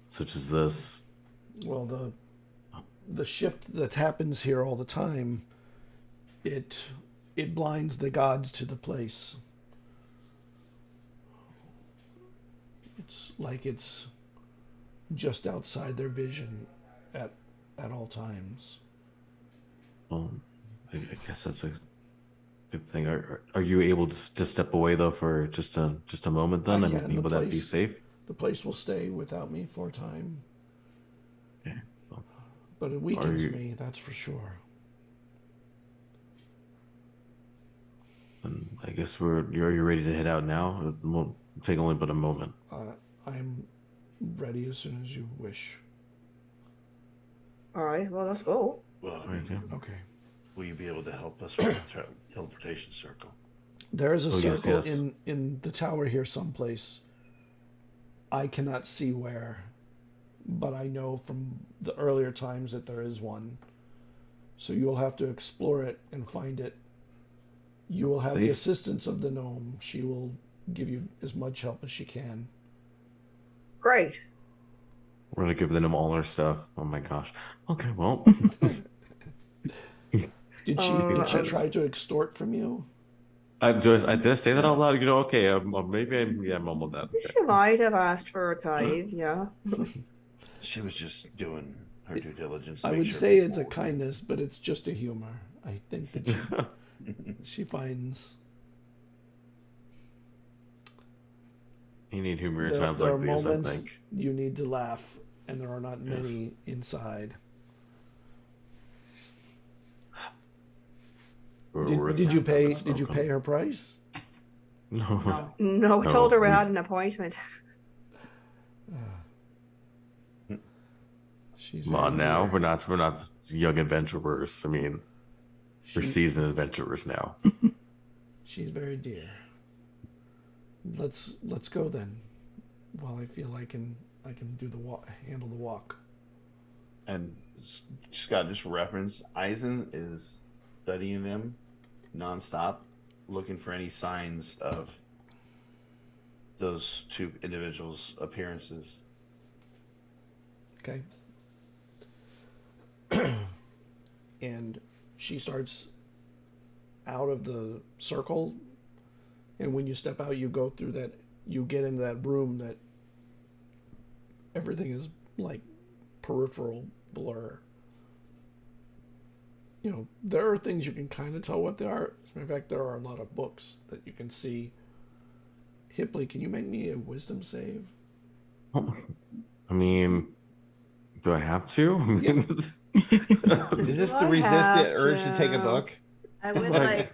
such as this. Well, the shift that happens here all the time, it blinds the gods to the place. It's like it's just outside their vision at all times. Well, I guess that's a good thing. Are you able to step away though for just a moment then? I mean, will that be safe? The place will stay without me for a time. Okay. Well, but it weakens me, that's for sure. And I guess you're ready to head out now. It won't take only but a moment. I'm ready as soon as you wish. All right, well, let's go. Well, Okay. will you be able to help us with the teleportation circle? There is a circle yes. in the tower here someplace. I cannot see where, but I know from the earlier times that there is one. So you will have to explore it and find it. You will have the assistance of the gnome. She will give you as much help as she can. Great. We're gonna give them all our stuff. Oh my gosh. Okay, well. Did she try to extort from you? Did I say that out loud? You know, okay, maybe I mumbled that. Okay. She might have asked for a tithe, yeah. She was just doing her due diligence. I would say it's a kindness, but it's just a humor. I think that she finds... You need humor in times like these, I think. You need to laugh, and there are not many inside. Did you pay her price? No. No, we told her we had an appointment. Come on now, we're not young adventurers. I mean, we're seasoned adventurers now. She's very dear. Let's go then. While I feel I can do handle the walk. And Scott, just for reference, Eizen is studying them nonstop, looking for any signs of those two individuals' appearances. Okay. And she starts out of the circle, and when you step out, you go through that, you get into that room that everything is like peripheral blur. You know, there are things you can kind of tell what they are. As a matter of fact, there are a lot of books that you can see. Hipley, can you make me a wisdom save? I mean, do I have to? Yeah. Is this to resist the urge to take a book? I would like.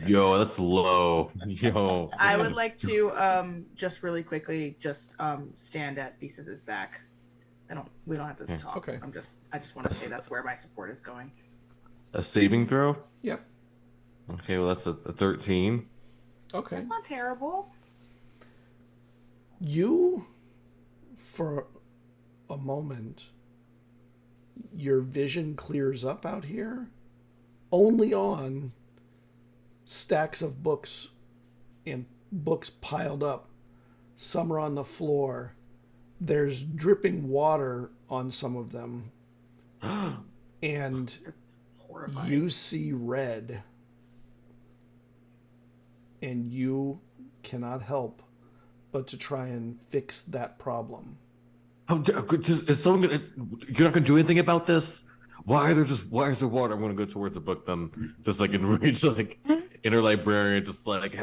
Yo, that's low. Yo. I would like to just really quickly just stand at Thesis' back. We don't have to talk. Okay. I just want to say that's where my support is going. A saving throw? Yep. Okay, well that's a 13. Okay. That's not terrible. You, for a moment, your vision clears up out here, only on stacks of books and books piled up. Some are on the floor. There's dripping water on some of them. And horrifying. You see red, and you cannot help but to try and fix that problem. Is someone gonna? You're not gonna do anything about this? Why is there water? I'm gonna go towards the book then, just like enraged, like inner librarian, just like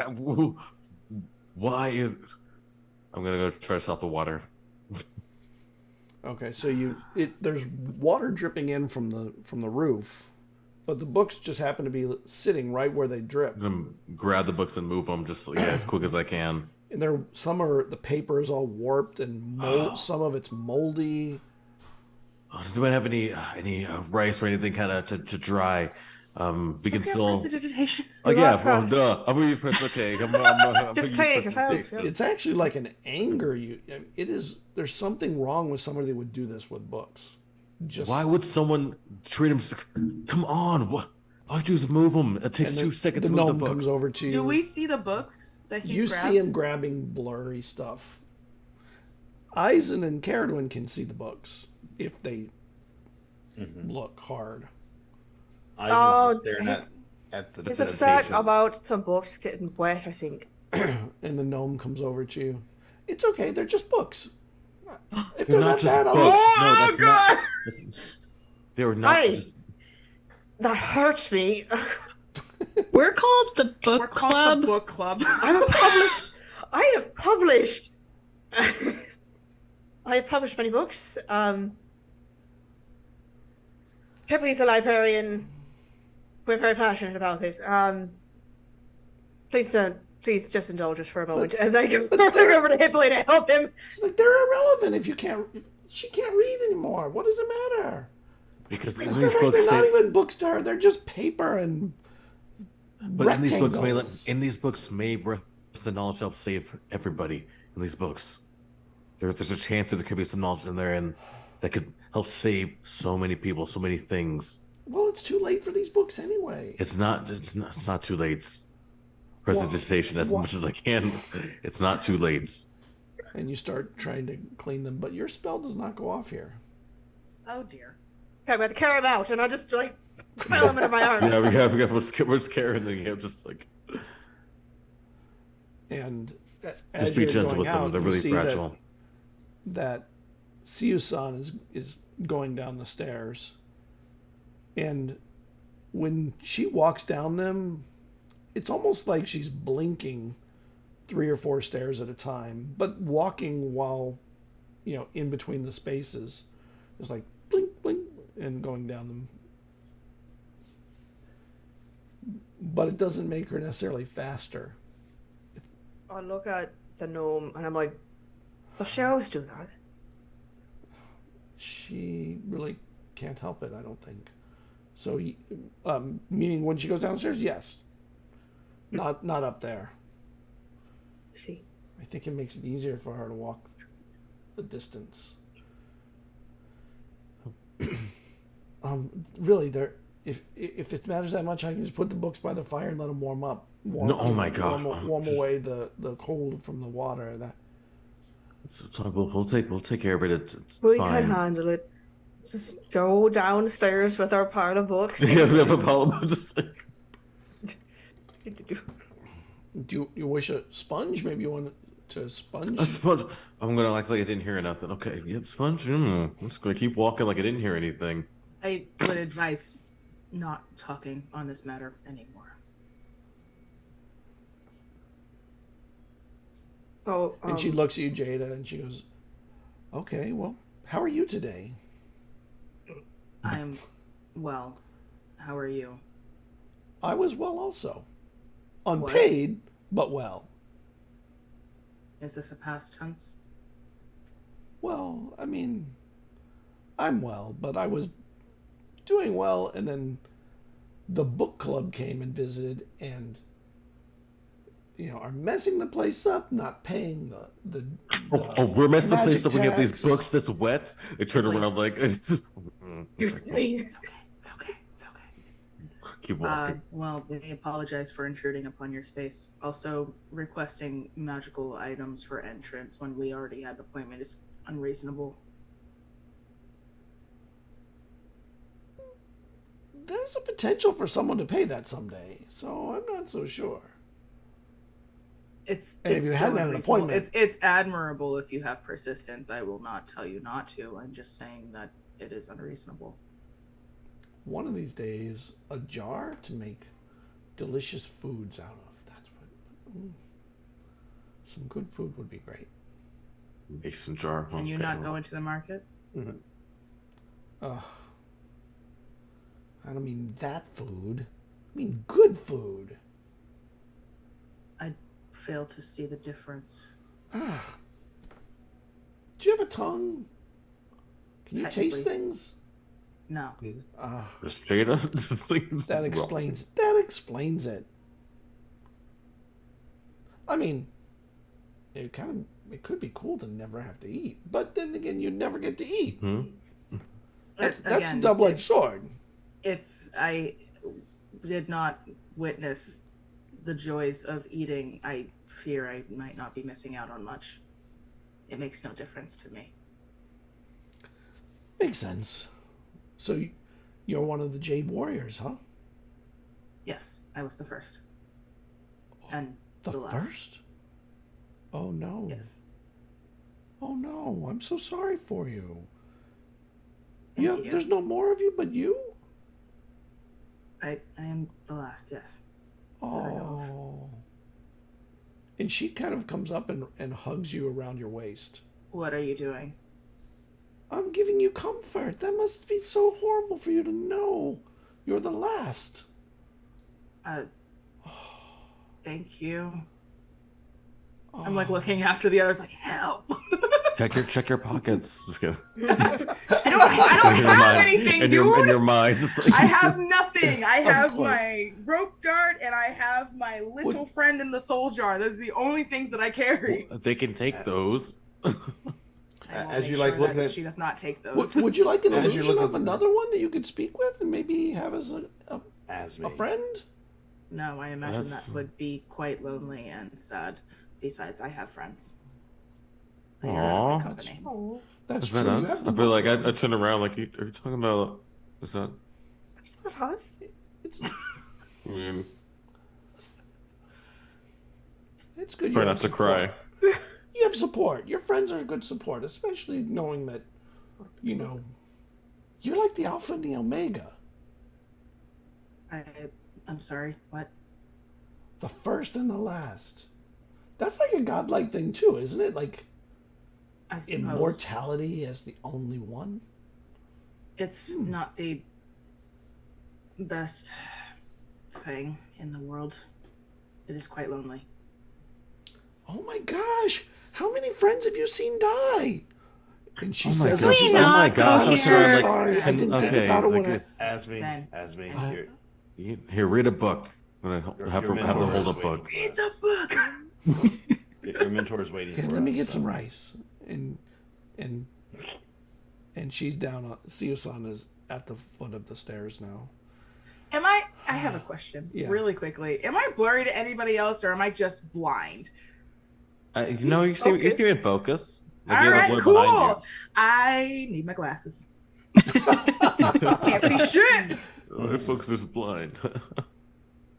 why is? I'm gonna go try to stop the water. Okay, so there's water dripping in from the roof, but the books just happen to be sitting right where they drip. I'm gonna grab the books and move them just as quick as I can. And the paper is all warped and some of it's moldy. Does anyone have any rice or anything kind of to dry? We can still. Oh yeah, well, duh. I'm gonna use precipitation. I'm gonna use precipitation. It's actually like an anger. It is. There's something wrong with somebody that would do this with books. Why would someone treat him? Come on, what? All you do is move them. It takes 2 seconds to move the books. Comes over to you. Do we see the books that he's grabbed? You see him grabbing blurry stuff. Eizen and Cerridwen can see the books if they look hard. Eizen's staring at the He's upset about some books getting wet, I think. And the gnome comes over to you. It's okay, they're just books. If they're not just books. Oh, God! They were not. That hurts me. We're called the Book We're Club. called the Book Club. I have published many books. Tiffany's a librarian. We're very passionate about this. Please just indulge us for a moment as I go over to Hipley to help him. Like, they're irrelevant if she can't read anymore. What does it matter? Because they're not even books to her. They're just paper and rectangles. in these books may rest the knowledge to help save everybody. In these books, there's a chance that there could be some knowledge in there and that could help save so many people, so many things. Well, it's too late for these books anyway. It's not too late. Presentation as much as I can. It's not too late. And you start trying to clean them, but your spell does not go off here. Oh dear. Okay, I'm going to carry him out, and I'll just, pile him into my arms. Yeah, we're just carrying them, just like... And just be gentle with them, they're really fragile. That Siu-san is going down the stairs, and when she walks down them, it's almost like she's blinking 3 or 4 stairs at a time, but walking while, in between the spaces. It's like blink, blink, and going down them. But it doesn't make her necessarily faster. I look at the gnome and I'm like, does she always do that? She really can't help it, I don't think. So, meaning when she goes downstairs, yes. Not up there. See. I think it makes it easier for her to walk the distance. Really, if it matters that much, I can just put the books by the fire and let them warm up. Oh my gosh! Warm away the cold from the water. We'll take care of it. It's we fine. can handle it. Just go downstairs with our pile of books. Yeah, we have a pile of just like. Do you wish a sponge? Maybe you want to sponge? A sponge. I'm gonna act like I didn't hear nothing. Okay, yep, sponge. I'm just gonna keep walking like I didn't hear anything. I would advise not talking on this matter anymore. So, and she looks at you, Jada, and she goes, "Okay, well, how are you today?" I'm well. How are you? I was well also. Unpaid, but well. Is this a past tense? Well, I mean, I'm well, but I was doing well, and then the book club came and visited and are messing the place up, not paying the we're messing the place up. We have these tax. books this wet. They turn around like you're sweet. It's okay. Keep walking. Well, we apologize for intruding upon your space. Also, requesting magical items for entrance when we already had the appointment is unreasonable. there's a potential for someone to pay that someday, so I'm not so sure. It's And if you still hadn't had an unreasonable. appointment- It's admirable if you have persistence. I will not tell you not to. I'm just saying that it is unreasonable. One of these days, a jar to make delicious foods out of. That's what. Some good food would be great. Mason jar. Can you not go into the market? I don't mean that food. I mean good food. I fail to see the difference. Do you have a tongue? Can you taste Technically. things? No. Just Jada. Just things That wrong. explains it. I mean, it could be cool to never have to eat, but then again, you never get to eat. That's Again, a double-edged sword. If I did not witness the joys of eating, I fear I might not be missing out on much. It makes no difference to me. Makes sense. So you're one of the Jade Warriors, huh? Yes, I was the first. And The the last. first? Oh no. Yes. Oh no, I'm so sorry for you. Thank you. There's no more of you but you? I am the last, yes. That I know of. Oh. And she kind of comes up and hugs you around your waist. What are you doing? I'm giving you comfort. That must be so horrible for you to know. You're the last. Thank you. I'm like looking after the others, like, help. Check your pockets. Just kidding. I don't have anything, in dude. your mind, just like I have nothing. I have course. my rope dart and I have my little friend in the soul jar. Those are the only things that I carry. they can take those. I will As make you like sure looking that at- she does not take those. Would you like an As you're illusion looking of for- another one that you could speak with and maybe have as As a friend? No, I imagine That's- that would be quite lonely and sad. Besides, I have friends. They are Aw. my company. That's Is that true. You us? have the I'd be like, book. I turn around like, are you talking about? Is that? It's not us. I mean, It's good. try You not have to support. cry. You have support. Your friends are good support, especially knowing that, you're like the Alpha and the Omega, I'm sorry, what? the first and the last. That's like a godlike thing too, isn't it? Like I suppose immortality as the only one. it's not the best thing in the world. It is quite lonely. Oh my gosh! How many friends have you seen die? And she Oh my says, gosh. she's We like, Oh my not gosh. go I'm so sorry, here. sorry. I didn't think okay, about it like when I... it's- Asme, Zen. Here, read a book. I'm gonna have her hold a book. Read the book. Your mentor is waiting. Here, for let me us, get so- some rice. And she's down on... Siusan is at the foot of the stairs now. I have a question, Yeah. really quickly. Am I blurry to anybody else, or am I just blind? You seem in focus. Like, All you have a right, blur cool. behind I need my glasses. Can't see shit. you. My focus is blind.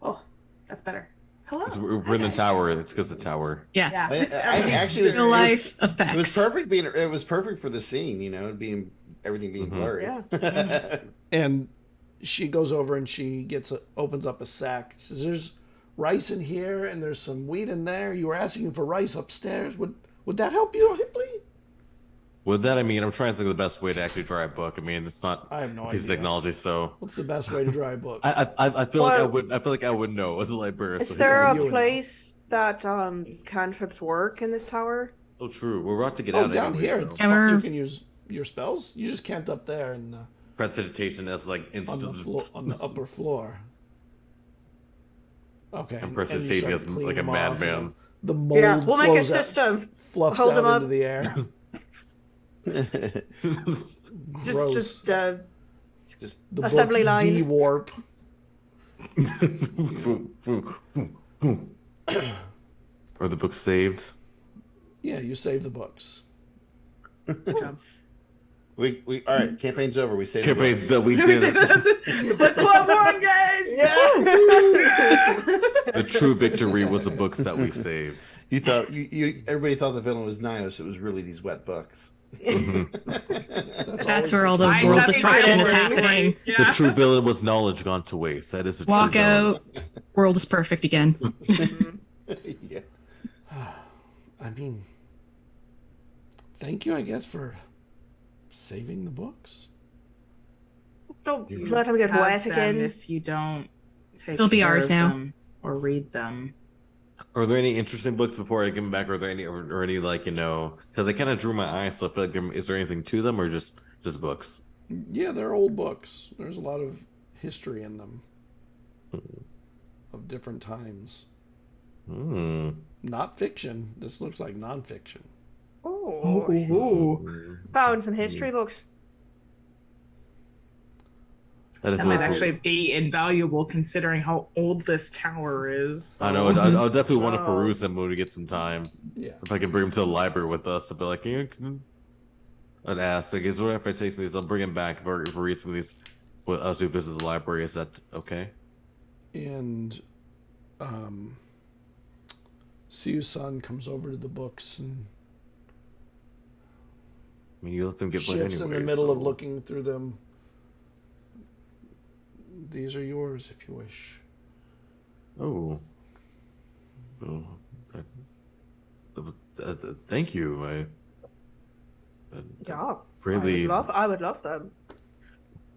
Oh, that's better. Hello. We're in the tower. It's because the tower. Yeah. Yeah. I actually Real life It was effects. perfect. It was perfect for the scene. Everything being blurry. Yeah. And she goes over and she opens up a sack. She says, "There's rice in here and there's some wheat in there. You were asking for rice upstairs. Would that help you, Hipley?" With that, I mean, I'm trying to think of the best way to actually dry a book. I mean, it's not I have no a piece of idea. technology, so What's the best way to dry a book? I feel like I Well- would. I feel like I would know as a librarian. Is so there you a would know. place that cantrips work in this tower? Oh, true. We're about to get Oh, out down anyway, here, so. it's And we're- you can use your spells. You just can't up there and Prestidigitation as like on instant. on the upper floor. Okay. And you prestidigitation start as cleaning like a them off, and madman. The mold Yeah, we'll make a flows out- system. fluffs Hold out them up. into the air. Gross. Just The assembly books line. de-warp. Are the books saved? Yeah, you save the books. Good job. We all right. Campaign's over. We saved Campaigns that we We did. say that's the book club won, guys. The true victory was the books that we saved. You thought everybody thought the villain was Nios. It was really these wet books. That's where all the Fine, world nothing destruction is but happening. The Yeah. true villain was knowledge gone to waste. That is a Walk true villain. out. World is perfect again. Yeah. I mean, thank you, I guess, for saving the books. Don't let him get Have wet them again. if you don't take They'll be care ours of now. them or read them. Are there any interesting books before I give them back? Are there any, or any like because I kind of drew my eye, so I feel like is there anything to them, or just books? Yeah, they're old books. There's a lot of history in them of different times. Hmm. Not fiction. This looks like nonfiction. Oh, Ooh. found some history books. That might actually be invaluable considering how old this tower is. I know. I'll definitely want to peruse them when we get some time. Yeah. If I can bring them to the library with us, I'll be like, I'd ask, like, is what if I take some of these? I'll bring them back if I read some of these with us who visit the library. Is that okay? And Siu's son comes over to the books and I mean, you let them get blood shifts anyway. in the middle of so- looking through them. These are yours if you wish. Oh. Thank you. Yeah. Really. I would love them.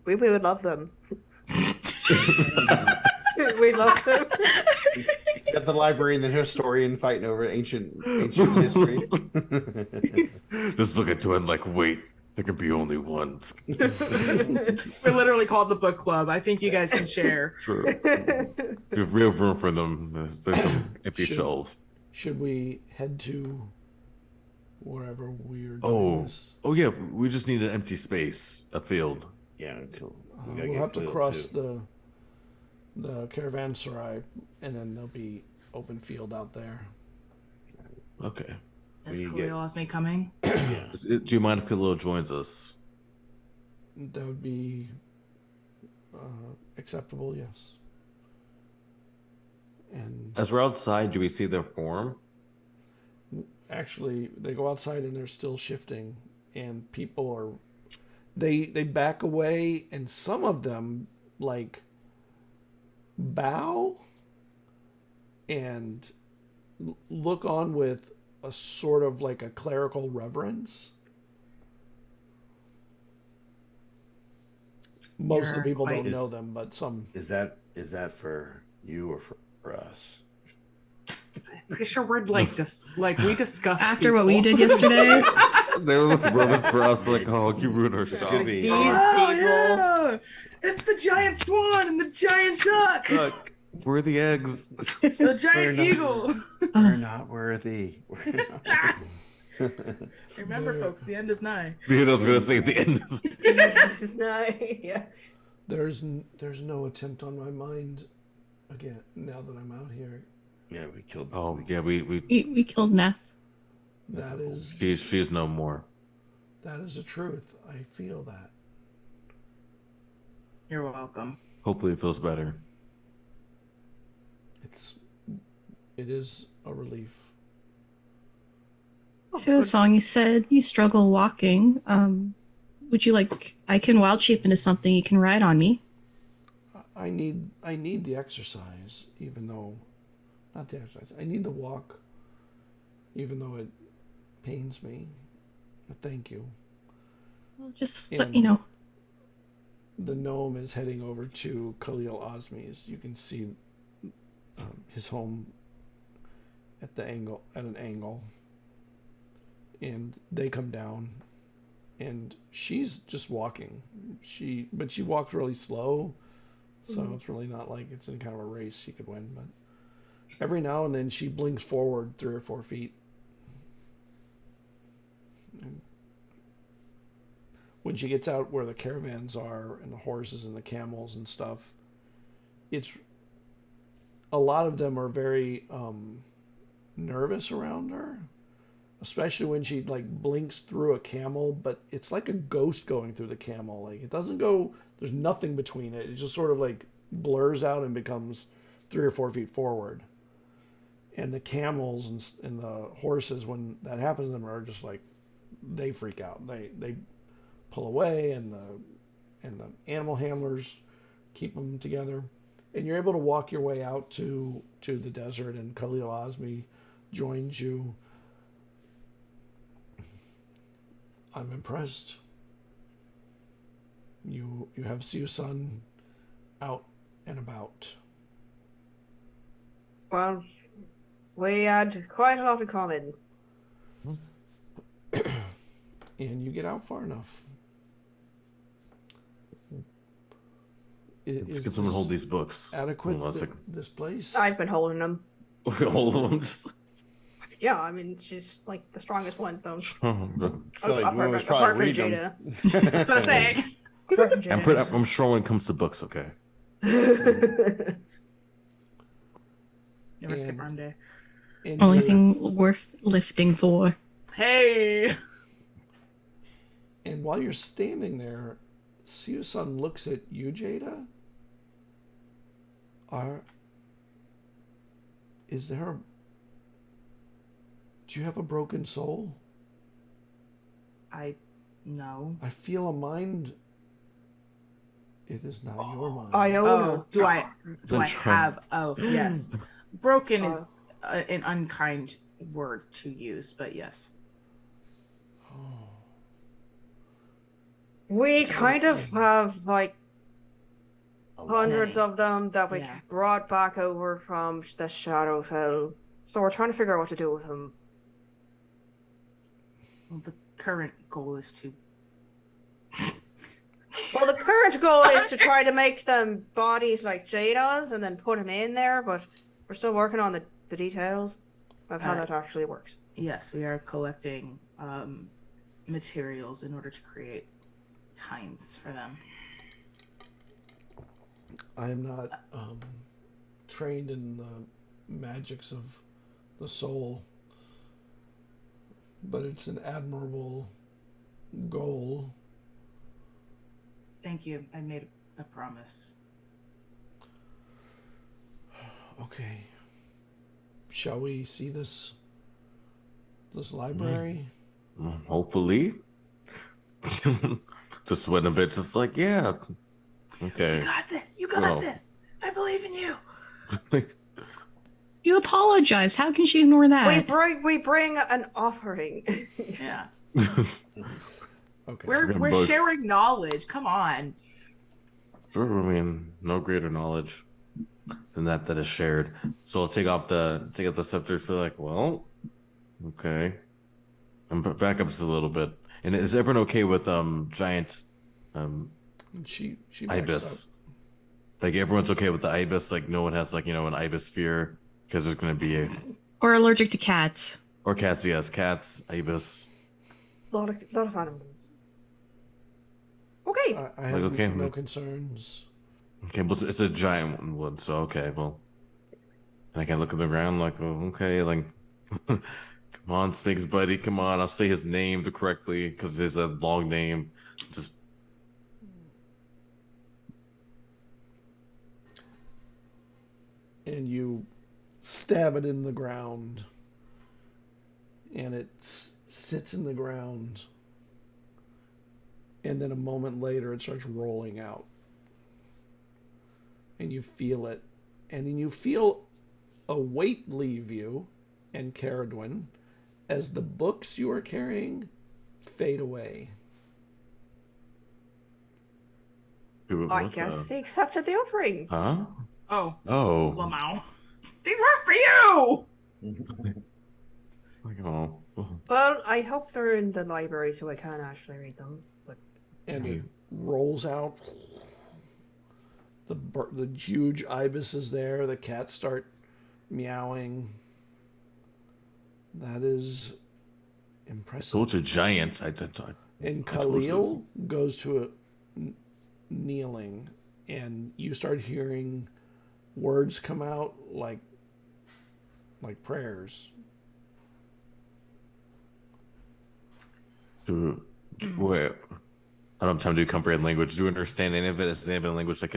We would love them. We'd love them. Got the library and the historian fighting over ancient history. Just look at Twin like, wait, there can be only one. We're literally called the book club. I think you guys can share. True. We have real room for them. There's some empty shelves. Should we head to wherever we're doing Oh. this? Oh yeah, we just need an empty space, a field. Yeah, cool. We'll have to cross the caravanserai, and then there'll be open field out there. Okay. Is We get- Khalil Osme coming? Do you mind if Khalil joins us? That would be acceptable, yes. And As we're outside, do we see their form? actually, they go outside and they're still shifting, and people are they back away, and some of them like bow and look on with a sort of like a clerical reverence. Most of the You're people quite- don't know them, but some. Is that for you or for us? Pretty sure we're like we discussed After what we people. did yesterday, They were with Romans for us, like, oh, you ruined our shop. could be. These Oh, people. Yeah! It's the giant swan and the giant duck. Look, where are the eggs? The giant eagle. We're not worthy. We're not worthy. Remember, folks, the end is nigh. You know, I was gonna say the end. It's not, yeah. There's no attempt on my mind again now that I'm out here. Yeah, we killed. Oh yeah, we we killed Neff. That is she's no more. that is the truth. I feel that. You're welcome. Hopefully, it feels better. It is a relief. So, Song, you said you struggle walking. Would you like? I can wild shape into something. You can ride on me. I need the exercise, even though not the exercise. I need the walk, even though it pains me. But thank you. Well, just And- let me know. The gnome is heading over to Khalil Osme's. You can see his home at an angle, and they come down, and she's just walking. She walks really slow, so it's really not like it's in kind of a race she could win. But every now and then she blinks forward 3 or 4 feet. And when she gets out where the caravans are and the horses and the camels and stuff, it's a lot of them are very nervous around her, especially when she like blinks through a camel, but it's like a ghost going through the camel. Like it doesn't go, there's nothing between it. It just sort of like blurs out and becomes 3 or 4 feet forward. And the camels and the horses, when that happens to them, are just like, they freak out. They pull away, and the animal handlers keep them together. And you're able to walk your way out to the desert, and Khalil Azmi joins you. I'm impressed. You have Siusan out and about. Well, we had quite a lot in common. And you get out far enough. Let's get someone to hold these books. Adequate, Hold on a second. this place? I've been holding them. Hold them. Just... Yeah, I mean, she's like the strongest one, so. I feel like apart one was from probably Jada. reading I was gonna say. Apart from Jada. I'm sure when it comes to books, okay. Never skip run day. And Only you're- thing worth lifting for. Hey. And while you're standing there, Siusan looks at you, Jada. Do you have a broken soul? No. I feel a mind. It is not your mind. I own Oh, her. do I The Churn. have? Oh, yes. Broken is an unkind word to use, but yes. We kind of have like a lot. hundreds of them that we Yeah. brought back over from the Shadowfell. So we're trying to figure out what to do with them. Well, the current goal is to. Well, the current goal is to try to make them bodies like Jada's and then put them in there, but we're still working on the details of how that actually works. Yes, we are collecting materials in order to create times for them. I am not trained in the magics of the soul, but it's an admirable goal. Thank you. I made a promise. Okay. Shall we see this library? Hopefully. Just sweating a bit, just like, yeah. Okay. You got this. You got Well. this. I believe in you. You apologize. How can she ignore that? We bring an offering. Yeah. Okay. We're books. sharing knowledge. Come on. Sure, I mean, no greater knowledge than that is shared. So I'll take out the scepter. Feel like, well, okay. And back up just a little bit. And is everyone okay with giant And she backs ibis? up. Like everyone's okay with the ibis. Like no one has like an ibis fear because there's gonna be Or allergic to cats. or cats. Yes, cats, ibis. lot of animals. Okay. I have okay, no but- concerns. Okay, but it's a giant wood, so okay, well. And I can look at the ground like, oh, okay, like, come on, Sphinx buddy, come on, I'll say his name correctly because it's a long name. Just And you stab it in the ground, and it sits in the ground, and then a moment later it starts rolling out, and you feel it, and then you feel a weight leave you and Cerridwen as the books you are carrying fade away. I guess he accepted the offering. Huh? Oh. Oh. Lamau. These weren't for you. Like, oh. Well, I hope they're in the library so I can actually read them. But And it rolls out. The huge ibis is there. The cats start meowing. That is impressive. So it's a giant. And Khalil goes to a kneeling, and you start hearing words come out like prayers. Wait, I don't have time to comprehend language. Do you understand any of it? Is there any language that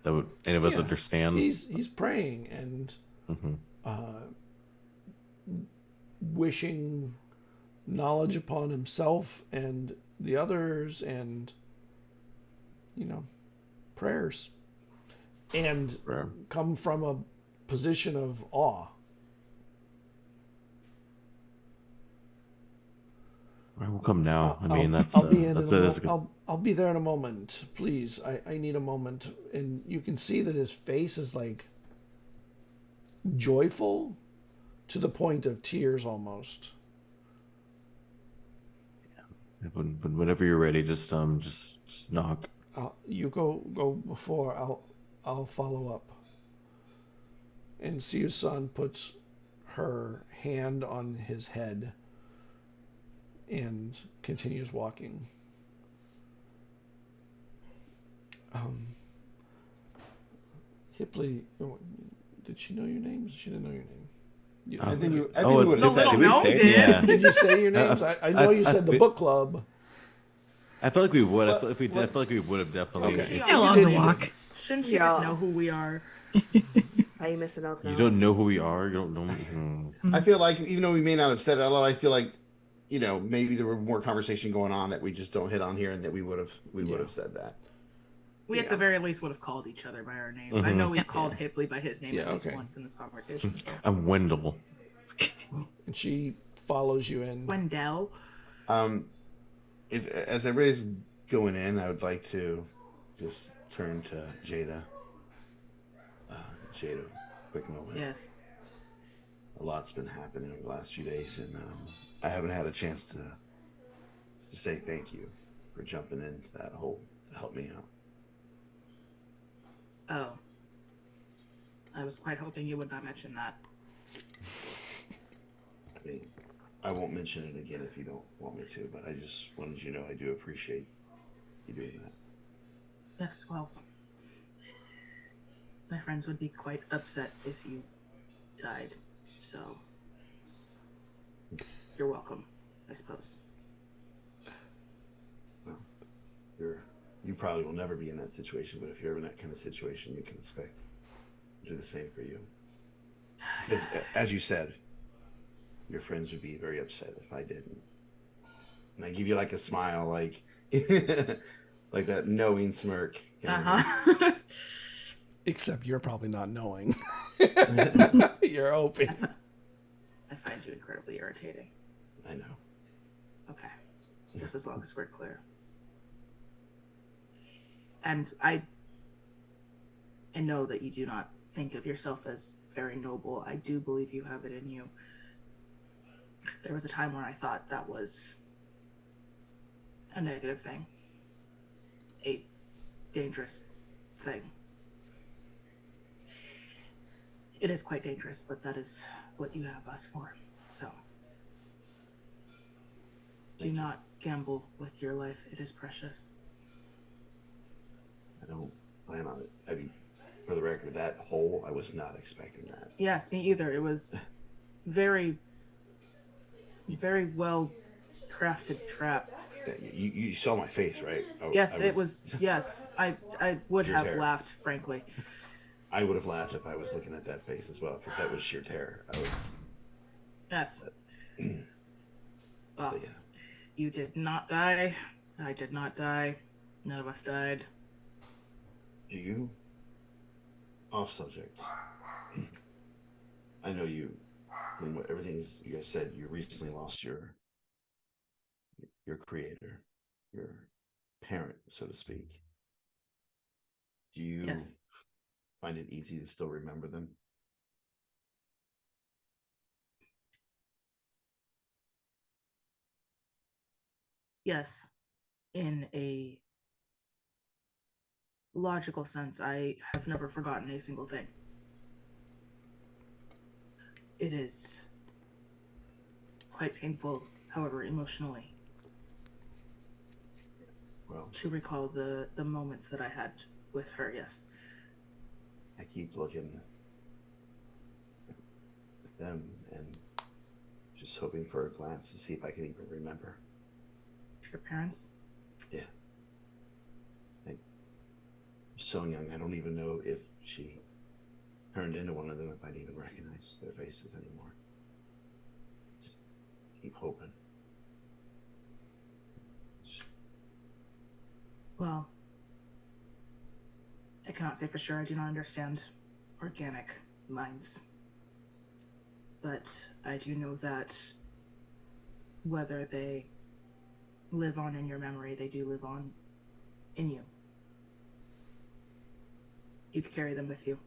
would any of us understand? He's praying and wishing knowledge upon himself and the others, and prayers, and come from a position of awe. I will come now. I'll be there in a moment. Please, I need a moment. And you can see that his face is like joyful to the point of tears almost. Yeah. Whenever you're ready, just knock. You go before. I'll follow up. And Siu-san puts her hand on his head and continues walking. Hipley, did she know your names? She didn't know your name. I think you the little gnome did. Yeah. Did you say your names? I know you said the book club. I feel like we would. I feel like we would have definitely. Okay. Along the walk. Shouldn't she just know who we are? Are you missing out now? You don't know who we are. You don't know. I feel like even though we may not have said it out loud, I feel like maybe there were more conversation going on that we just don't hit on here, and that we would have said that. We at the very least would have called each other by our names. I know we've called Hipley by his name at least once in this conversation. So. I'm Wendell. And she follows you in. Wendell. As everybody's going in, I would like to just turn to Jada. Jada, quick moment. Yes. A lot's been happening over the last few days, and I haven't had a chance to say thank you for jumping into that hole to help me out. Oh. I was quite hoping you would not mention that. I mean, I won't mention it again if you don't want me to, but I just wanted you to know I do appreciate you doing that. Yes, well, my friends would be quite upset if you died, so you're welcome, I suppose. Well, you probably will never be in that situation, but if you're ever in that kind of situation, you can expect to do the same for you. Because, as you said, your friends would be very upset if I didn't. And I give you like a smile, like like that knowing smirk. Except you're probably not knowing. You're hoping. I find you incredibly irritating. I know. Okay. Just as long as we're clear. And I know that you do not think of yourself as very noble. I do believe you have it in you. There was a time when I thought that was a negative thing. A dangerous thing. It is quite dangerous, but that is what you have us for. So, do not gamble with your life. It is precious. I don't plan on it. I mean, for the record, that hole, I was not expecting that. Yes, me either. It was very, very well crafted trap. You saw my face, right? Yes, it was. Yes, I would Sheer have terror. laughed, frankly. I would have laughed if I was looking at that face as well, because that was sheer terror. Yes. Well, Yeah. you did not die. I did not die. None of us died. Do you? Off subject. I know you, from what everything you guys said, you recently lost your creator, your parent, so to speak. Do you Yes. find it easy to still remember them? Yes. In a logical sense, I have never forgotten a single thing. It is quite painful, however, emotionally, Well, to recall the moments that I had with her, yes. I keep looking at them and just hoping for a glance to see if I can even remember. Your parents? Yeah. I'm so young, I don't even know if she turned into one of them, if I'd even recognize their faces anymore. Just keep hoping. Well, I cannot say for sure. I do not understand organic minds. But I do know that whether they live on in your memory, they do live on in you. You carry them with you.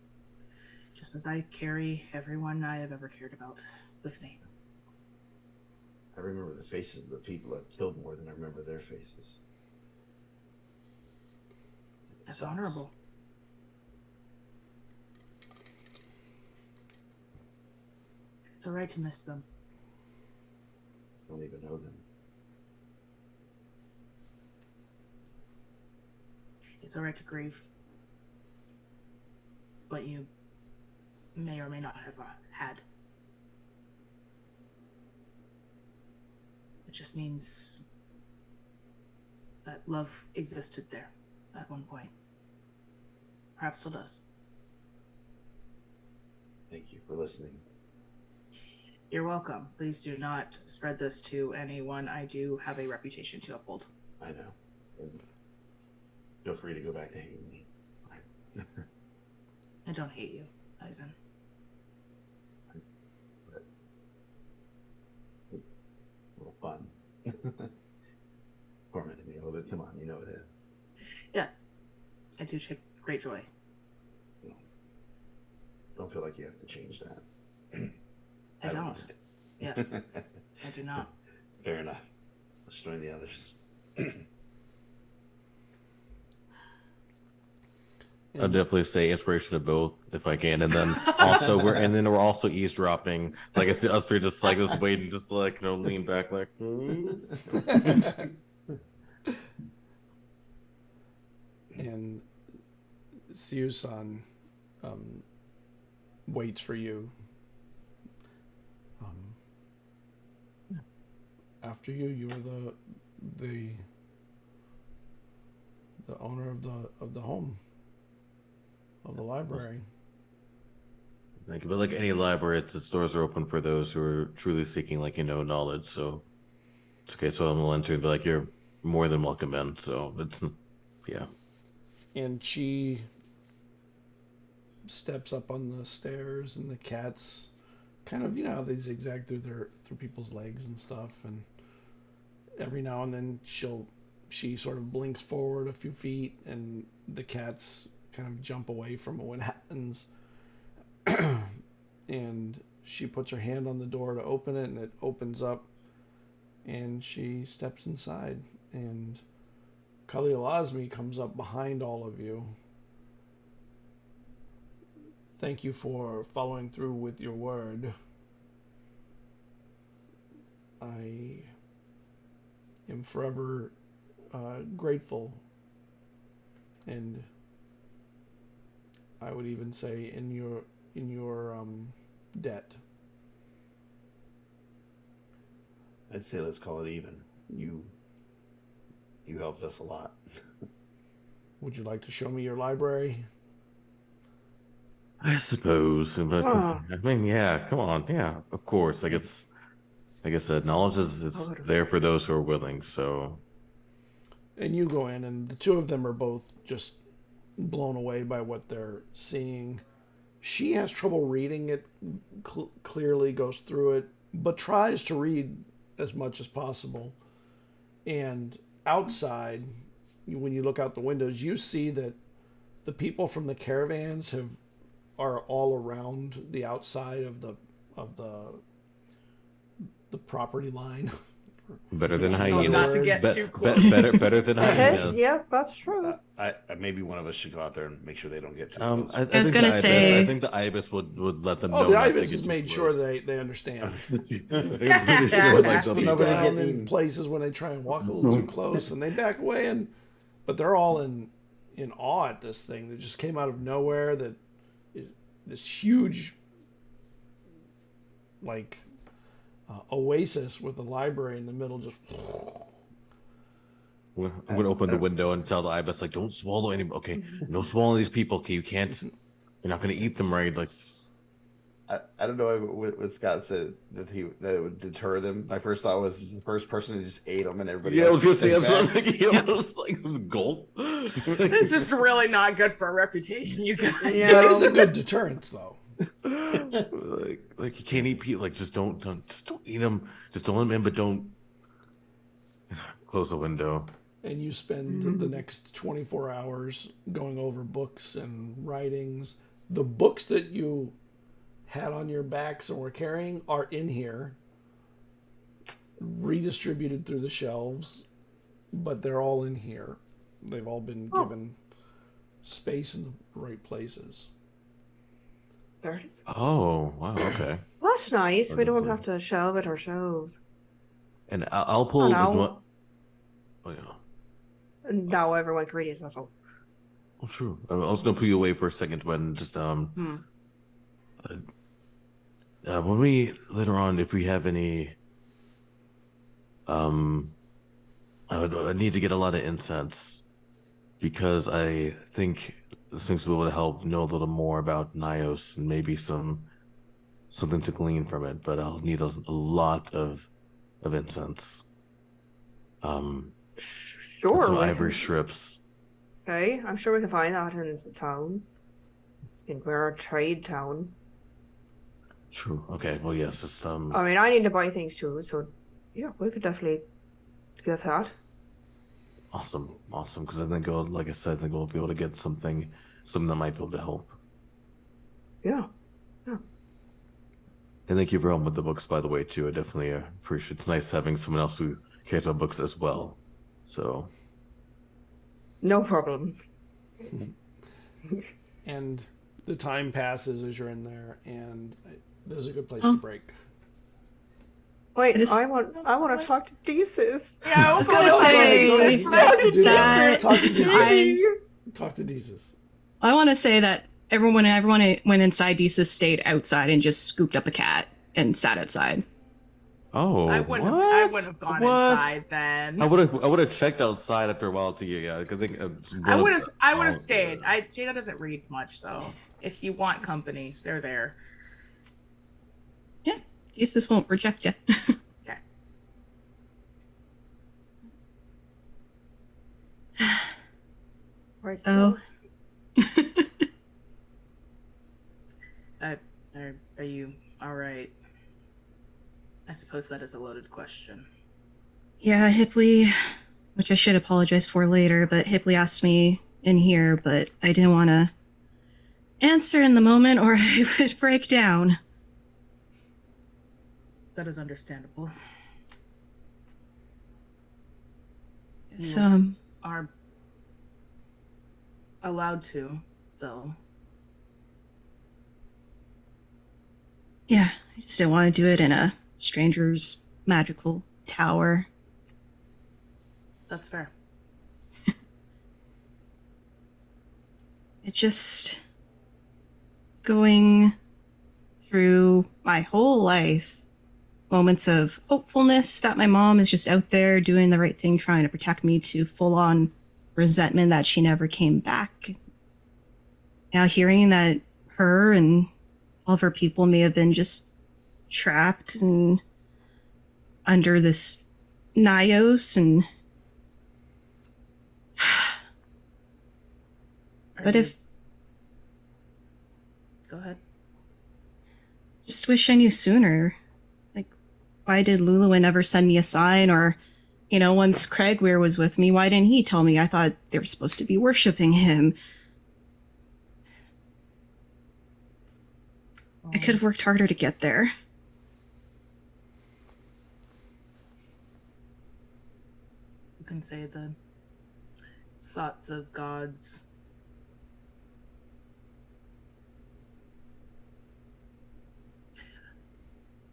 Just as I carry everyone I have ever cared about with me. I remember the faces of the people I've killed more than I remember their faces. That's honorable. It's alright to miss them. I don't even know them. It's alright to grieve. What you may or may not have had. It just means that love existed there at one point. Perhaps still does. Thank you for listening. You're welcome. Please do not spread this to anyone. I do have a reputation to uphold. I know. And feel free to go back to hating me. I don't hate you, Eizen. But a little fun. Tormented me a little bit. Come on, you know it is. Yes, I do take great joy. Don't feel like you have to change that. I don't. mind. Yes, I do not. Fair enough. Let's join the others. I'll definitely say inspiration of both if I can, and then also we're also eavesdropping. Like I see us three just like just waiting, just like lean back like. And Siu-san waits for you. After you, you are the owner of the home, of the library. Thank you. But like any library, its doors are open for those who are truly seeking knowledge. So it's okay. So I'm willing to be like, you're more than welcome in. So it's yeah. And she steps up on the stairs, and the cats kind of, how they zigzag through people's legs and stuff, and every now and then she sort of blinks forward a few feet, and the cats kind of jump away from it when it happens. And she puts her hand on the door to open it, and it opens up, and she steps inside, and Kalialazmi comes up behind all of you. Thank you for following through with your word. I am forever grateful, and I would even say in your debt. I'd say let's call it even. You helped us a lot. Would you like to show me your library? I suppose, but I mean, yeah, come on, yeah, of course. Like it's, like I said, knowledge is there for those who are willing. So, and you go in, and the two of them are both just blown away by what they're seeing. She has trouble reading it clearly, goes through it, but tries to read as much as possible. And outside, when you look out the windows, you see that the people from the caravans are all around the outside of the property line. better than Told hyenas. not to get too close. Better than hyenas. Yeah, that's true. Maybe one of us should go out there and make sure they don't get too close. I was think gonna the ibis- say- I think the ibis would let them know. Oh, the not to ibis get has too made sure close. they understand. Pretty sure, Puts like, its feet Nobody down getting in eaten. places when they try and walk a little too close, and they back away. But they're all in awe at this thing that just came out of nowhere. That is this huge, oasis with a library in the middle, just I'm gonna open the window and tell the ibis like, don't swallow any. Okay, no swallowing these people. Okay, you can't. You're not gonna eat them, right? Like, I don't know what Scott said that it would deter them. My first thought was the first person who just ate them and everybody. yeah, I was else gonna say just that's what I was back. thinking. I was like, it was gulp. This is really not good for our reputation, you guys. That is a good deterrence, though. like you can't eat people. Like just don't eat them. Just don't let them in, but don't close the window. And you spend the next 24 hours going over books and writings. The books that you had on your backs and were carrying are in here, redistributed through the shelves, but they're all in here. They've all been given space in the right places. Birds. Oh wow, okay. That's nice. We don't have to shelve it ourselves. And I'll pull. Oh, no. Oh yeah. Now everyone can read it. That's all. Oh true. I was gonna pull you away for a second when just when we later on, if we have any, I need to get a lot of incense because I think this things will be able to help know a little more about Nios and maybe something to glean from it. But I'll need a lot of incense. Sure. Some we ivory can- strips. Okay, I'm sure we can find that in town. We're a trade town. True. Okay. Well, yes. It's I mean, I need to buy things too, so yeah, we could definitely get that. awesome. Because I think, like I said, I think we'll be able to get something that might be able to help. Yeah. And thank you for helping with the books, by the way, too. I definitely appreciate it. It's nice having someone else who cares about books as well. So. No problem. And the time passes as you're in there, and this is a good place to break. Wait, It is- I want to talk to Desus. Yeah, I was gonna say that Talk to Jesus. I want to say that everyone went inside. Desus stayed outside and just scooped up a cat and sat outside. Oh, I wouldn't have gone What? inside then. I would have checked outside after a while to get. Yeah, I think I would have stayed. Jada doesn't read much, so if you want company, they're there. Yeah, Desus won't reject you. Okay. Right. So, Are you all right? I suppose that is a loaded question. yeah, Hipley, which I should apologize for later, but Hipley asked me in here, but I didn't want to answer in the moment or I would break down. That is understandable. It's, Are allowed to, though. yeah, I just didn't want to do it in a stranger's magical tower. That's fair. It's just going through my whole life, moments of hopefulness that my mom is just out there doing the right thing, trying to protect me, to full-on resentment that she never came back. Now hearing that her and all of her people may have been just trapped and under this Nios and but if Go ahead. just wish I knew sooner. Like, why did Luluin never send me a sign? Or, you know, once Craigweir was with me, why didn't he tell me? I thought they were supposed to be worshipping him. I could have worked harder to get there. You can say the thoughts of gods.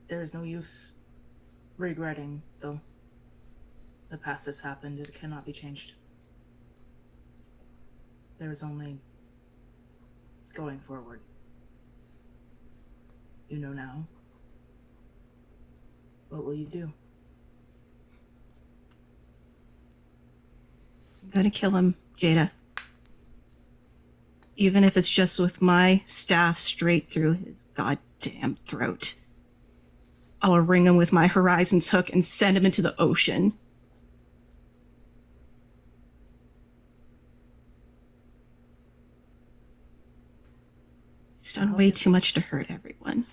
There is no use regretting, though. The past has happened. It cannot be changed. There is only going forward. You know now. What will you do? I'm gonna kill him, Jada. Even if it's just with my staff straight through his goddamn throat. I'll ring him with my Horizons hook and send him into the ocean. He's done way too much to hurt everyone.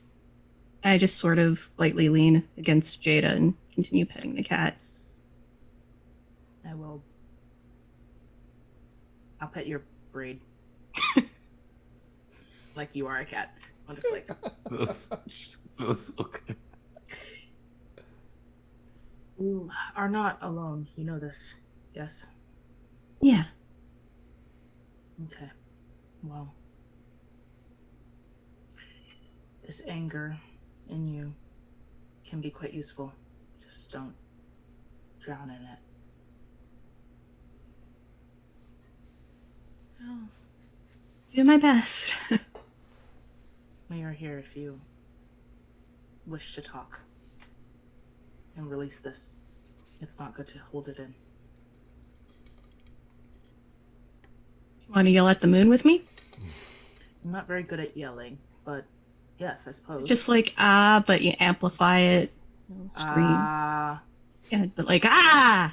I just sort of lightly lean against Jada and continue petting the cat. I will. I'll pet your braid. Like you are a cat. I'm just like. That's okay. You are not alone. You know this. Yes? Yeah. Okay. Well. This anger in you can be quite useful. Just don't drown in it. Oh. Do my best. We are here if you wish to talk and release this. It's not good to hold it in. Want to yell at the moon with me? I'm not very good at yelling, but yes, I suppose. Just like, but you amplify it. Scream. Yeah, but like, yeah.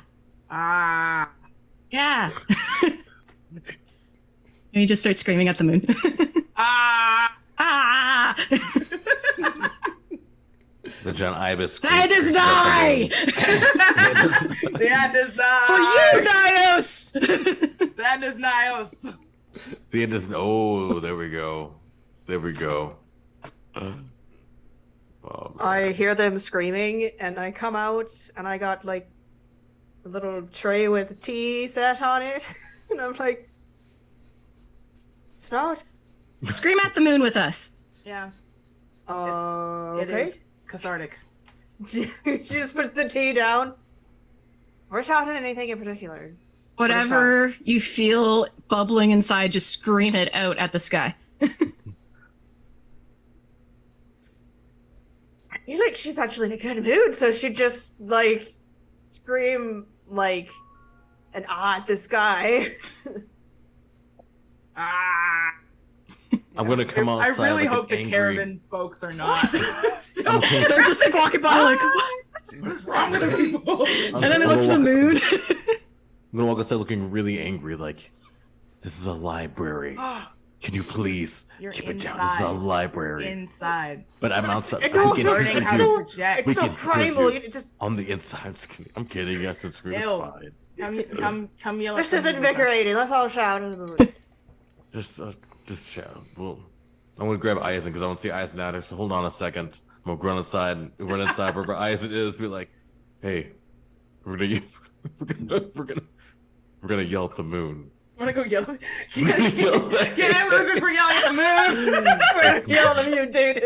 And he just starts screaming at the moon. The John Ibis. That does die! That does die! For you, Nios! That is Nios! The end is. Oh, there we go. There we go. Oh, I hear them screaming, and I come out, and I got like a little tray with tea set on it, and I'm like, it's not. Scream at the moon with us. Yeah. It Okay. is cathartic. She just puts the tea down. We're talking anything in particular. Whatever you feel bubbling inside, just scream it out at the sky. I feel like she's actually in a good mood, so she'd just like scream like an at the sky. I'm gonna come outside. I really like hope an the angry... caravan folks are not. They're just like walking by, like, what? What is wrong with people? And then they look to the moon. I'm gonna walk outside looking really angry, like, this is a library. Can you please You're keep it inside. down? This is a library. Inside. But I'm outside. I know, I'm learning it's how so, to project. it's so We can hear primal. you. You just on the inside. I'm kidding. I said scream. It's Ew. fine. Come yell at this the is moon with us. invigorating. Let's all shout at the moon. Just shout. Well, I'm gonna grab Eizen because I want to see Eizen out here. So hold on a second. I'm gonna run inside wherever Eizen is. Be like, hey, we're gonna yell at the moon. Wanna go yell? Yell at- Get everyone for yelling at the moon! Yell at you, dude.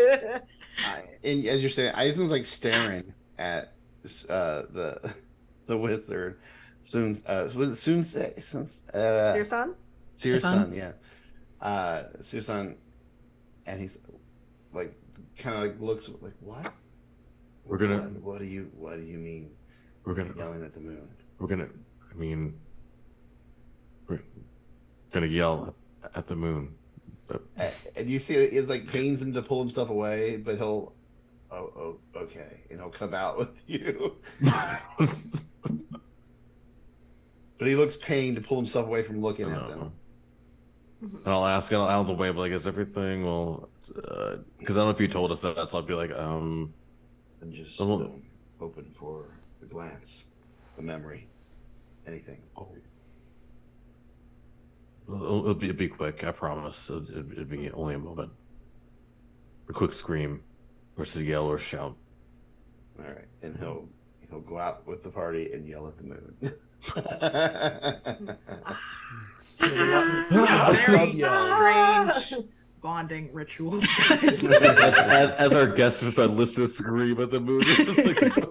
And as you're saying, Eisen's like staring at the wizard. Soon, was it soon say? Your son? Searson, yeah. Searson, and he's like, kind of like looks like, what? We're gonna. What do you mean? We're gonna Yelling at the moon. We're gonna yell at the moon. But And you see it like pains him to pull himself away, but he'll, oh, okay, and he'll come out with you. But he looks pained to pull himself away from looking at them. And I'll ask out of the way, but like, is everything well? Because I don't know if you told us that, so I'll be like, And just open for a glance, a memory, anything. It'll be quick. I promise. It'll be only a moment. A quick scream, versus yell or shout. All right, and he'll go out with the party and yell at the moon. Very strange bonding rituals. as our guests decide listen to scream at the moon. It's just like,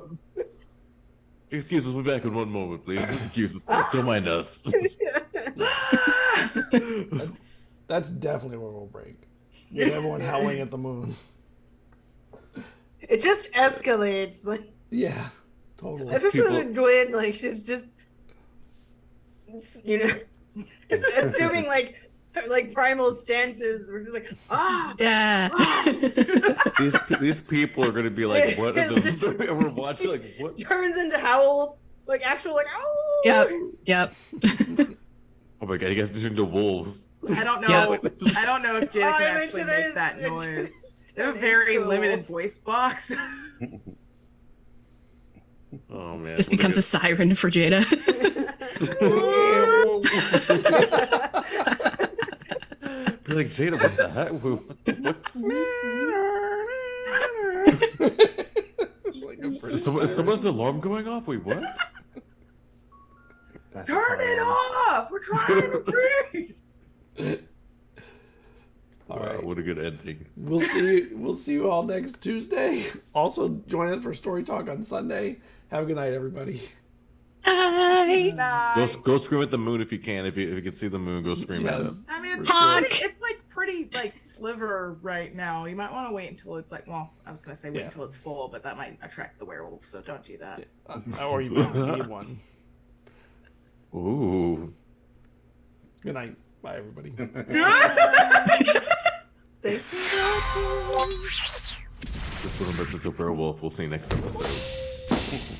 excuse us, we'll be back in one moment, please. Excuse us. Don't mind us. That's definitely where we'll break. With everyone howling at the moon. It just escalates. Like, Yeah, totally. especially with Gwyn, like she's just you know, assuming like primal stances. We're just like, Yeah. These people are gonna be like, what? Just- We're watching like what? turns into howls, like actual like, oh. Yep. Oh my god, you guys are doing the wolves. I don't know. Yeah. I don't know if Jada Oh, can I mean, actually so make there's- that it's- noise. They have a very cool. limited voice box. Oh man, Just becomes a siren for Jada. You're like Jada, what the heck? Is someone's alarm going off? Wait, what? That's Turn it off! We're trying to breathe. All Wow, right. what a good ending. We'll see you all next Tuesday. Also, join us for Story Talk on Sunday. Have a good night, everybody. Bye. Go scream at the moon if you can. If you can see the moon, go scream at it. Yes. I mean, Honk. it's like pretty like sliver right now. You might want to wait until it's like, well, I was gonna say wait Yeah. until it's full, but that might attract the werewolves, so don't do that. Or you might need one. Ooh. Good night. Bye, everybody. Thanks. This one of us is a werewolf. We'll see you next episode.